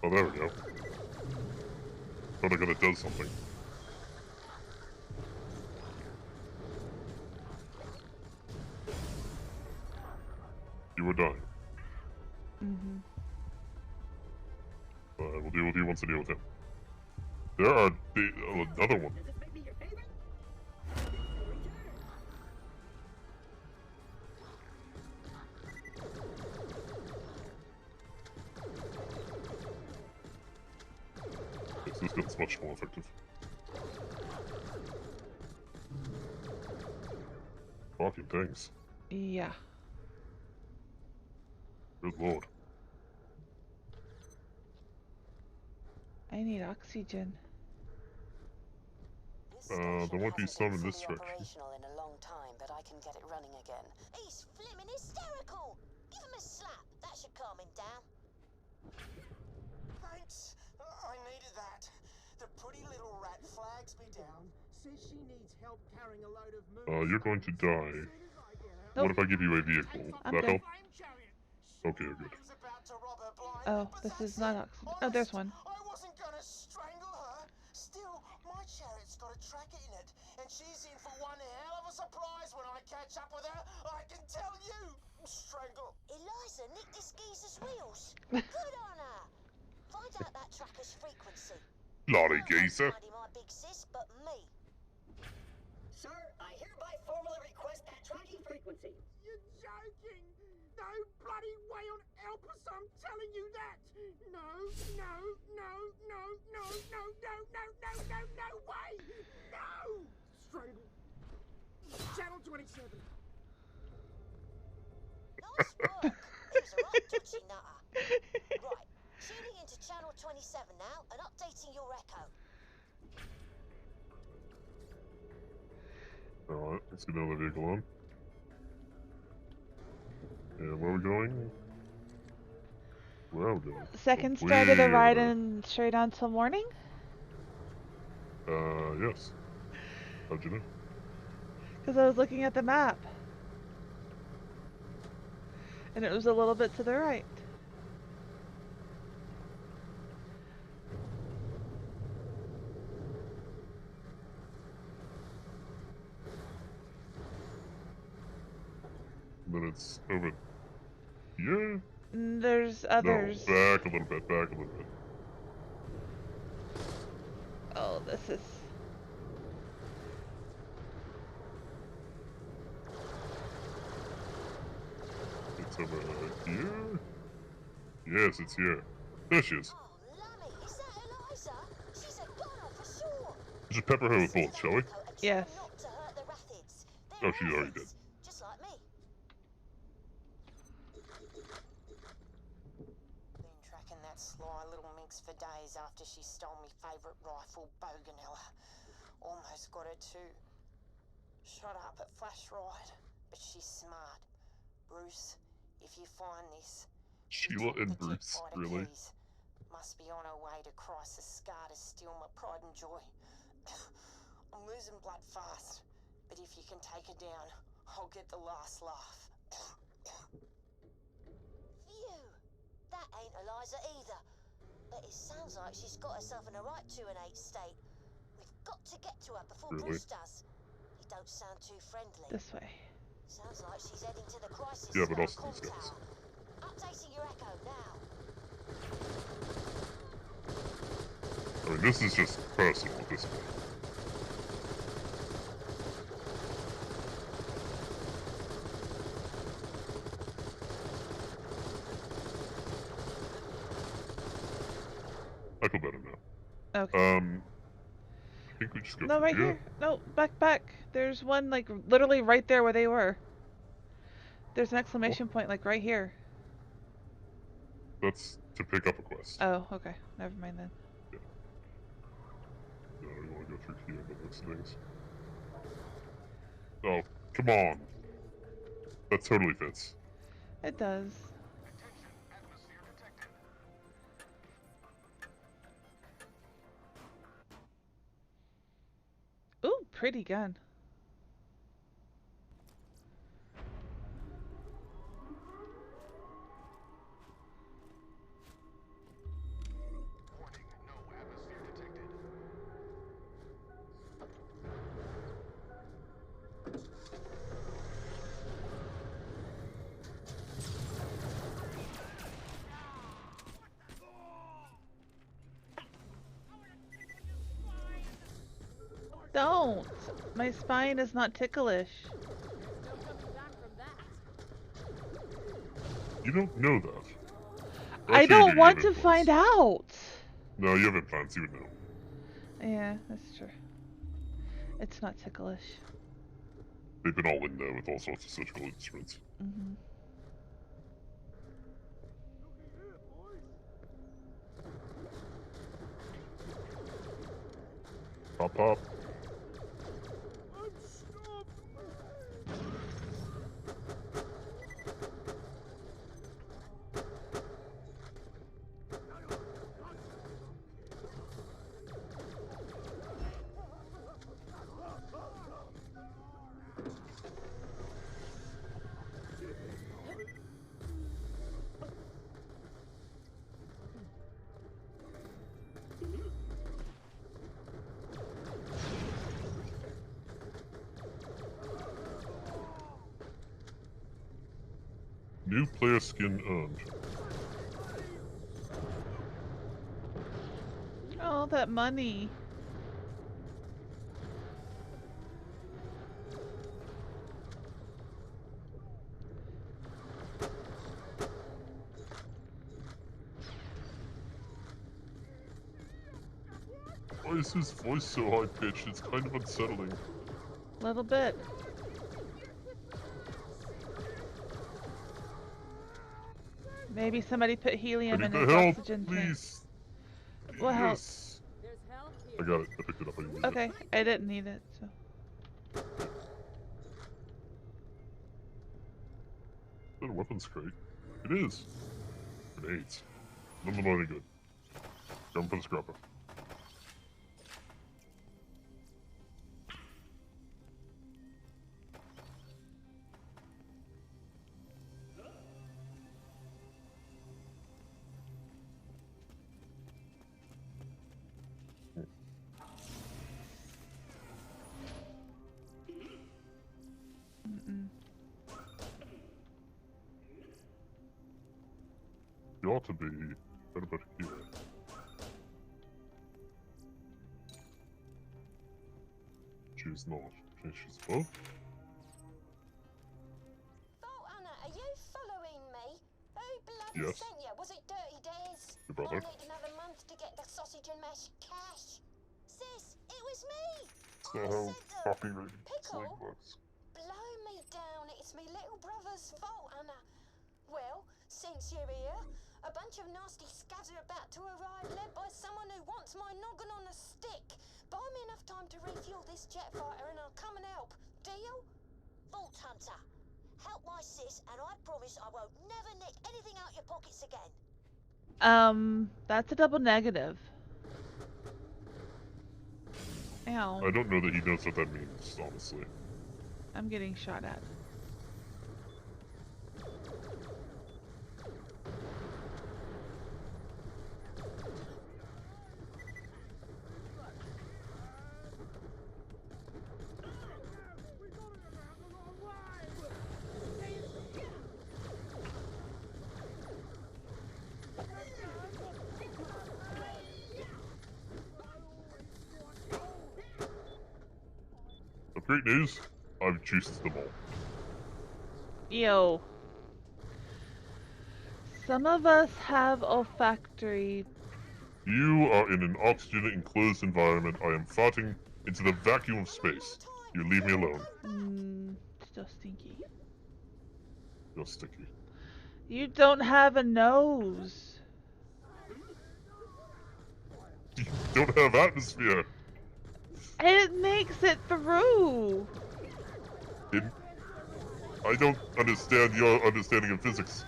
Oh, there we go. Thought I got it does something. You were dying. Mm-hmm. We'll deal with you once I deal with him. There are another one. Okay, so this gets much more effective. Fucking things. Yeah. Good lord. I need oxygen. There might be some in this direction. Operational in a long time, but I can get it running again. He's flimming hysterical! Give him a slap. That should calm him down. Thanks. I needed that. The pretty little rat flags me down. Says she needs help carrying a load of You're going to die. Nope. What if I give you a vehicle? I'm Will that good. help? Okay, good. Oh, this is not oxygen. Oh, there's one. I wasn't gonna strangle her. Still, my chariot's got a tracker in it, and she's in for one hell of a surprise when I catch up with her. I can tell you. Strangle. Eliza nicked this geezer's wheels. Good on her. Find out that tracker's frequency. Bloody geezer. Mighty my big sis, but me. Sir, I hereby formally request that tracking frequency. You're joking! No bloody way on Elpis, I'm telling you that! No, no, no, no, no, no, no, no, no, no, no way! No! Strangle. Channel 27. Nice work. He was a right dodgy nutter. Right, tuning into channel 27 now and updating your echo. Alright, let's get another vehicle on. And where are we going? Where are we going? Second Way start of the over ride there. and straight on till morning? Yes. How'd you know? Because I was looking at the map. And it was a little bit to the right. Then it's over here? There's others. No, back a little bit, back a little bit. Oh, this is... It's over here? Yes, it's here. There she is. Lummy, is that Eliza? She's a goner for sure. Just pepper her with bullets, shall we? Yes. Not to hurt the rathids. Oh, she's already dead. Just like me. Been tracking that sly little minx for days after she stole me favourite rifle, Boganella. Almost got her too. Shot up at Flash Ride, but she's smart. Bruce, if you find this, Sheila and Bruce, really? keys. Must be on her way to Crisis Scar to steal my pride and joy. I'm losing blood fast, but if you can take her down, I'll get the last laugh. Phew. That ain't Eliza either. But it sounds like she's got herself in a right 2-8 state. We've got to get to her before Really? Bruce does. He don't sound too friendly. This way. Sounds like she's heading to the crisis. Yeah, but Scar also comm these guys. tower. Updating your echo now. I mean, this is just personal at this point. I feel better now. Okay. I think we just go No, from right here. No, back. There's one, like, literally right there where they were. There's an exclamation point, like, right here. That's to pick up a quest. Oh, okay. Never mind then. Yeah. No, we want to go through here by the looks of things. Oh, come on. That totally fits. It does. Ooh, pretty gun. Don't! My spine is not ticklish. You don't know that. I don't want to find out! No, you haven't plans, you would know. Yeah, that's true. It's not ticklish. They've been all in there with all sorts of surgical instruments. Mm-hmm. Pop, pop. New player skin earned. Oh, that money. Why is his voice so high-pitched? It's kind of unsettling. Little bit. Maybe somebody put helium in his oxygen tank. What help? Yes. I got it. I picked it up. I didn't need Okay, I didn't need it, so. Is that a weapons crate? It is. Grenades. None of them are any good. Going for the scrapper. You ought to be right about here. Choose not. Can you choose both? Anna, are you following me? Who bloody Yes. sent you? Was it Dirty Days? Your brother. I need another month to get the sausage and mash cash. Sis, it was me. It's not how copyright slang Pickle? works. Blow me down. It's me little brother's fault, Anna. Well, since you're here, a bunch of nasty scabs are about to arrive, led by someone who wants my noggin on a stick. Buy me enough time to refuel this jet fighter and I'll come and help. Deal? Vault Hunter, help my sis and I promise I won't never nick anything out your pockets again. That's a double negative. Ow. I don't know that he knows what that means, honestly. I'm getting shot at. But great news, I've juiced them all. Yo. Some of us have olfactory. You are in an oxygen-enclosed environment. I am farting into the vacuum of space. You leave me alone. Still stinky. You're sticky. You don't have a nose. You don't have atmosphere. It makes it through. I don't understand your understanding of physics.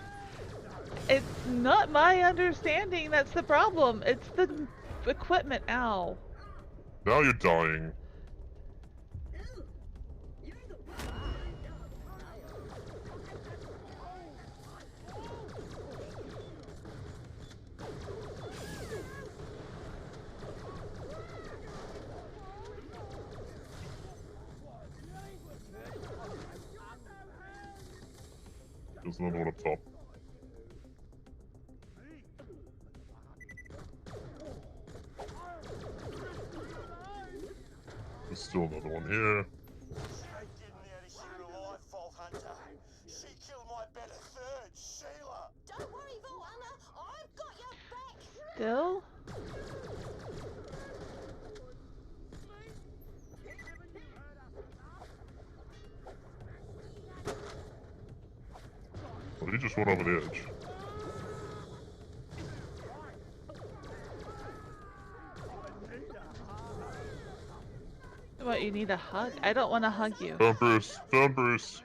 It's not my understanding that's the problem. It's the equipment. Ow. Now you're dying. There's another one up top. There's still another one here. They didn't out of here alive, Vault Hunter. She killed my better third, Sheila. Don't worry, Vault Anna. I've got your back. Still? Well, he just went over the edge. What, you need a hug? I don't want to hug you. Thumpers! Thumpers!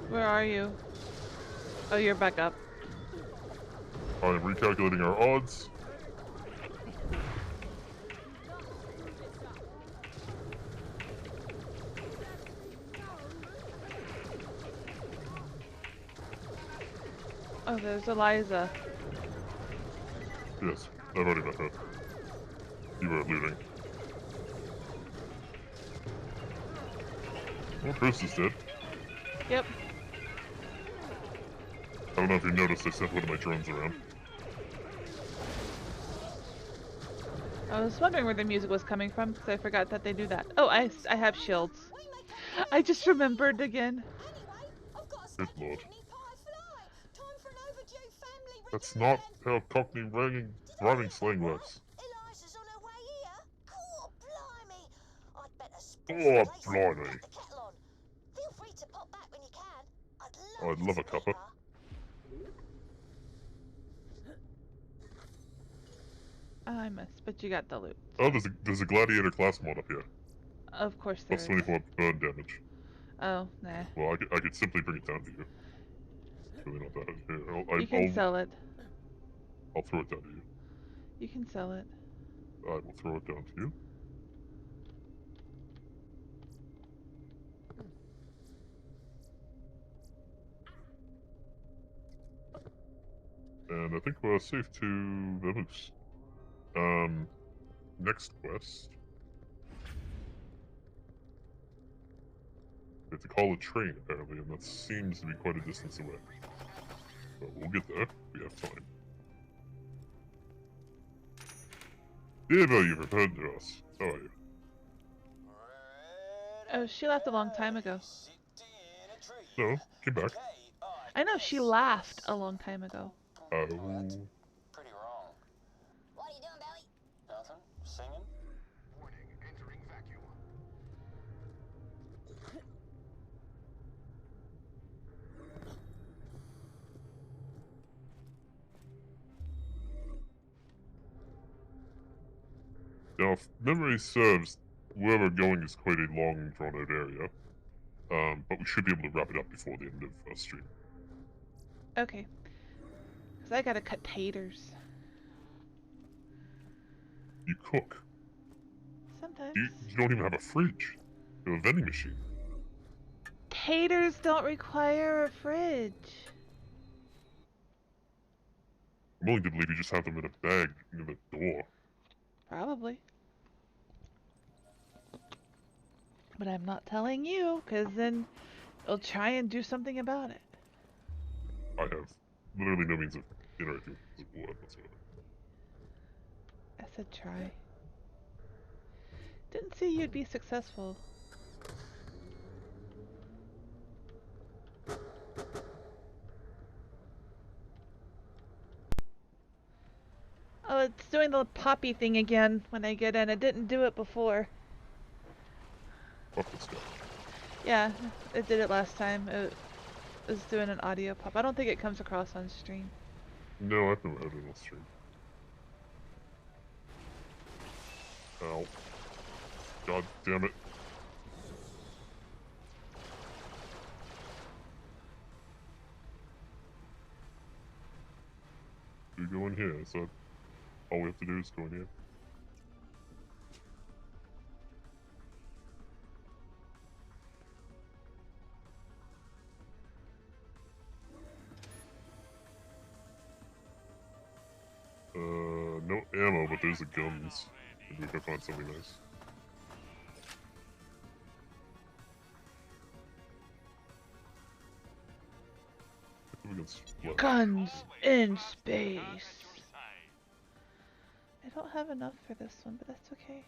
Where are you? Oh, you're back up. I am recalculating our odds. Oh, there's Eliza. Yes, I've already met her. You were looting. Well, Chris is dead. Yep. I don't know if you noticed, I sent one of my drones around. I was wondering where the music was coming from, because I forgot that they do that. Oh, I have shields. I just remembered again. Good lord. That's not how Cockney rhyming slang works. Eliza's on her way here. God blimey. I'd better Oh, blimey. the kettle on. Feel free to pop back when you can. I'd love a cuppa. I missed, but you got the loot. Oh, there's a gladiator class mod up here. Of course there Plus is. 24 burn damage. Oh, nah. Well, I could simply bring it down to you. It's really not that hard. Here, You can sell it. I'll throw it down to you. You can sell it. I will throw it down to you. And I think we're safe to vamoose. Next quest. We have to call a train, apparently, and that seems to be quite a distance away. But we'll get there. We have time. Eva, you've returned to us. How are you? Oh, she left a long time ago. No, came back. I know, she laughed a long time ago. Oh. Pretty wrong. What are you doing, Belly? Nothing. Singing. Warning, entering vacuum. Now, if memory serves, where we're going is quite a long, drawn-out area. But we should be able to wrap it up before the end of our stream. Okay. Because I gotta cut taters. You cook. Sometimes. You don't even have a fridge. You have a vending machine. Taters don't require a fridge. I'm willing to believe you just have them in a bag near the door. Probably. But I'm not telling you, because then you'll try and do something about it. I have literally no means of interacting with the blood whatsoever. I said try. Didn't see you'd be successful. Oh, it's doing the poppy thing again when I get in. It didn't do it before. Fuck this guy. Yeah, it did it last time. It was doing an audio pop. I don't think it comes across on stream. No, I've never had it on stream. Ow. God damn it. We go in here, so all we have to do is go in here. No ammo, but there's the guns. Maybe we can find something nice. Guns in space. I don't have enough for this one, but that's okay.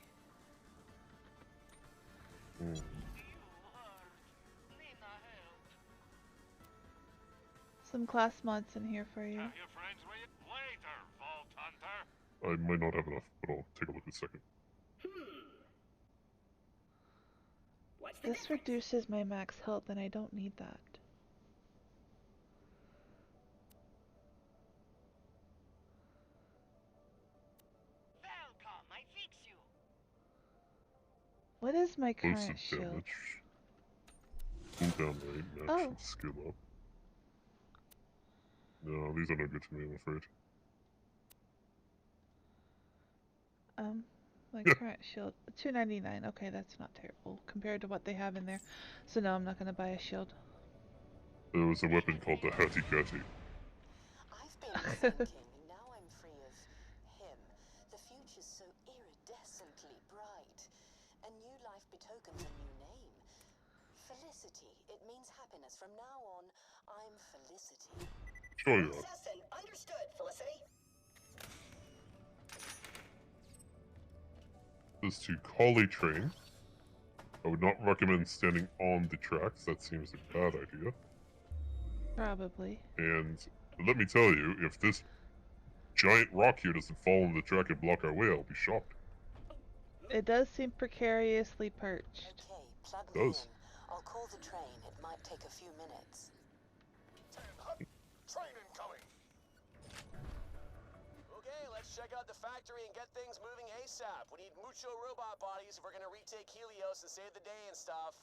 Some class mods in here for you. I might not have enough, but I'll take a look in a second. This reduces my max health, and I don't need that. What is my current Explosive shield? damage. Cooldown rate, match Oh. and skill up. No, these are no good to me, I'm afraid. My current shield, 299. Okay, that's not terrible compared to what they have in there. So no, I'm not gonna buy a shield. There was a weapon called the Hurdy-Gurdy. I've been thinking, now I'm free of him, the future's so iridescently bright. A new life betokens a new name. Felicity. It means happiness. From now on, I'm Felicity. Sure you are. Assassin, understood, Felicity. There's to collie train. I would not recommend standing on the tracks. That seems a bad idea. Probably. And let me tell you, if this giant rock here doesn't fall on the track and block our way, I'll be shocked. It does seem precariously perched. Okay, plug It me does. in. I'll call the train. It might take a few minutes. Train incoming! Okay, let's check out the factory and get things moving ASAP. We need mucho robot bodies if we're gonna retake Helios and save the day and stuff.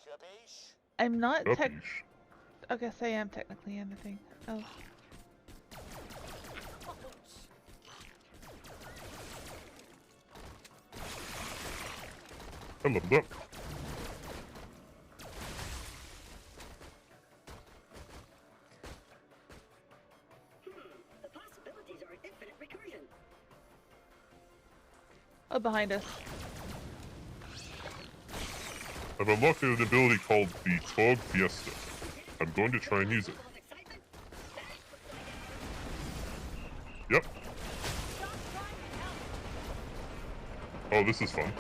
Capiche? I'm not tech. Capiche. I guess I am technically in the thing. Oh. I leveled up. The possibilities are infinite recursion. Oh, behind us. I've unlocked an ability called the Tog Fiesta. I'm going to try and use it. Yep. Oh, this is fun.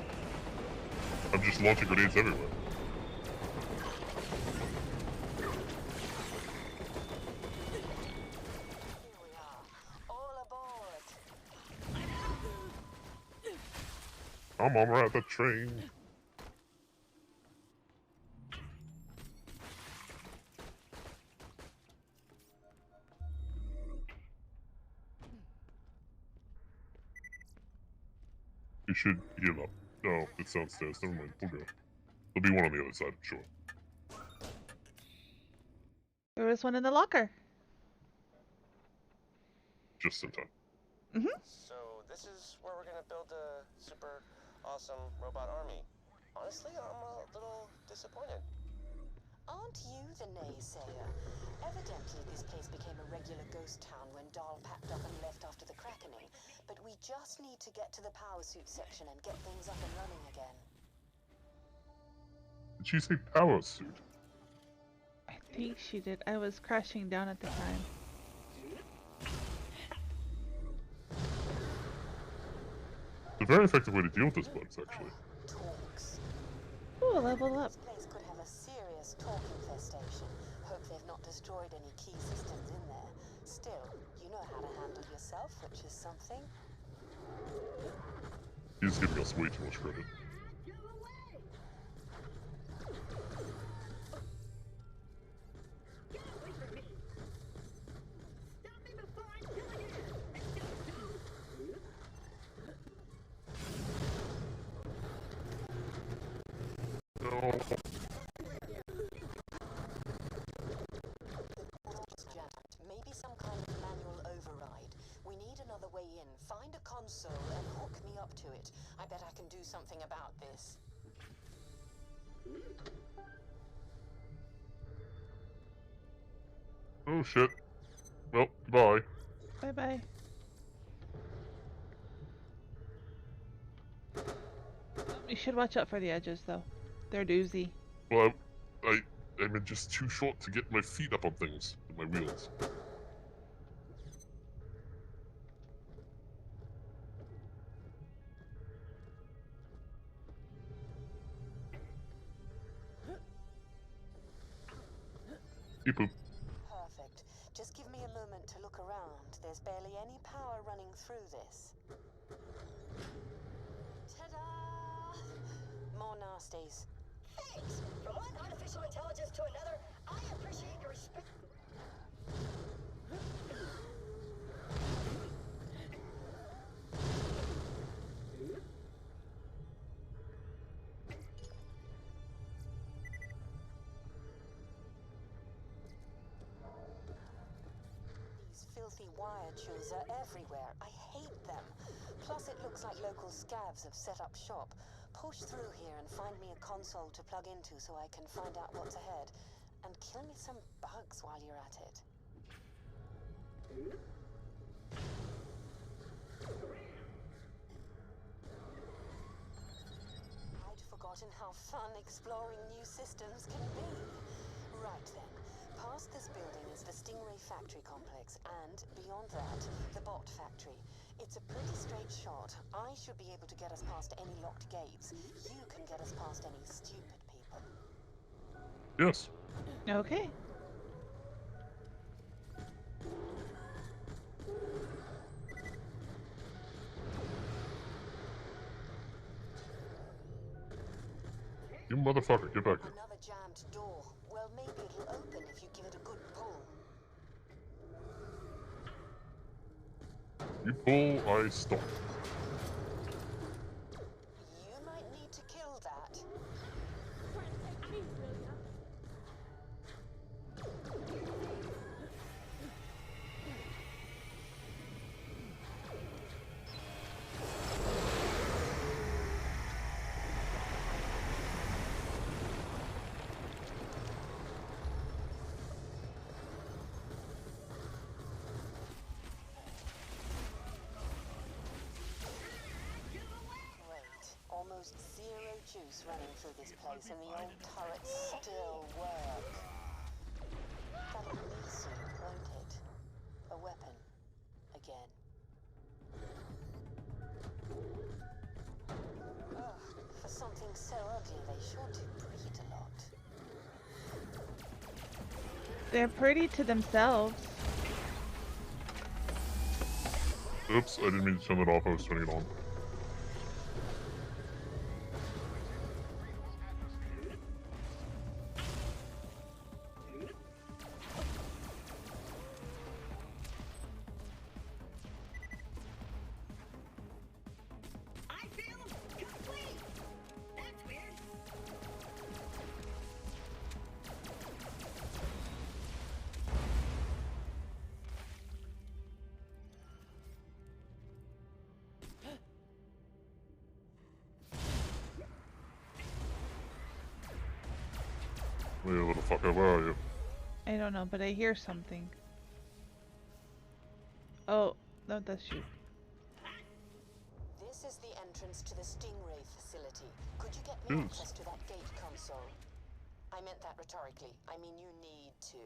I'm just launching grenades everywhere. Here we are. All aboard. I'm on right at the train. You should heal up. Oh, it's downstairs. Never mind. We'll go. There'll be one on the other side, I'm sure. There was one in the locker. Just in time. So, this is where we're gonna build a super awesome robot army. Honestly, I'm a little disappointed. Aren't you the naysayer? Evidently, this place became a regular ghost town when Dahl packed up and left after the crackening. But we just need to get to the power suit section and get things up and running again. Did she say power suit? I think she did. I was crashing down at the time. It's a very effective way to deal with those bugs, actually. Talks. Ooh, level up. This place could have a serious talk infestation. Hope they've not destroyed any key systems in there. Still, you know how to handle yourself, which is something. He's giving us way too much credit. No. Maybe some kind of manual override. We need another way in. Find a console and hook me up to it. I bet I can do something about this. Oh shit. Well, goodbye. Bye-bye. You should watch out for the edges, though. They're doozy. Well, I'm just too short to get my feet up on things with my wheels. You poop. Perfect. Just give me a moment to look around. There's barely any power running through this. Ta-da! More nasties. Thanks. From one artificial intelligence to another, I appreciate your respect. filthy wire chews are everywhere. I hate them. Plus, it looks like local scavs have set up shop. Push through here and find me a console to plug into so I can find out what's ahead. And kill me some bugs while you're at it. I'd forgotten how fun exploring new systems can be. Right then. Past this building is the Stingray factory complex, and beyond that, the bot factory. It's a pretty straight shot. I should be able to get us past any locked gates. You can get us past any stupid people. Yes. Okay. You motherfucker, get back here. Another jammed door. Well, maybe it'll open if you give it a good pull. You pull, I stop. You might need to kill that. Almost zero juice running through this place, and the old turrets still work. That'll be soon, won't it? A weapon. Again. Ugh, for something so ugly, they sure do breed a lot. They're pretty to themselves. Oops, I didn't mean to turn it off, I was turning it on. Wait, little fucker, where are you? I don't know, but I hear something. Oh, no, that's you. This is the entrance to the Stingray facility. Could you get me access to that gate console? I meant that rhetorically. I mean, you need to.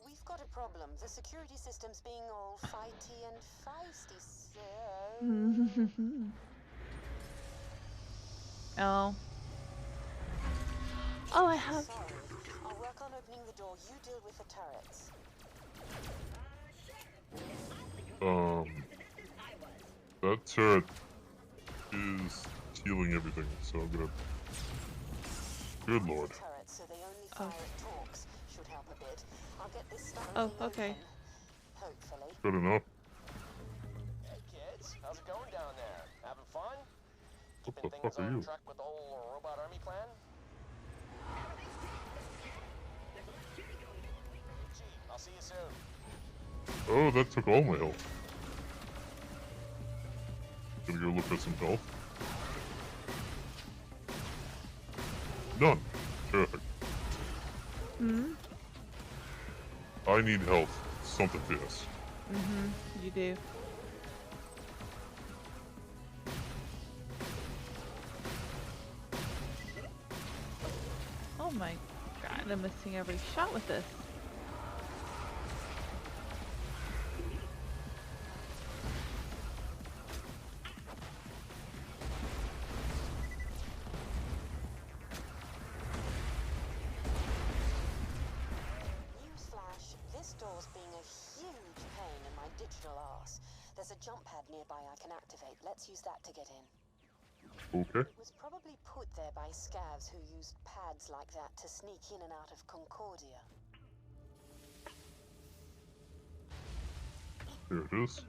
We've got a problem. The security system's being all fighty and feisty, so... Oh. Oh, I have... Sorry. I'll work on opening the door. You deal with the turrets. That turret is healing everything, so I'm gonna... Good lord. Turrets, so they only fire at talks. Should help a bit. I'll get this stuff. Oh, okay. Hopefully. Good enough. Hey kids, how's it going down there? Having fun? What Keeping the things fuck are on you? track with the whole robot army plan? Gee, I'll see you soon. Oh, that took all my health. Gonna go look at some health. None. Terrific. I need health. Something fierce. You do. Oh my god, I'm missing every shot with this. Newsflash, this door's being a huge pain in my digital arse. There's a jump pad nearby I can activate. Let's use that to get in. Okay. It was probably put there by scavs who used pads like that to sneak in and out of Concordia. Here it is.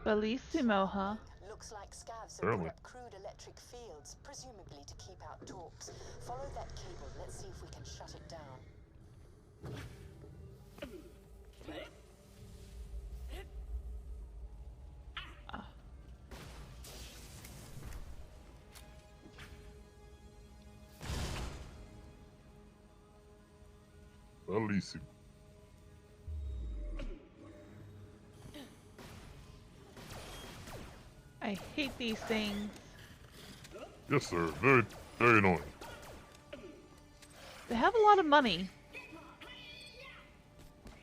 Bellissimo, huh? Looks like scavs have Apparently. put up crude electric fields, presumably to keep out torps. Follow that cable. Let's see if we can shut it down. Bellissimo. I hate these things. Yes, sir. Very, very annoying. They have a lot of money.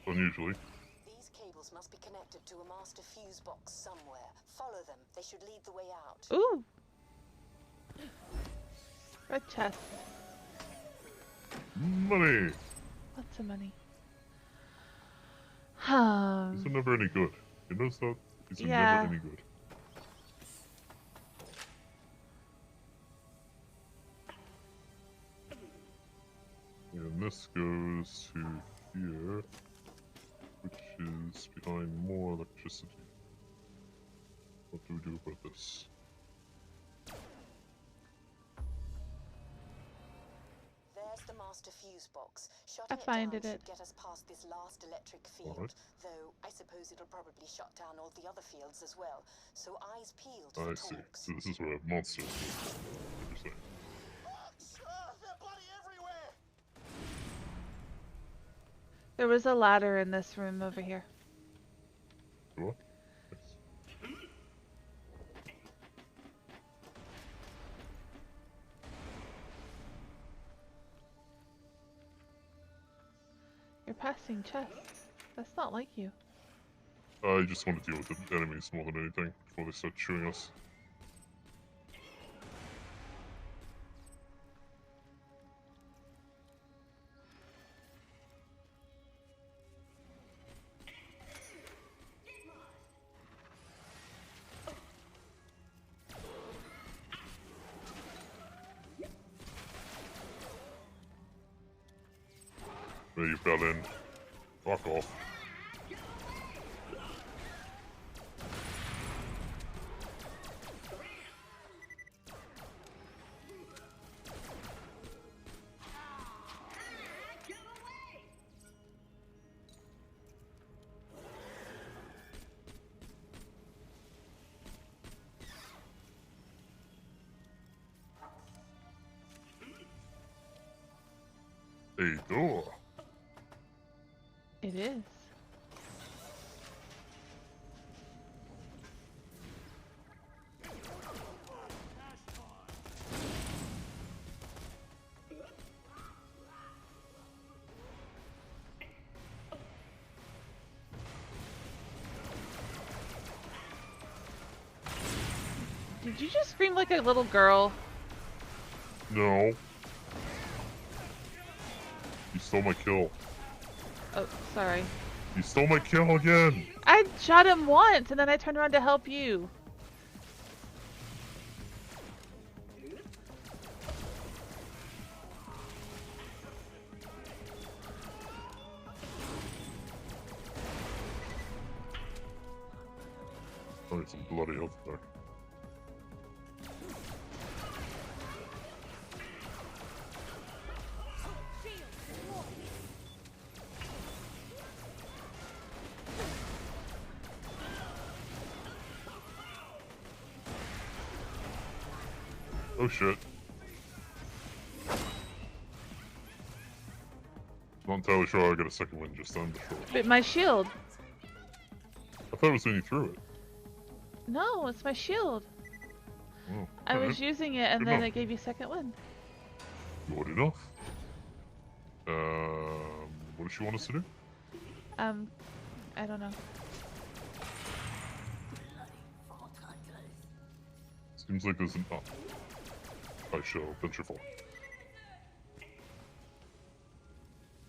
Unusually. These cables must be connected to a master fuse box somewhere. Follow them. They should lead the way out. Ooh. Red chest. Money. Lots of money. These are never any good. You notice that? These are never any good. And this goes to here, which is behind more electricity. What do we do about this? There's the master fuse box. Shutting I find it down it. should get us past this last electric field. Alright. Though I suppose it'll probably shut down all the other fields as well. So eyes peeled for I the see. talks. So this is where monsters are. What you're saying. They're bloody everywhere! There was a ladder in this room over here. What? You're passing chests. That's not like you. I just want to deal with the enemies more than anything before they start chewing us. There you fell in. Fuck off. A door. It is. Did you just scream like a little girl? No. You stole my kill. Oh, sorry. You stole my kill again! I shot him once and then I turned around to help you. I need some bloody health back. Oh shit. Not entirely sure I got a second win just then, but sure. But my shield. I thought it was when you threw it. No, it's my shield. Oh, I alright. was using it and Good then enough. it gave you second win. Good enough. What does she want us to do? I don't know. Seems like there's an up. I shall venture forth.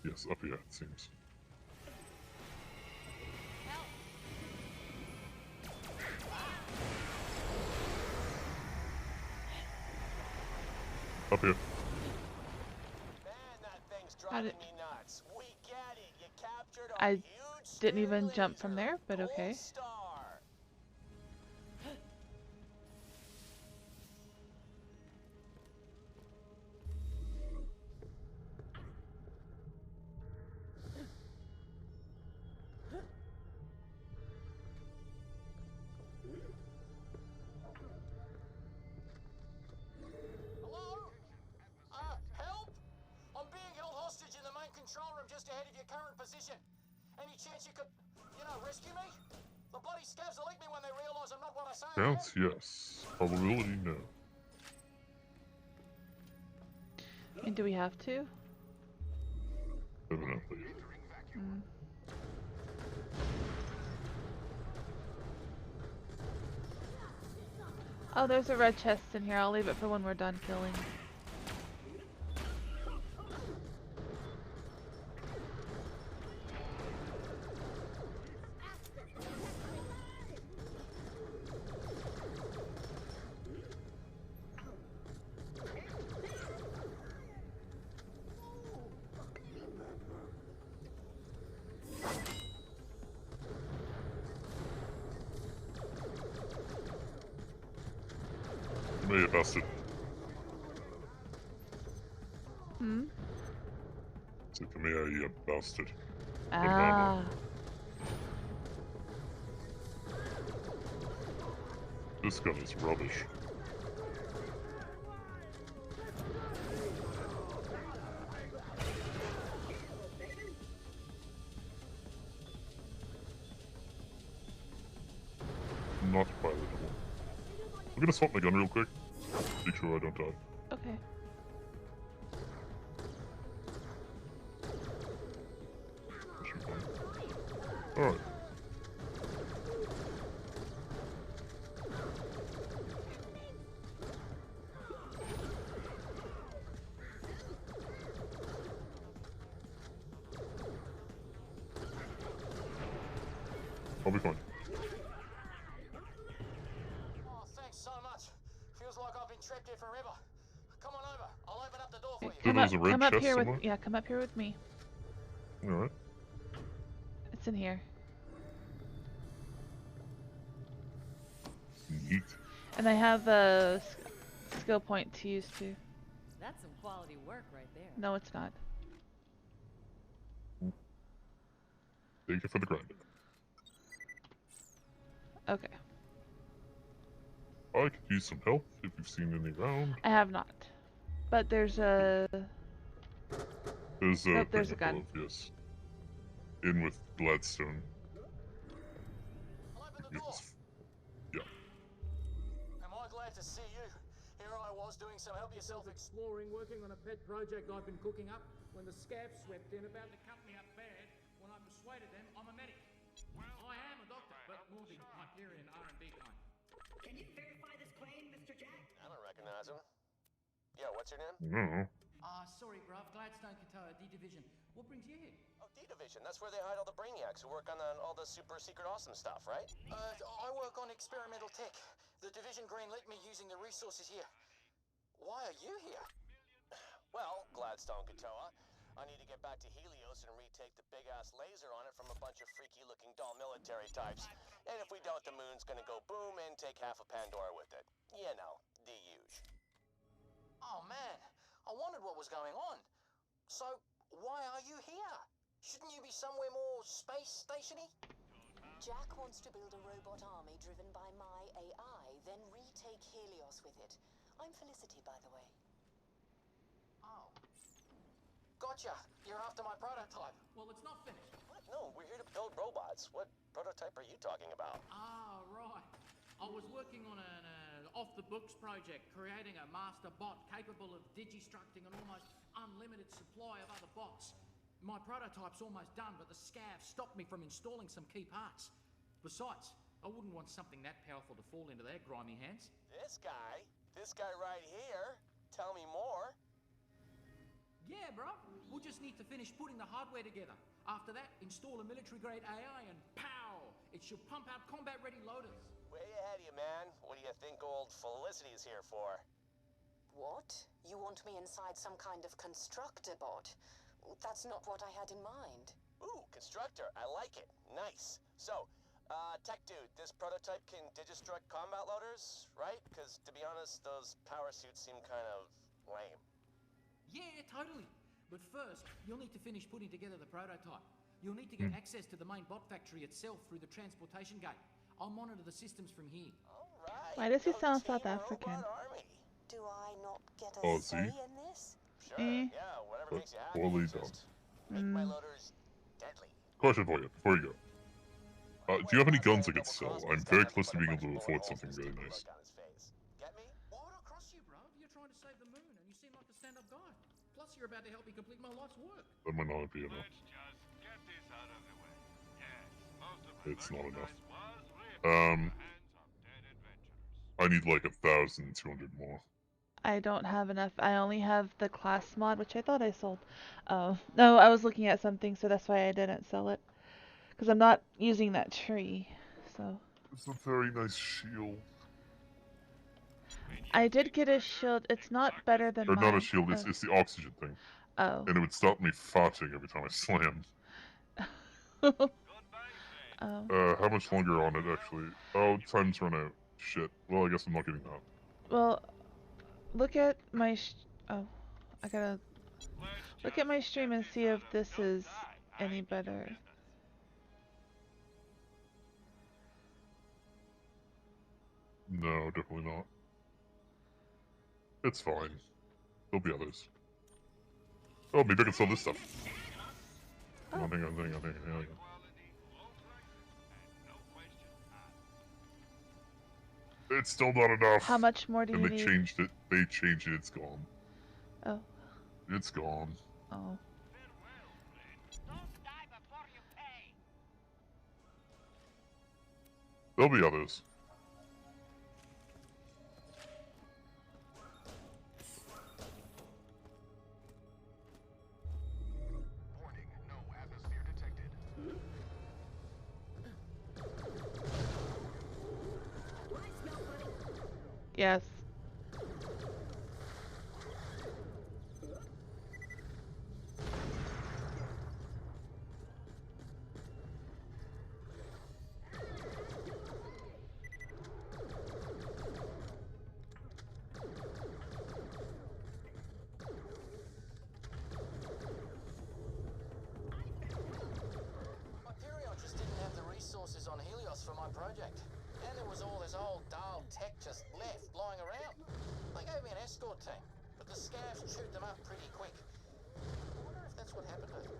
Yes, up here, it seems. Up here. How did... I didn't even jump from there, but okay. just ahead of your current position. Any chance you could, rescue me? The bloody scavs will eat me when they realize I'm not what I say I am. Chance, yes. Probability, no. And do we have to? Evidently. Mm. Oh, there's a red chest in here. I'll leave it for when we're done killing. May have busted. Hmm? So come here, you bastard. Ah. This gun is rubbish. Not pilotable. I'm gonna swap my gun real quick. Make sure I don't die. Okay. Alright. I'll be fine. Oh, thanks so much. Feels like I've been trapped here forever. Come on over. I'll open up the door for you. So there's a red come up chest here somewhere? with come up here with me. Alright. It's in here. Yeet. And I have a skill point to use too. That's some quality work right there. No, it's not. Thank you for the grind. Okay. I could use some help if you've seen any around. I have not. But there's a... There's a Nope, there's a thing gun. above, yes. In with Gladstone. Yes. Yeah. Am I glad to see you? Here I was doing some help yourself exploring, working on a pet project I've been cooking up when the scavs swept in about to cut me up bad. When I persuaded them, I'm a medic. I am a doctor, but more the Hyperion R&D kind. Can you verify this claim, Mr. Jack? I don't recognize him. Yeah, what's your name? No. Sorry, bruv. Gladstone Katoa, D-Division. What brings you here? Oh, D-Division. That's where they hide all the brainiacs who work on all the super secret awesome stuff, right? I work on experimental tech. The division greenlit me using the resources here. Why are you here? Well, Gladstone Katoa, I need to get back to Helios and retake the big-ass laser on it from a bunch of freaky-looking dull military types. And if we don't, the moon's gonna go boom and take half of Pandora with it. You know, the huge. Oh man, I wondered what was going on. So, why are you here? Shouldn't you be somewhere more space stationy? Jack wants to build a robot army driven by my AI, then retake Helios with it. I'm Felicity, by the way. Oh. Gotcha. You're after my prototype. Well, it's not finished. What? No, we're here to build robots. What prototype are you talking about? Ah, right. I was working on an off-the-books project, creating a master bot capable of digistructing an almost unlimited supply of other bots. My prototype's almost done, but the scavs stopped me from installing some key parts. Besides, I wouldn't want something that powerful to fall into their grimy hands. This guy right here. Tell me more. Yeah, bro. We'll just need to finish putting the hardware together. After that, install a military-grade AI and pow! It should pump out combat-ready loaders. Way ahead of you, man. What do you think old Felicity is here for? What? You want me inside some kind of constructor bot? That's not what I had in mind. Ooh, constructor. I like it. Nice. So, tech dude, this prototype can digistruct combat loaders, right? Because, to be honest, those power suits seem kind of lame. Yeah, totally. But first, you'll need to finish putting together the prototype. You'll need to get access to the main bot factory itself through the transportation gate. I'll monitor the systems from here. Why does he sound South African? Do I not get a Aussie. say in this? Sure, yeah, whatever makes you happy. Poorly Just done. Make my loaders deadly. Question for you, before you go. Do you have any guns I could sell? I'm very close to being able to afford something really nice. Get me? Why would I cross you, bro? You're trying to save the moon, and you seem like a stand-up guy. Plus, you're about to help me complete my life's work. That might not be enough. Let's just get this out of the way. Yes, most of my It's not enough. merchandise was ripped from the hands of dead adventurers. I need like 1,200 more. I don't have enough. I only have the class mod, which I thought I sold. Oh, no, I was looking at something, so that's why I didn't sell it. Because I'm not using that tree, so. It's a very nice shield. I did get a shield. It's not better than Or mine. not a shield, it's the oxygen thing. Oh. And it would stop me farting every time I slammed. How much longer on it, actually? Oh, time's run out. Shit. Well, I guess I'm not getting that. Well, look at my oh, I gotta look at my stream and see if this is any better. No, definitely not. It's fine. There'll be others. Oh, maybe I can sell this stuff. Hang on, hang on, hang on, hang on. It's still not enough. How much more do you and need? they changed it. They changed it. It's gone. Oh. It's gone. Oh. There'll be others. Yes. Hyperion just didn't have the resources on Helios for my project. And there was all this old dull tech just left lying around. They gave me an escort team, but the scavs chewed them up pretty quick. I wonder if that's what happened to them.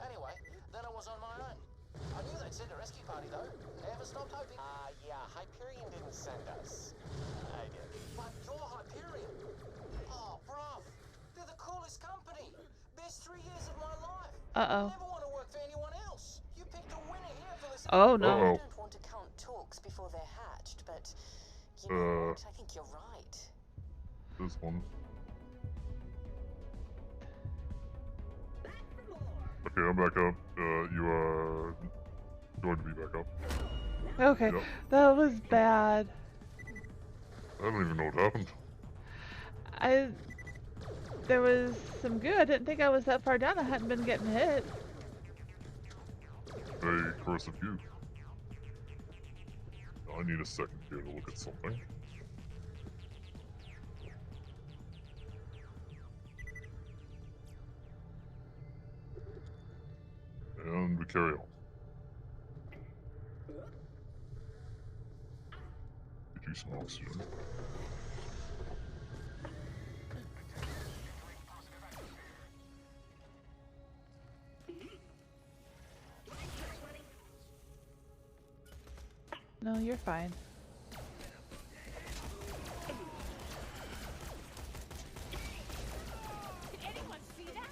Anyway, then I was on my own. I knew they'd send a rescue party though. Never stopped hoping. Yeah, Hyperion didn't send us. I did. But you're Hyperion. Oh, bruv. They're the coolest company. Best 3 years of my life. Uh-oh. Never want to work for anyone else. You picked a winner here for this. Oh, no. I don't want to count talks before they're hatched, but you know what? I think you're right. This one. Okay, I'm back up. You are going to be back up. Okay, Yep. that was bad. I don't even know what happened. There was some good. I didn't think I was that far down. I hadn't been getting hit. Very corrosive view. I need a second here to look at something. And we carry on. Get you some oxygen. No, you're fine. Did anyone see that?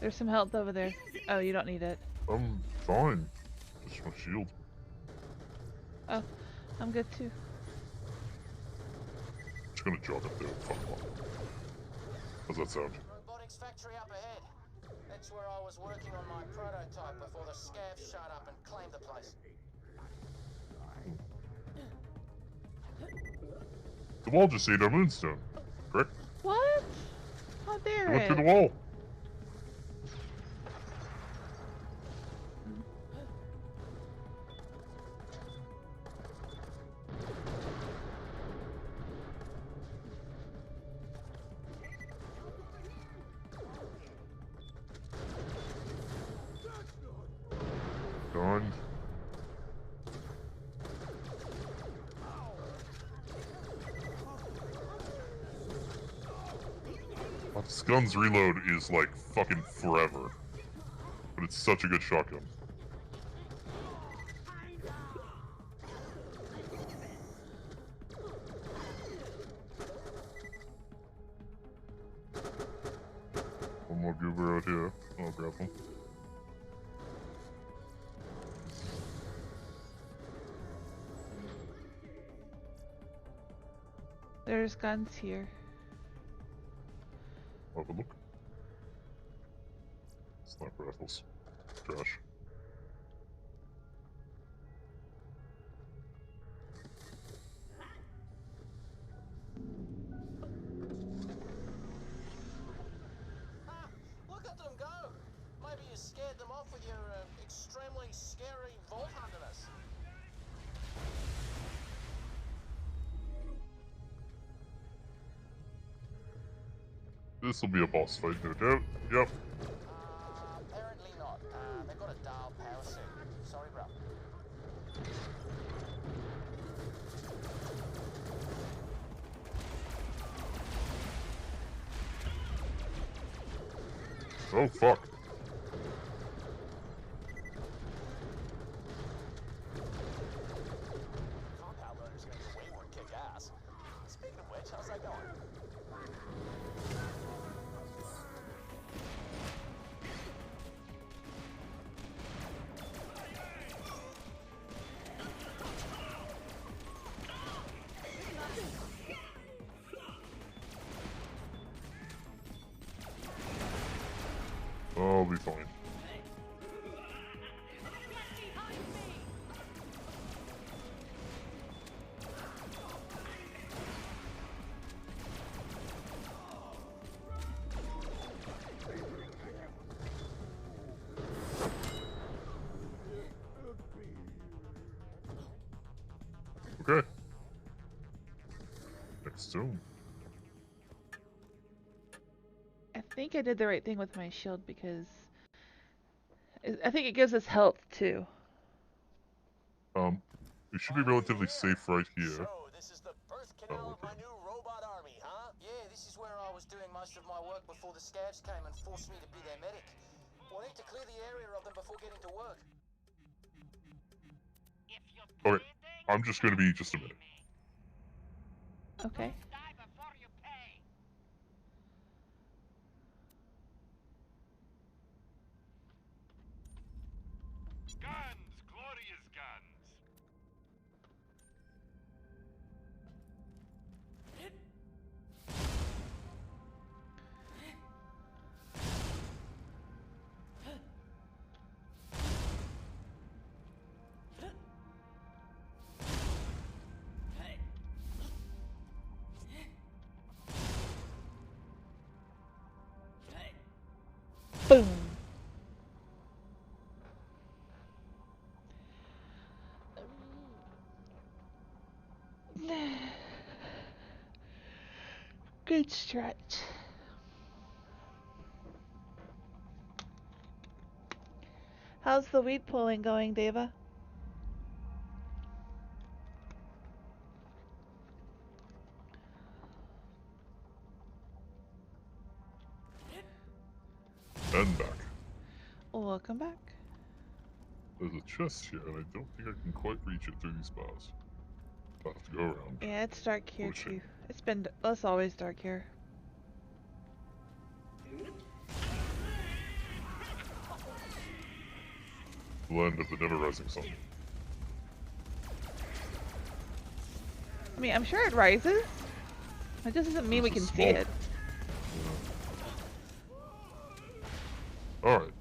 There's some health over there. Oh, you don't need it. I'm fine. Just my shield. Oh, I'm good too. Just gonna jog up there and fuck off. How's that sound? Robotics factory up ahead. That's where I was working on my prototype before the scavs showed up and claimed the place. The wall just ate our moonstone, correct? What? How dare It went it? through the wall. Darn. Oh, this gun's reload is like fucking forever. But it's such a good shotgun. One more goober out here. I'll grab one. There's guns here. Have a look. Sniper rifles. Trash. Look at them go! Maybe you scared them off with your extremely scary Vault Hunterness. This will be a boss fight, no doubt. Yep. Apparently not. They've got a dial power suit. Sorry, bro. Oh, fuck. Compound loader's gonna be way more kick-ass. Speaking of which, how's that going? I'll be fine. Okay. Next zone. I think I did the right thing with my shield because I think it gives us health too. We should be relatively safe right here. So, this is the birth canal of my new robot army, huh? Yeah, this is where I was doing most of my work before the scabs came and forced me to be their medic. We'll need to clear the area of them before getting to work. Okay, I'm just gonna be just a minute. Okay. Guns! Glorious guns! Boom. Good stretch. How's the weed pulling going, Deva? And back. Welcome back. There's a chest here, and I don't think I can quite reach it through these bars. I'll have to go around. Yeah, it's dark here Pushing. too. It's always dark here. The land of the never rising sun. I mean, I'm sure it rises. It just doesn't mean we can see it. Alright.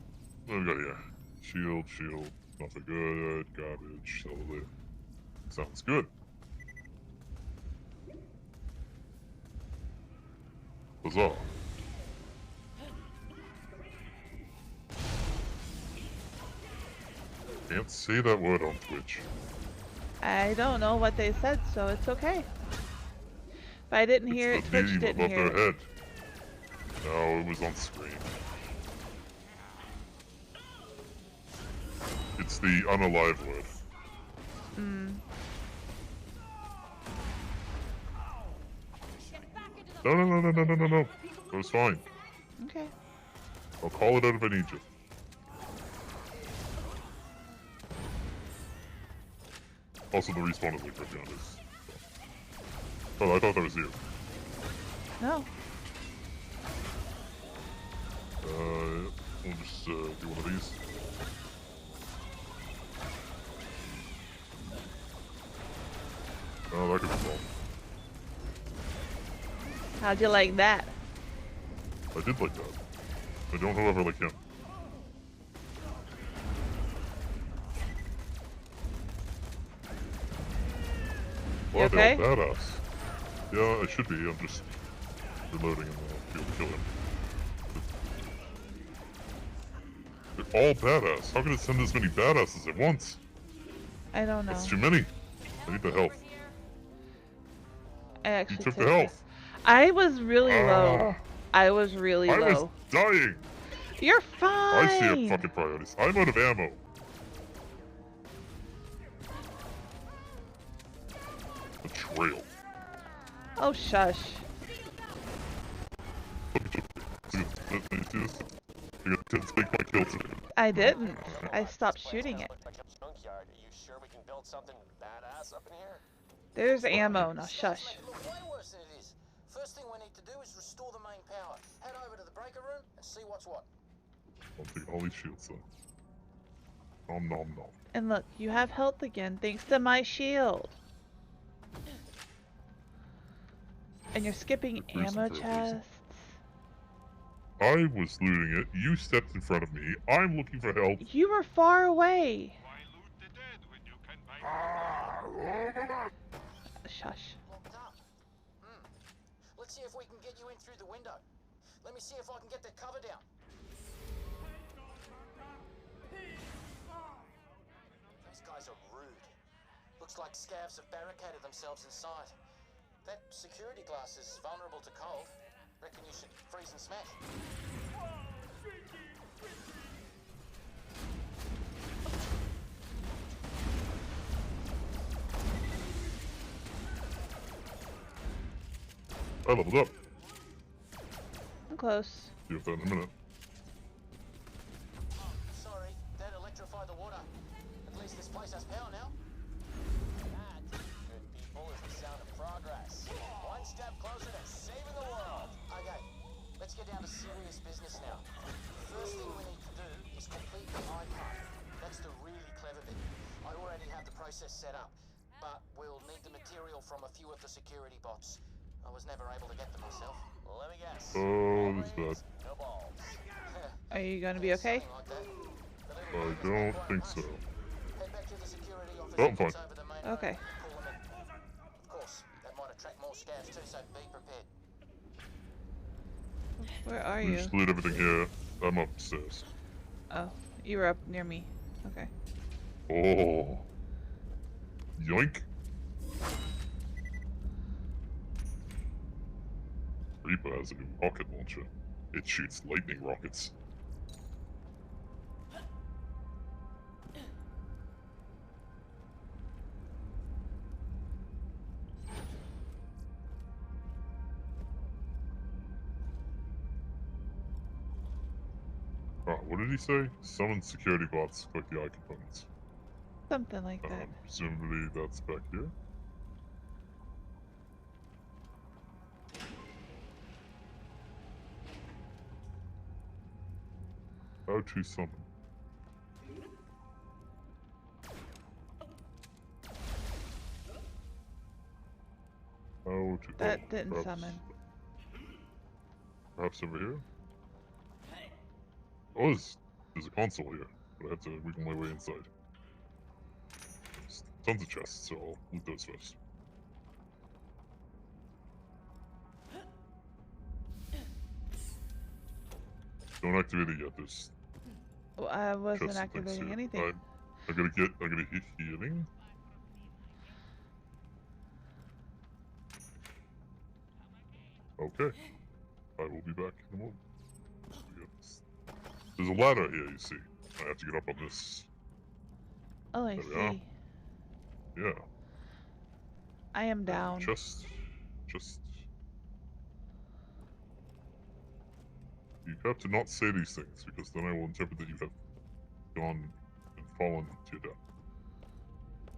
What do we got here? Shield. Nothing good. Garbage. Solid. Sounds good. Huzzah. Can't say that word on Twitch. I don't know what they said, so it's okay. If I didn't hear it, It's the Twitch beam didn't above hear their it. head. No, it was on screen. It's the unalive word. Hmm. No, no, no, no, no, no, no, no. It was fine. Okay. I'll call it out if I need you. Also, the respawn is like right behind us. Oh, I thought that was you. No. We'll just do one of these. Oh, that could be fun. How'd you like that? I did like that. I don't however like him. You Wow, okay? they're all badass. Yeah, I should be. I'm just reloading and I'll be able to kill him. They're all badass. How can it send as many badasses at once? I don't know. That's too many. I need the health. I actually took the took health. I was really low. I was really I low. was dying. You're fine. I see a fucking priorities. I'm out of ammo. Betrayal. Oh, shush. Take my kill today. I didn't. I stopped shooting it. Junkyard. Are you sure we can build something badass up in here? There's ammo. Now shush. Look way worse than it is. First thing we need to do is restore the main power. Head over to the breaker room and see what's what. I'll take all these shields though. Nom nom nom. And look, you have health again thanks to my shield. And you're skipping ammo chests. I was looting it. You stepped in front of me. I'm looking for help. You were far away. Shush. Locked up. Let's see if we can get you in through the window. Let me see if I can get the cover down. Those guys are rude. Looks like scavs have barricaded themselves inside. That security glass is vulnerable to cold. Reckon you should freeze and smash. I leveled up. I'm close. See you that in a minute. Sorry, that electrified the water. At least this place has power now. That, good people, is the sound of progress. One step closer to saving the world. Okay, let's get down to serious business now. First thing we need to do is complete the iPad. That's the really clever bit. I already have the process set up, but we'll need the material from a few of the security bots. I was never able to get them myself. Let me guess. Oh, this is bad. No balls. Are you gonna be okay? I don't think so. Head back to the security office. Oh, I'm fine. Over the main Okay. road. Call them in. Of course, that might attract more scavs too, so be prepared. Where are We you? just loot everything here. I'm upstairs. Oh, you were up near me. Okay. Oh. Yoink. Reaper has a new rocket launcher. It shoots lightning rockets. What did he say? Summon security bots, click the eye components. Something like that. Presumably that's back here. How to summon. How to... That didn't perhaps, summon. Perhaps over here? Oh, there's a console here, but I have to wiggle my way inside. There's tons of chests, so I'll loot those first. Don't activate it yet, there's Well, I wasn't chests and things activating here. anything. I'm gonna hit healing. Okay. I will be back in a moment. There's a ladder here, you see. I have to get up on this Oh, I There we are. see. Yeah. I am down. Just. You have to not say these things because then I will interpret that you have gone and fallen to your death.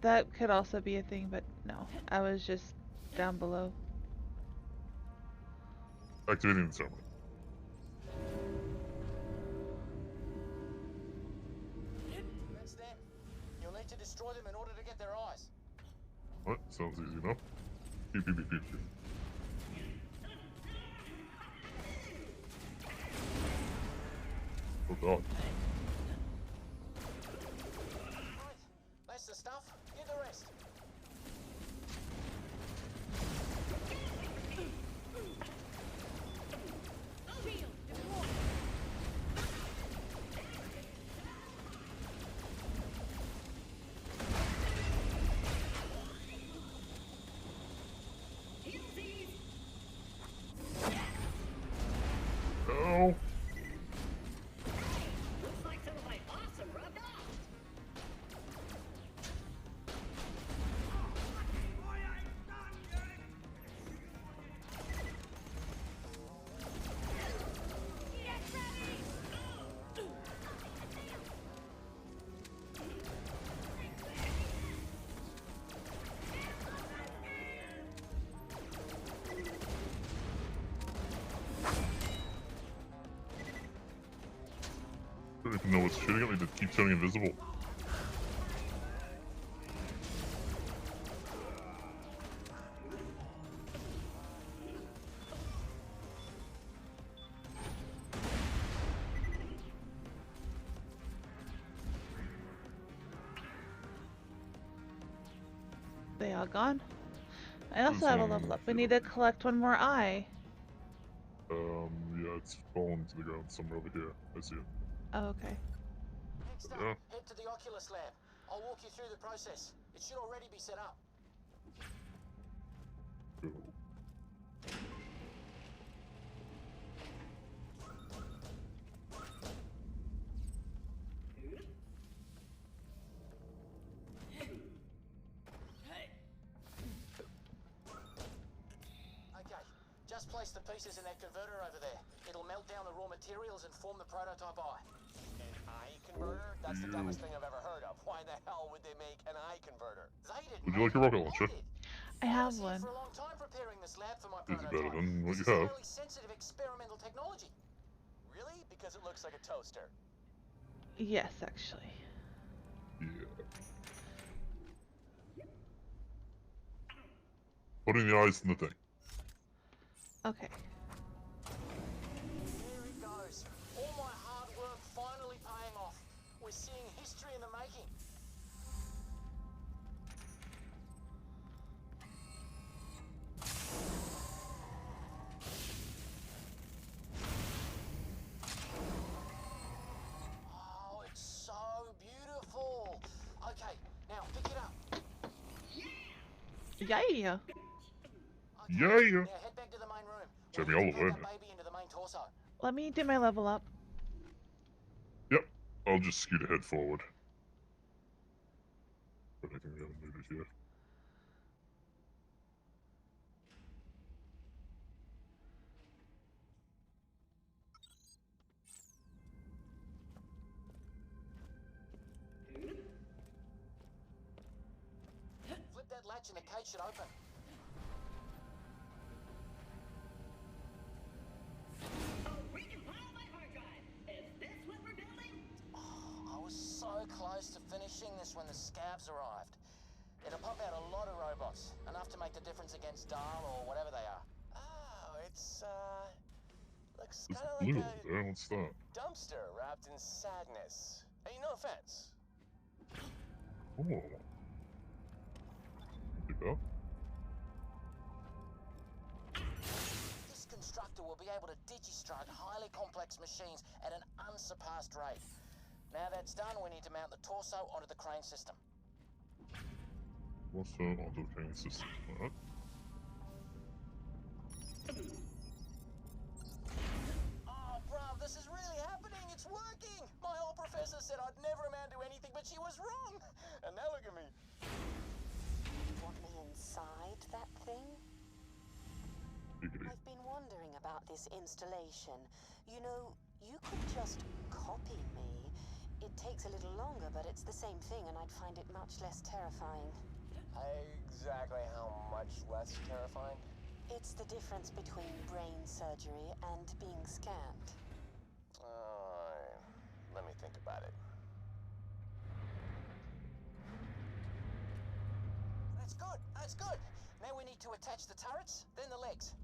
That could also be a thing, but no. I was just down below. Activating the ceremony. That's them. You'll need to destroy them in order to get their eyes. What? Sounds easy enough. Pew, pew, pew, pew, pew. Oh god. Right. That's the stuff. Get the rest. Shield deployed. Oh! Looks like some of my awesome rubbed off. I don't even know what's shooting at me to keep turning invisible. They all gone? I also There's have a one level up. We here. need to collect one more eye. Yeah, it's fallen to the ground somewhere over here. I see it. Oh, okay. Next up, Yeah. head to the Oculus lab. I'll walk you through the process. It should already be set up. Go. Okay, just place the pieces in that converter over there. It'll melt down the raw materials and form the prototype eye. An eye converter? That's the dumbest thing I've ever heard of. Why the hell would they make an eye converter? They didn't. Would you like a rocket launcher? I have one. For a long time preparing this lab for my Is it better prototype. than what This you is have? highly sensitive experimental technology. Really? Because it looks like a toaster. Yes, actually. Yeah. Putting the eyes in the thing. Okay. Here it goes. All my hard work finally paying off. We're seeing history in the making. Oh, it's so beautiful. Okay, now pick it up. Yeah. Yeah. Now head back to the main room. Send We me all need the to way pack now. that baby into the main torso. Let me do my level up. Yep. I'll just scoot ahead forward. But I think we haven't moved it yet. Flip that latch and the cage should open. Recompile my hard drive. Is this what we're building? I was so close to finishing this when the scabs arrived. It'll pump out a lot of robots, enough to make the difference against Dahl or whatever they are. Oh, it's, looks It's kind of blue like over there. What's that? dumpster wrapped in sadness. Hey, no offense. Oh. Pick up. This constructor will be able to digistruct highly complex machines at an unsurpassed rate. Now that's done, we need to mount the torso onto the crane system. What's that onto the crane system? Alright. Oh, bruv, this is really happening. It's working. My old professor said I'd never amount to anything, but she was wrong. about this installation. You know, you could just copy me. It takes a little longer, but it's the same thing, and I'd find it much less terrifying. Exactly how much less terrifying? It's the difference between brain surgery and being scanned. Let me think about it. That's good, that's good. Now we need to attach the turrets, then the legs.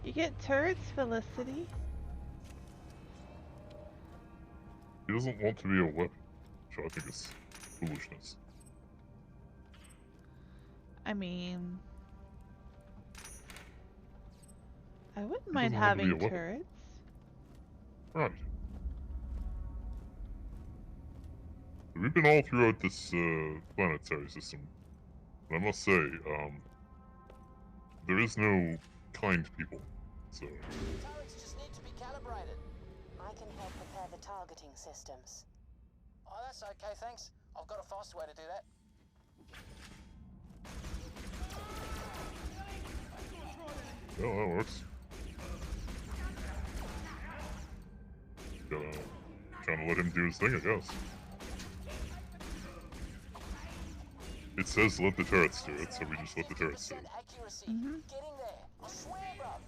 You get turrets, Felicity. He doesn't want to be a weapon, which I think is foolishness. I mean, I wouldn't He mind doesn't want to be a having weapon. turrets. Right. We've been all throughout this planetary system, and I must say, there is no kind people, so... Turrets just need to be calibrated. I can help prepare the targeting systems. Oh, that's okay, thanks. I've got a fast way to do that. Yeah, that works. Gotta kind of let him do his thing, I guess. It says let the turrets do it, so we just let the turrets do it. Accuracy. Getting there. I swear, bruv.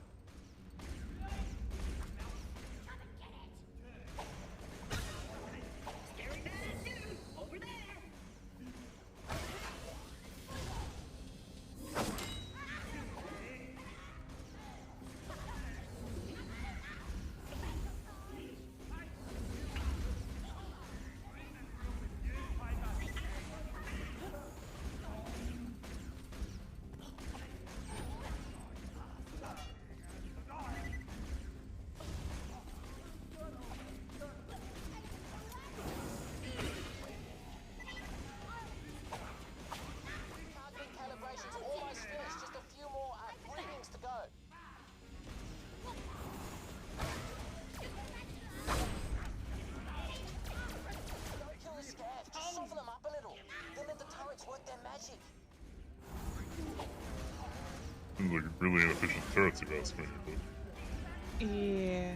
Seems like really inefficient turrets, if you ask me, but... Yeah.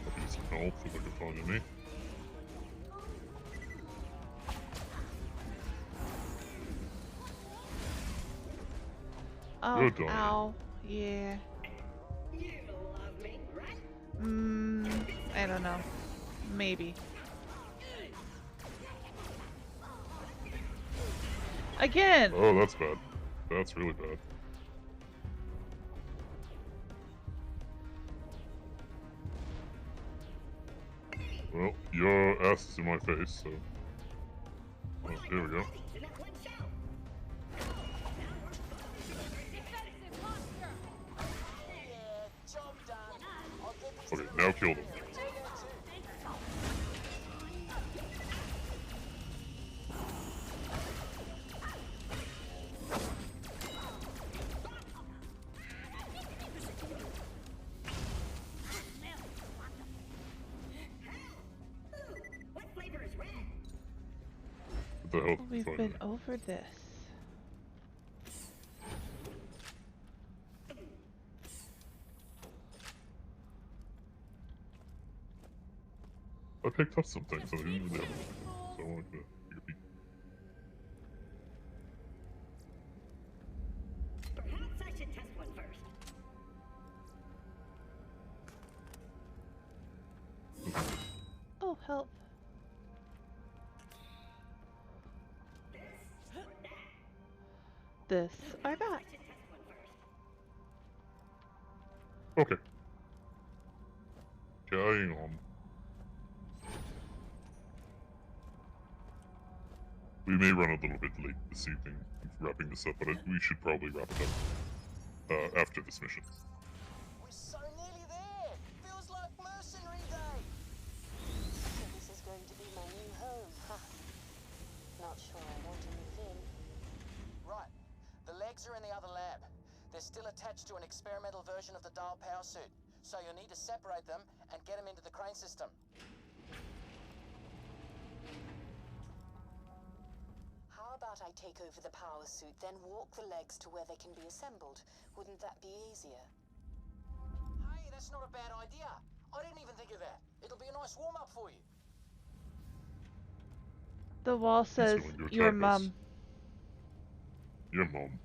I'll need some help if I can find any. Oh, Good dog. ow. Yeah. I don't know. Maybe. Again! Oh, that's bad. That's really bad. Well, your ass is in my face, so... Oh, there we go. Okay, now kill them. What the hell? We've been over this. I picked up some things, I didn't really have anything, so I wanted to take a peek. Perhaps I should test one first. Oh, help. This or that. Okay. Carrying on. We may run a little bit late this evening wrapping this up, but we should probably wrap it up after this mission. We're so nearly there. Feels like mercenary day. So this is going to be my new home, huh? Not sure I want to move in. Right. The legs are in the other lab. They're still attached to an experimental version of the dial power suit, so you'll need to separate them and get them into the crane system. How about I take over the power suit, then walk the legs to where they can be assembled? Wouldn't that be easier? Hey, that's not a bad idea. I didn't even think of that. It'll be a nice warm-up for you. The wall says, going to your attack us. mum. Your mom.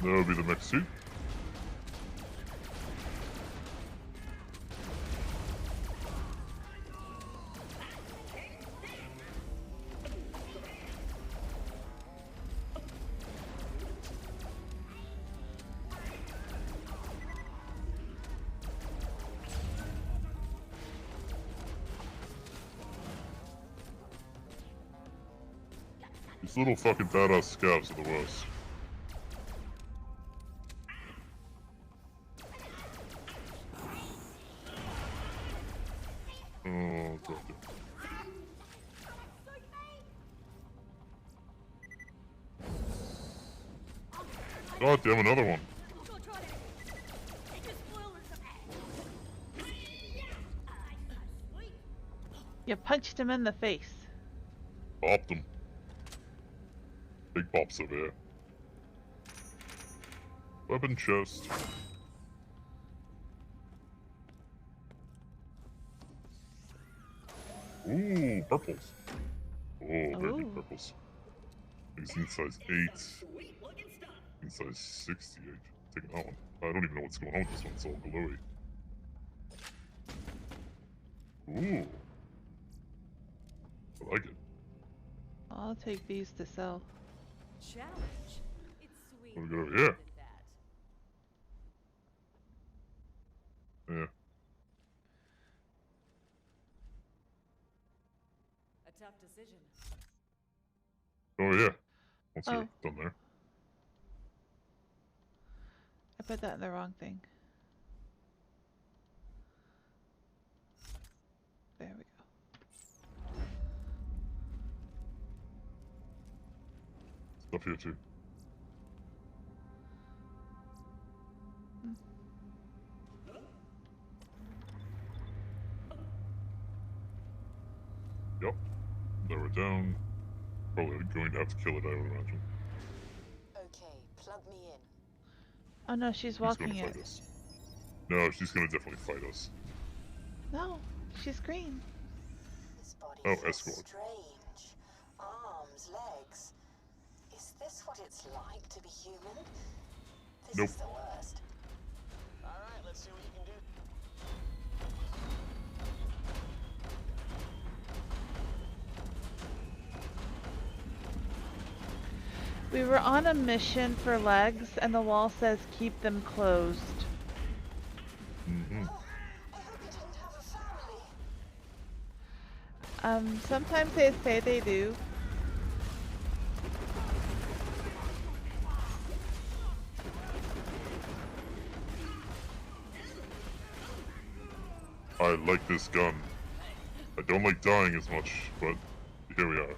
That'll be the next suit. These little fucking badass scabs are the worst. Oh, dropped it. God damn, another one. You punched him in the face. Popped him. Big pops over here. Weapon chest. Ooh, purples. Oh, very good purples. Magazine size 8. In size 68. Taking that one. I don't even know what's going on with this one. It's all glowy. Ooh. I like it. I'll take these to sell. Challenge. It's sweet. What do we got over here? Yeah. A tough decision. Oh yeah. Once you're done there. I put that in the wrong thing. There we go. Stuff here too. Yep. Lower down. Probably going to have to kill it, I would imagine. Okay, plug me in. Oh no, she's walking gonna it. fight us. No, she's gonna definitely fight us. No, she's green. This body Oh, feels escort. strange. Arms, legs. Is this what it's like to be human? This Nope. is the worst. Alright, let's see what you can do. We were on a mission for legs, and the wall says keep them closed. Mm-hmm. Sometimes they say they do. I like this gun. I don't like dying as much, but here we are.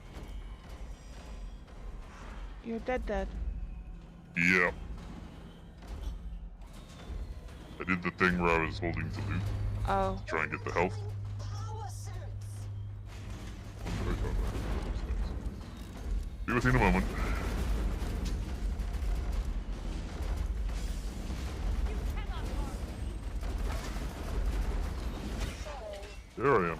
You're dead. Yeah. I did the thing where I was holding to loot. Oh. To try and get the health. Be with you in a moment. There I am.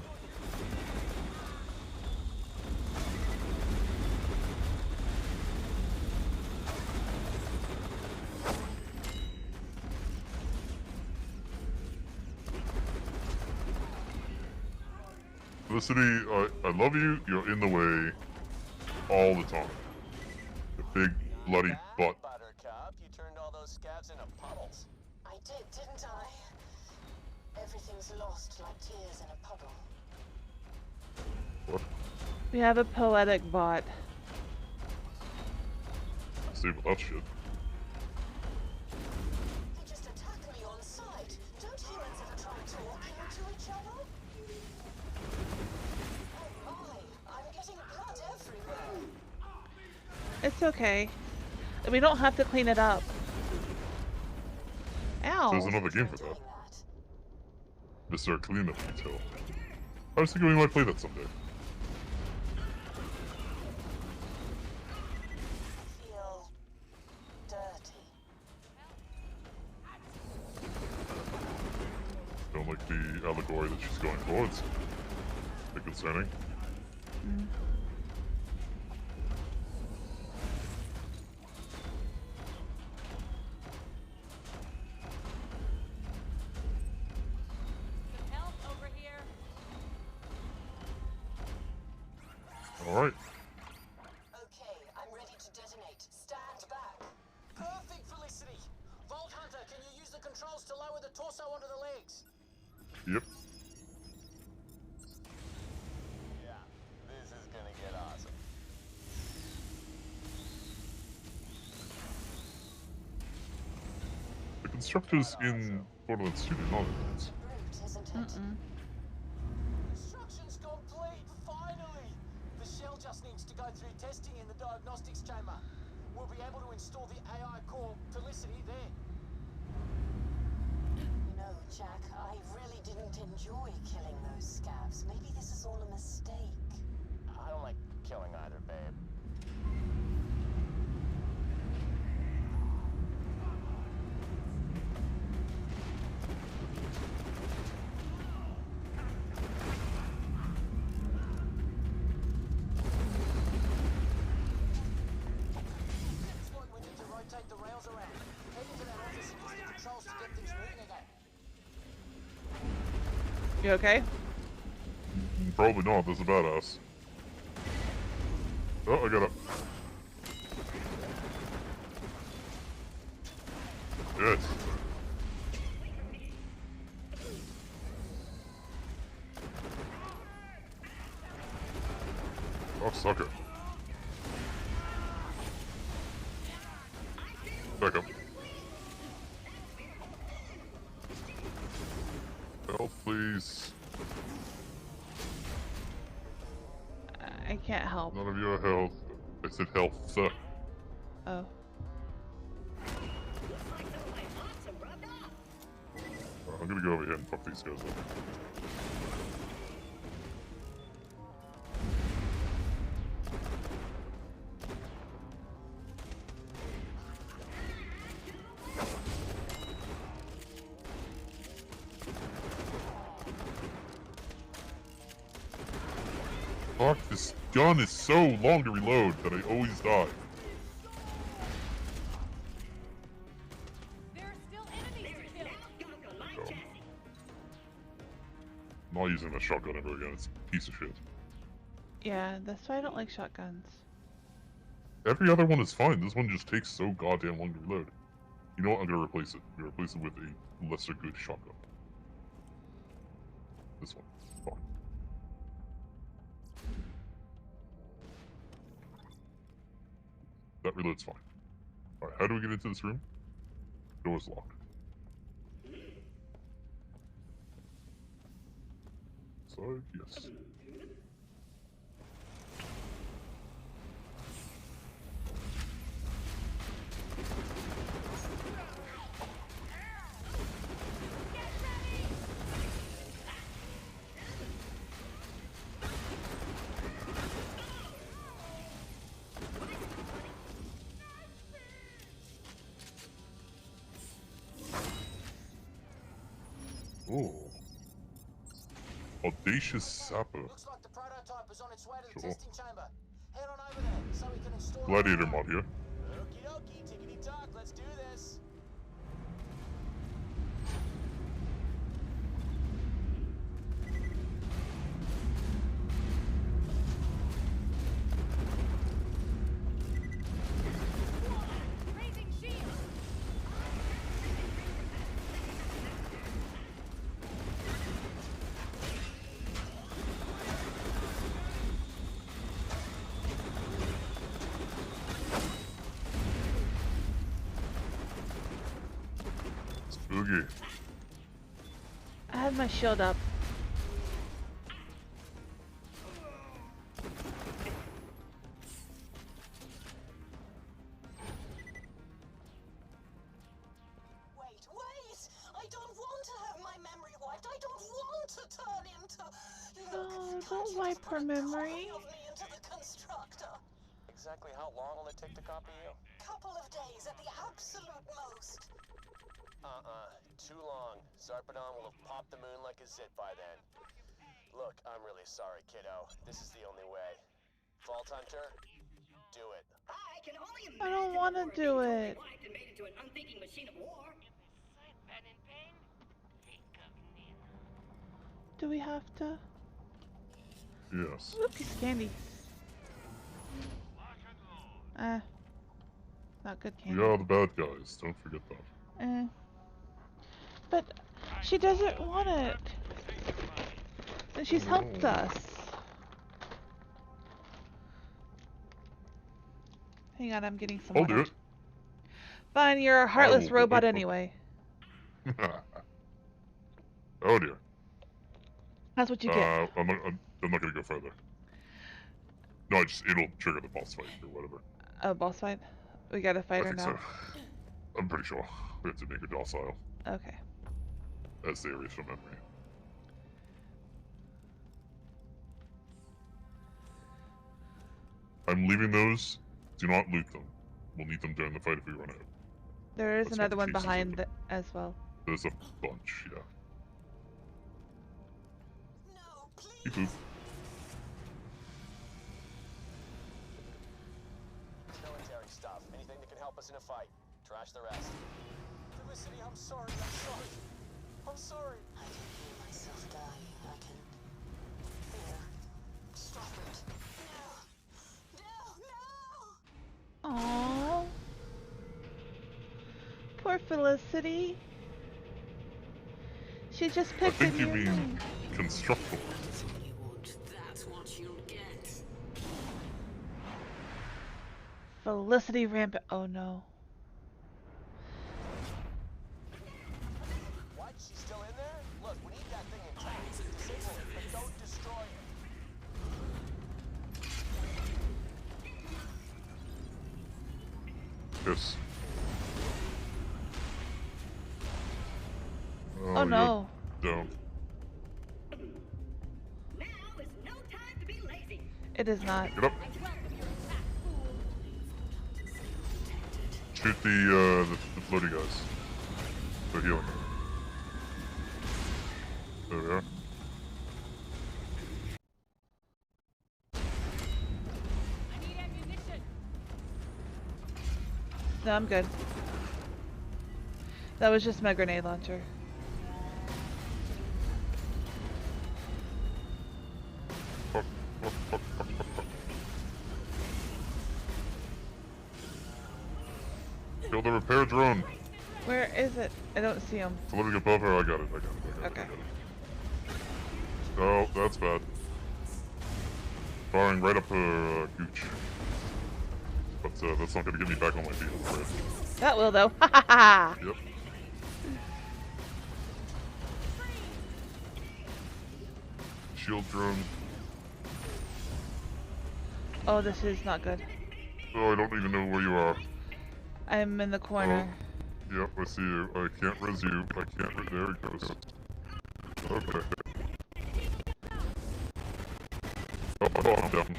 Felicity, I love you. You're in the way all the time. The big bloody butt. Buttercup, you turned all those scabs into puddles. I did, didn't I? Everything's lost like tears in a puddle. What? We have a poetic bot. Save that shit. He just attacked me on sight. Don't humans ever try talking to each other? Oh my, I'm getting blood everywhere. It's okay. We don't have to clean it up. Ow. There's another game for that. Mr. Cleanup Detail. I was thinking we might play that someday. Feel dirty. Don't like the allegory that she's going for. It's a bit concerning. Mm. Alright. Okay, I'm ready to detonate. Stand back. Perfect, Felicity. Vault Hunter, can you use the controls to lower the torso onto the legs? Yep. Yeah, this is gonna get awesome. The constructors in Borderlands 2 did not advance. Construction's complete, finally! The shell just needs to go through testing in the diagnostics chamber. We'll be able to install the AI core Felicity there. You know, Jack, I really didn't enjoy killing those scabs. Maybe this is all a mistake. I don't like killing either, babe. Rotate the rails around. Head into that office and use the controls to get things moving again. You okay? Probably not, there's a badass. Oh, I got up. Yes. Oh, sucker. Back up. Help, please. I can't help. None of your health. I said health, sir. Oh. I'm gonna go over here and fuck these guys up. Fuck, this gun is so long to reload that I always die. There are still enemies to kill. I'm not using a shotgun ever again, it's a piece of shit. Yeah, that's why I don't like shotguns. Every other one is fine, this one just takes so goddamn long to reload. You know what, I'm gonna replace it. I'm gonna replace it with a lesser good shotgun. This one. Fuck. That reload's fine. Alright, how do we get into this room? Door's locked. So, yes. Oh. Audacious Sapper. Looks like the prototype is on its way to the Sure. testing chamber. Head on over there so we can install Gladiator mod here. Okie dokie, tickety tock, let's do this. Okay. I had my shield up. Wait! I don't want to have my memory wiped. I don't want to turn into... No, don't wipe her memory. Of me into the constructor. Exactly how long will it take to copy you? Couple of days at the absolute most. Too long. Zarpedon will have popped the moon like a zit by then. Look, I'm really sorry, kiddo. This is the only way. Vault Hunter, do it. I can only I don't want to do it. wiped and made into an unthinking machine of war. Do we have to? Yes. Ooh, piece of candy. Not good candy. We are the bad guys. Don't forget that. But she doesn't want it. And she's helped us. Hang on, I'm getting some I'll water. do it. Fine, you're a heartless robot anyway. Oh dear. That's what you get. I'm not gonna go further. No, it'll trigger the boss fight or whatever. Oh, boss fight? We got a fighter I think now? so. I'm pretty sure. We have to make her docile. Okay. As they erase from memory. I'm leaving those. Do not loot them. We'll need them during the fight if we run out. There is That's another what one the chief behind as well. There's a bunch, yeah. Beep boop. Military stuff. Anything that can help us in a fight. Trash the rest. Felicity, I'm sorry. I'm sorry. I can feel myself dying. I can... Here. Stop it. No! Aww. Poor Felicity. She just picked I think you new mean name. constructor. That's what you'll get. Felicity Rampant. Oh no. What? She's still in there? Look, we need that thing intact. Disable it, but don't destroy it. Yes. Oh no. Down. Now is no time to be lazy. It is not. Get up. Shoot the floaty guys. They're healing. There we are. I need ammunition. No, I'm good. That was just my grenade launcher. Kill the repair drone. Where is it? I don't see him. It's living above her. I got it. Okay. Oh, that's bad. Firing right up her gooch. But that's not gonna get me back on my feet, I'm afraid. That will though. Ha ha ha! Yep. Shield drone. Oh, this is not good. Oh, I don't even know where you are. I'm in the corner. Oh, yep, I see you. I can't res you. I can't. There it goes. Okay. Oh, I'm down.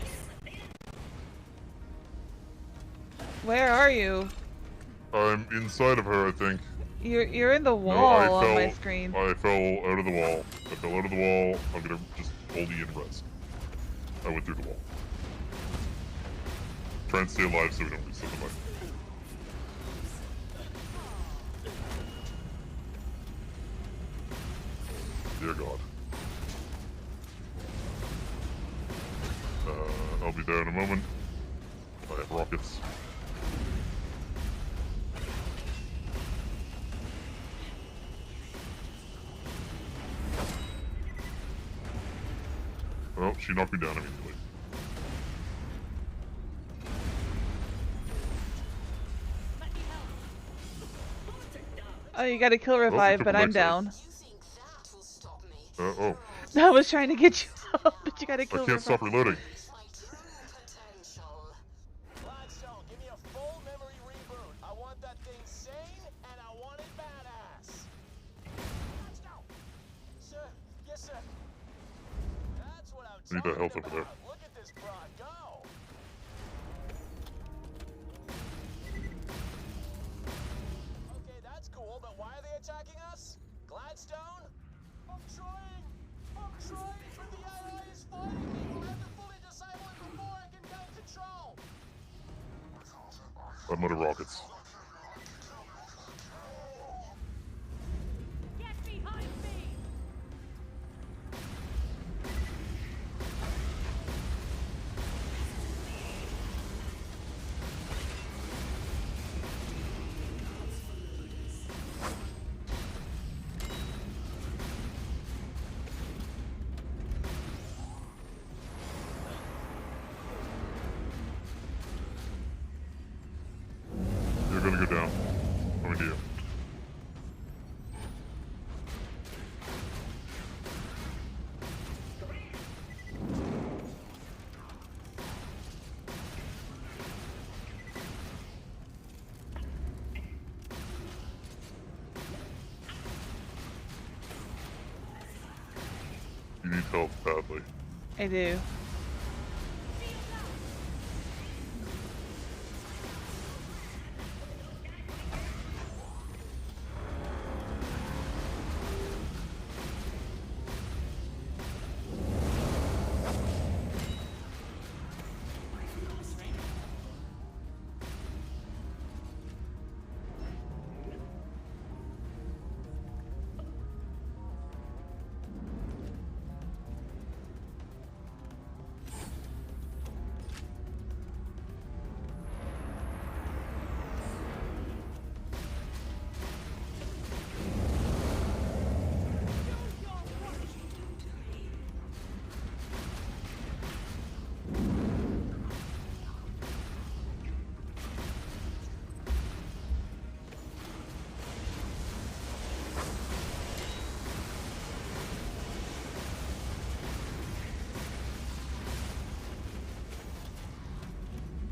Where are you? I'm inside of her, I think. You're in the wall No, on my screen. I fell out of the wall. I fell out of the wall. I'm gonna just hold E and res. I went through the wall. Try and stay alive so we don't reset the button. Dear God. I'll be there in a moment. I have rockets. Well, she knocked me down immediately. Oh, you gotta kill Oh, revive, we but took I'm the backside. down. Oh. I was trying to get you up, but you gotta I kill can't stop revive. reloading. Gladstone, give me a full memory reboot. I want that thing sane, and I want it badass. Gladstone! Sir, yes, sir. That's what I'm Need that health over there. Look at this broad go. Okay, that's cool, but why are they attacking us? Gladstone? I'm trying, but the AI is fighting me. We'll have to fully disable it before I can gain control. I'm out of rockets. Get behind me! You're gonna go down. Coming to you. You need help badly. I do.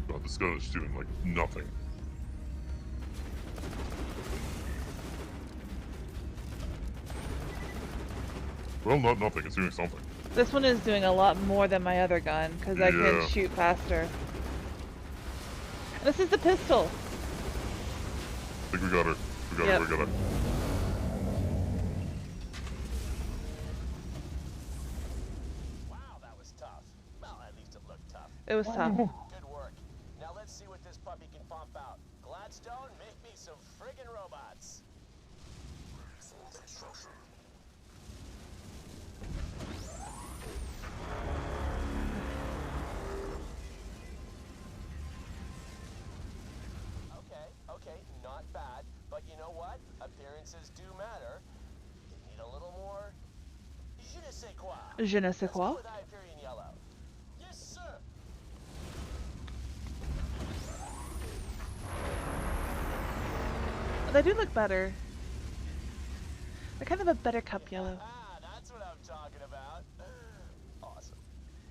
God, this gun is doing like nothing. Well, not nothing. It's doing something. This one is doing a lot more than my other gun, because I can Yeah. shoot faster. This is the pistol. I think we got her. We got Yep. her. We got her. Wow, that was tough. Well, at least it looked tough. It was tough. Good work. Now let's see what this puppy can pump out. Gladstone, make me some friggin' robots. Full construction. Okay, not bad. But you know what? Appearances do matter. You need a little more je ne sais quoi. Je ne sais Let's quoi. go with Hyperion Yellow. Yes, sir. They do look better. They're kind of a better cup yellow. Ah, that's what I'm talking about. Awesome.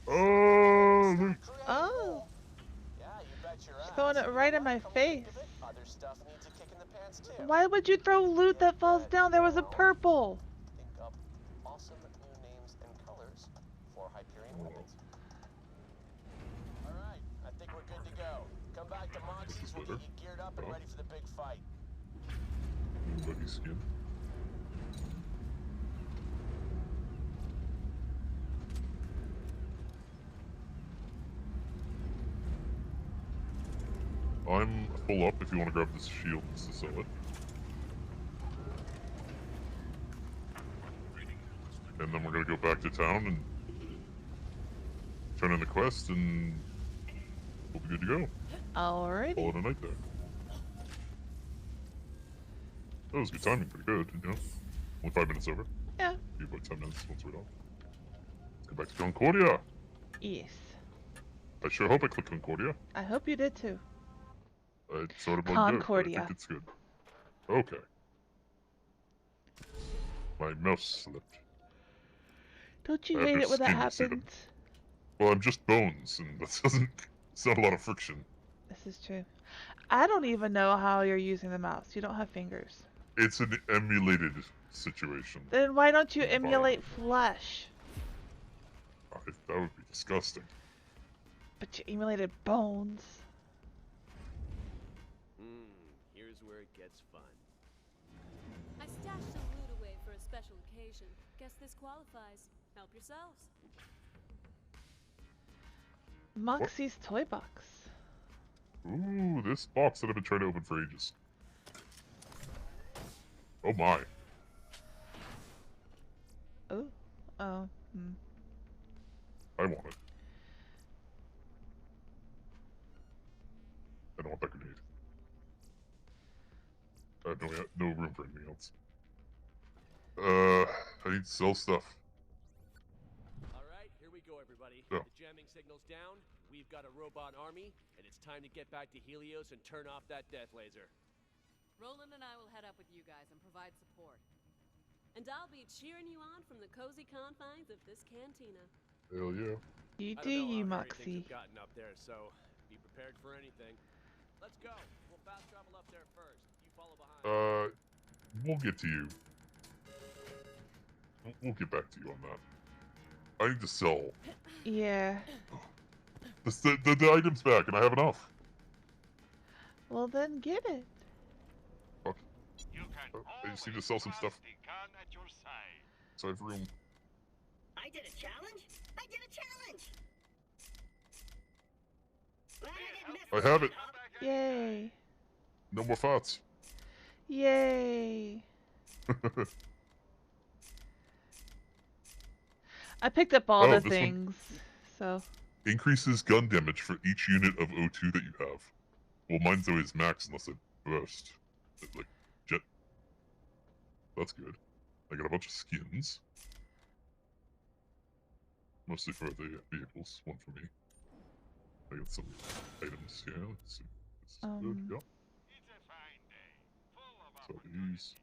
Oh, Oh. Yeah, you bet your ass. Throwing it right in my face. Other stuff needs a kick in the pants too. Why would you throw loot that falls down? There was a purple. Think up awesome new names and colors for Hyperion weapons. Alright, I think we're good to go. Come back to Moxie's, we'll get you geared up and ready for the big fight. buggy skin. I'm full up if you want to grab this shield just to sell it. And then we're gonna go back to town and turn in the quest and we'll be good to go. Alrighty. Call it a night there. That was good timing, pretty good, you know? Only 5 minutes over. Yeah. Be about 10 minutes once we're done. Let's go back to Concordia! Yes. I sure hope I click Concordia. I hope you did too. I sort of Concordia. I think it's good. Okay. My mouse slipped. Don't you I have hate no it when that skin to see them. happens? Well, I'm just bones, and that doesn't. It's not a lot of friction. This is true. I don't even know how you're using the mouse. You don't have fingers. It's an emulated situation. Then why don't you Environment. emulate flesh? That would be disgusting. But you emulated bones. Here's where it gets fun. I stashed some loot away for a special occasion. Guess this qualifies. Help yourselves. Moxie's toy box. Ooh, this box that I've been trying to open for ages. Oh my. Oh. Oh. I want it. I don't want that grenade. I have no room for anything else. I need to sell stuff. Alright, here we go, everybody. Yeah. The jamming signal's down, we've got a robot army, and it's time to get back to Helios and turn off that death laser. Roland and I will head up with you guys and provide support. And I'll be cheering you on from the cozy confines of this cantina. Hell yeah. You I do, don't know you how hairy Moxie. things have gotten up there, so be prepared for anything. Let's go. We'll fast travel up there first. You follow behind. We'll get to you. We'll get back to you on that. I need to sell. Yeah. The item's back, and I have enough. Well, then get it. Fuck. I just need to sell some stuff. So I have room. I did a challenge? I did a challenge! I have it. Yay. No more thoughts. Yay. I picked up all the things, so. Increases gun damage for each unit of O2 that you have. Well, mine's always max unless I burst. Like, jet. That's good. I got a bunch of skins. Mostly for the vehicles, one for me. I got some items, yeah, let's see. This is good, yeah. So these.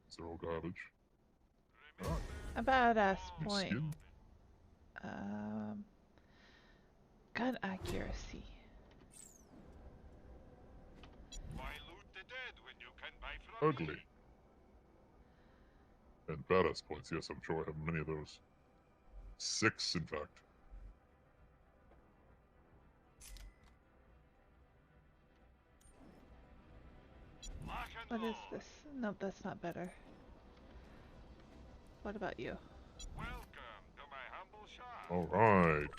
These are all garbage. Oh, A badass new point. skin. Gun accuracy. Why loot the dead when you can buy from Ugly. me? And badass points, yes, I'm sure I have many of those. 6, in fact. What is this? Nope, that's not better. What about you? Welcome to my humble shop. Alright.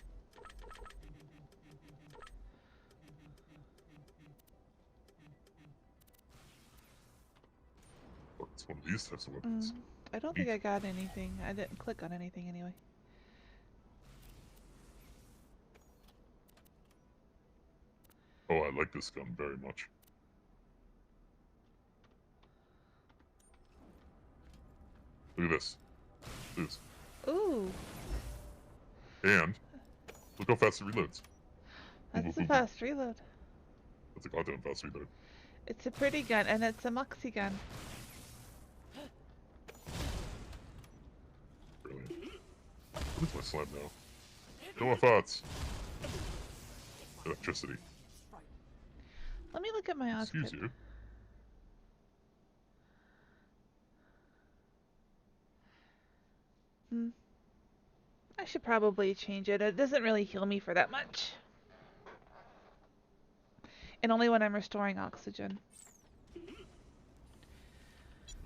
It's one of these types of weapons. I don't think I got anything. I didn't click on anything anyway. Oh, I like this gun very much. Look at this. Look at this. Ooh. And look how fast it reloads. That's a fast reload. That's a goddamn fast reload. It's a pretty gun, and it's a Moxie gun. Brilliant. What is my slime now? No more thoughts. Electricity. Let me look at my Oz Excuse kit. you. I should probably change it. It doesn't really heal me for that much. And only when I'm restoring oxygen.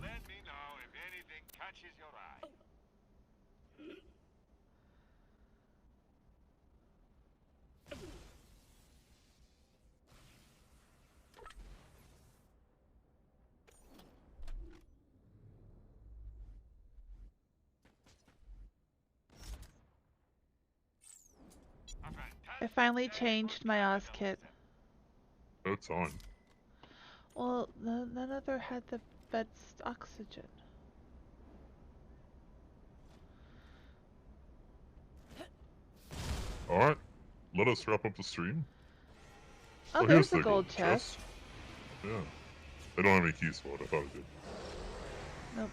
Let me know if anything catches your eye. I finally changed my Oz kit. It's on. Well, none other had the best oxygen. Alright. Let us wrap up the stream. Oh, here's there's the the gold chest. Yeah. I don't have any keys for it. I thought I did. Nope.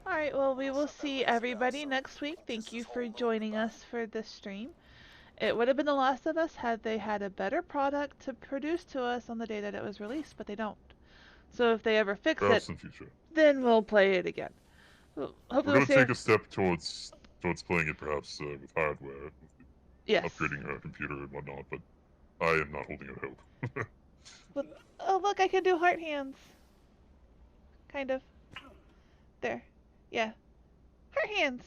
Alright, well, we will see everybody next week. Thank you for joining us for this stream. It would have been The Last of Us had they had a better product to produce to us on the day that it was released, but they don't. So if they ever fix Perhaps it, in future. then we'll play it again. Hopefully We're we'll gonna see. take a step towards playing it perhaps with hardware, Yes. upgrading our computer and whatnot. But I am not holding out hope. But, oh look, I can do heart hands. Kind of. There. Yeah. Heart hands.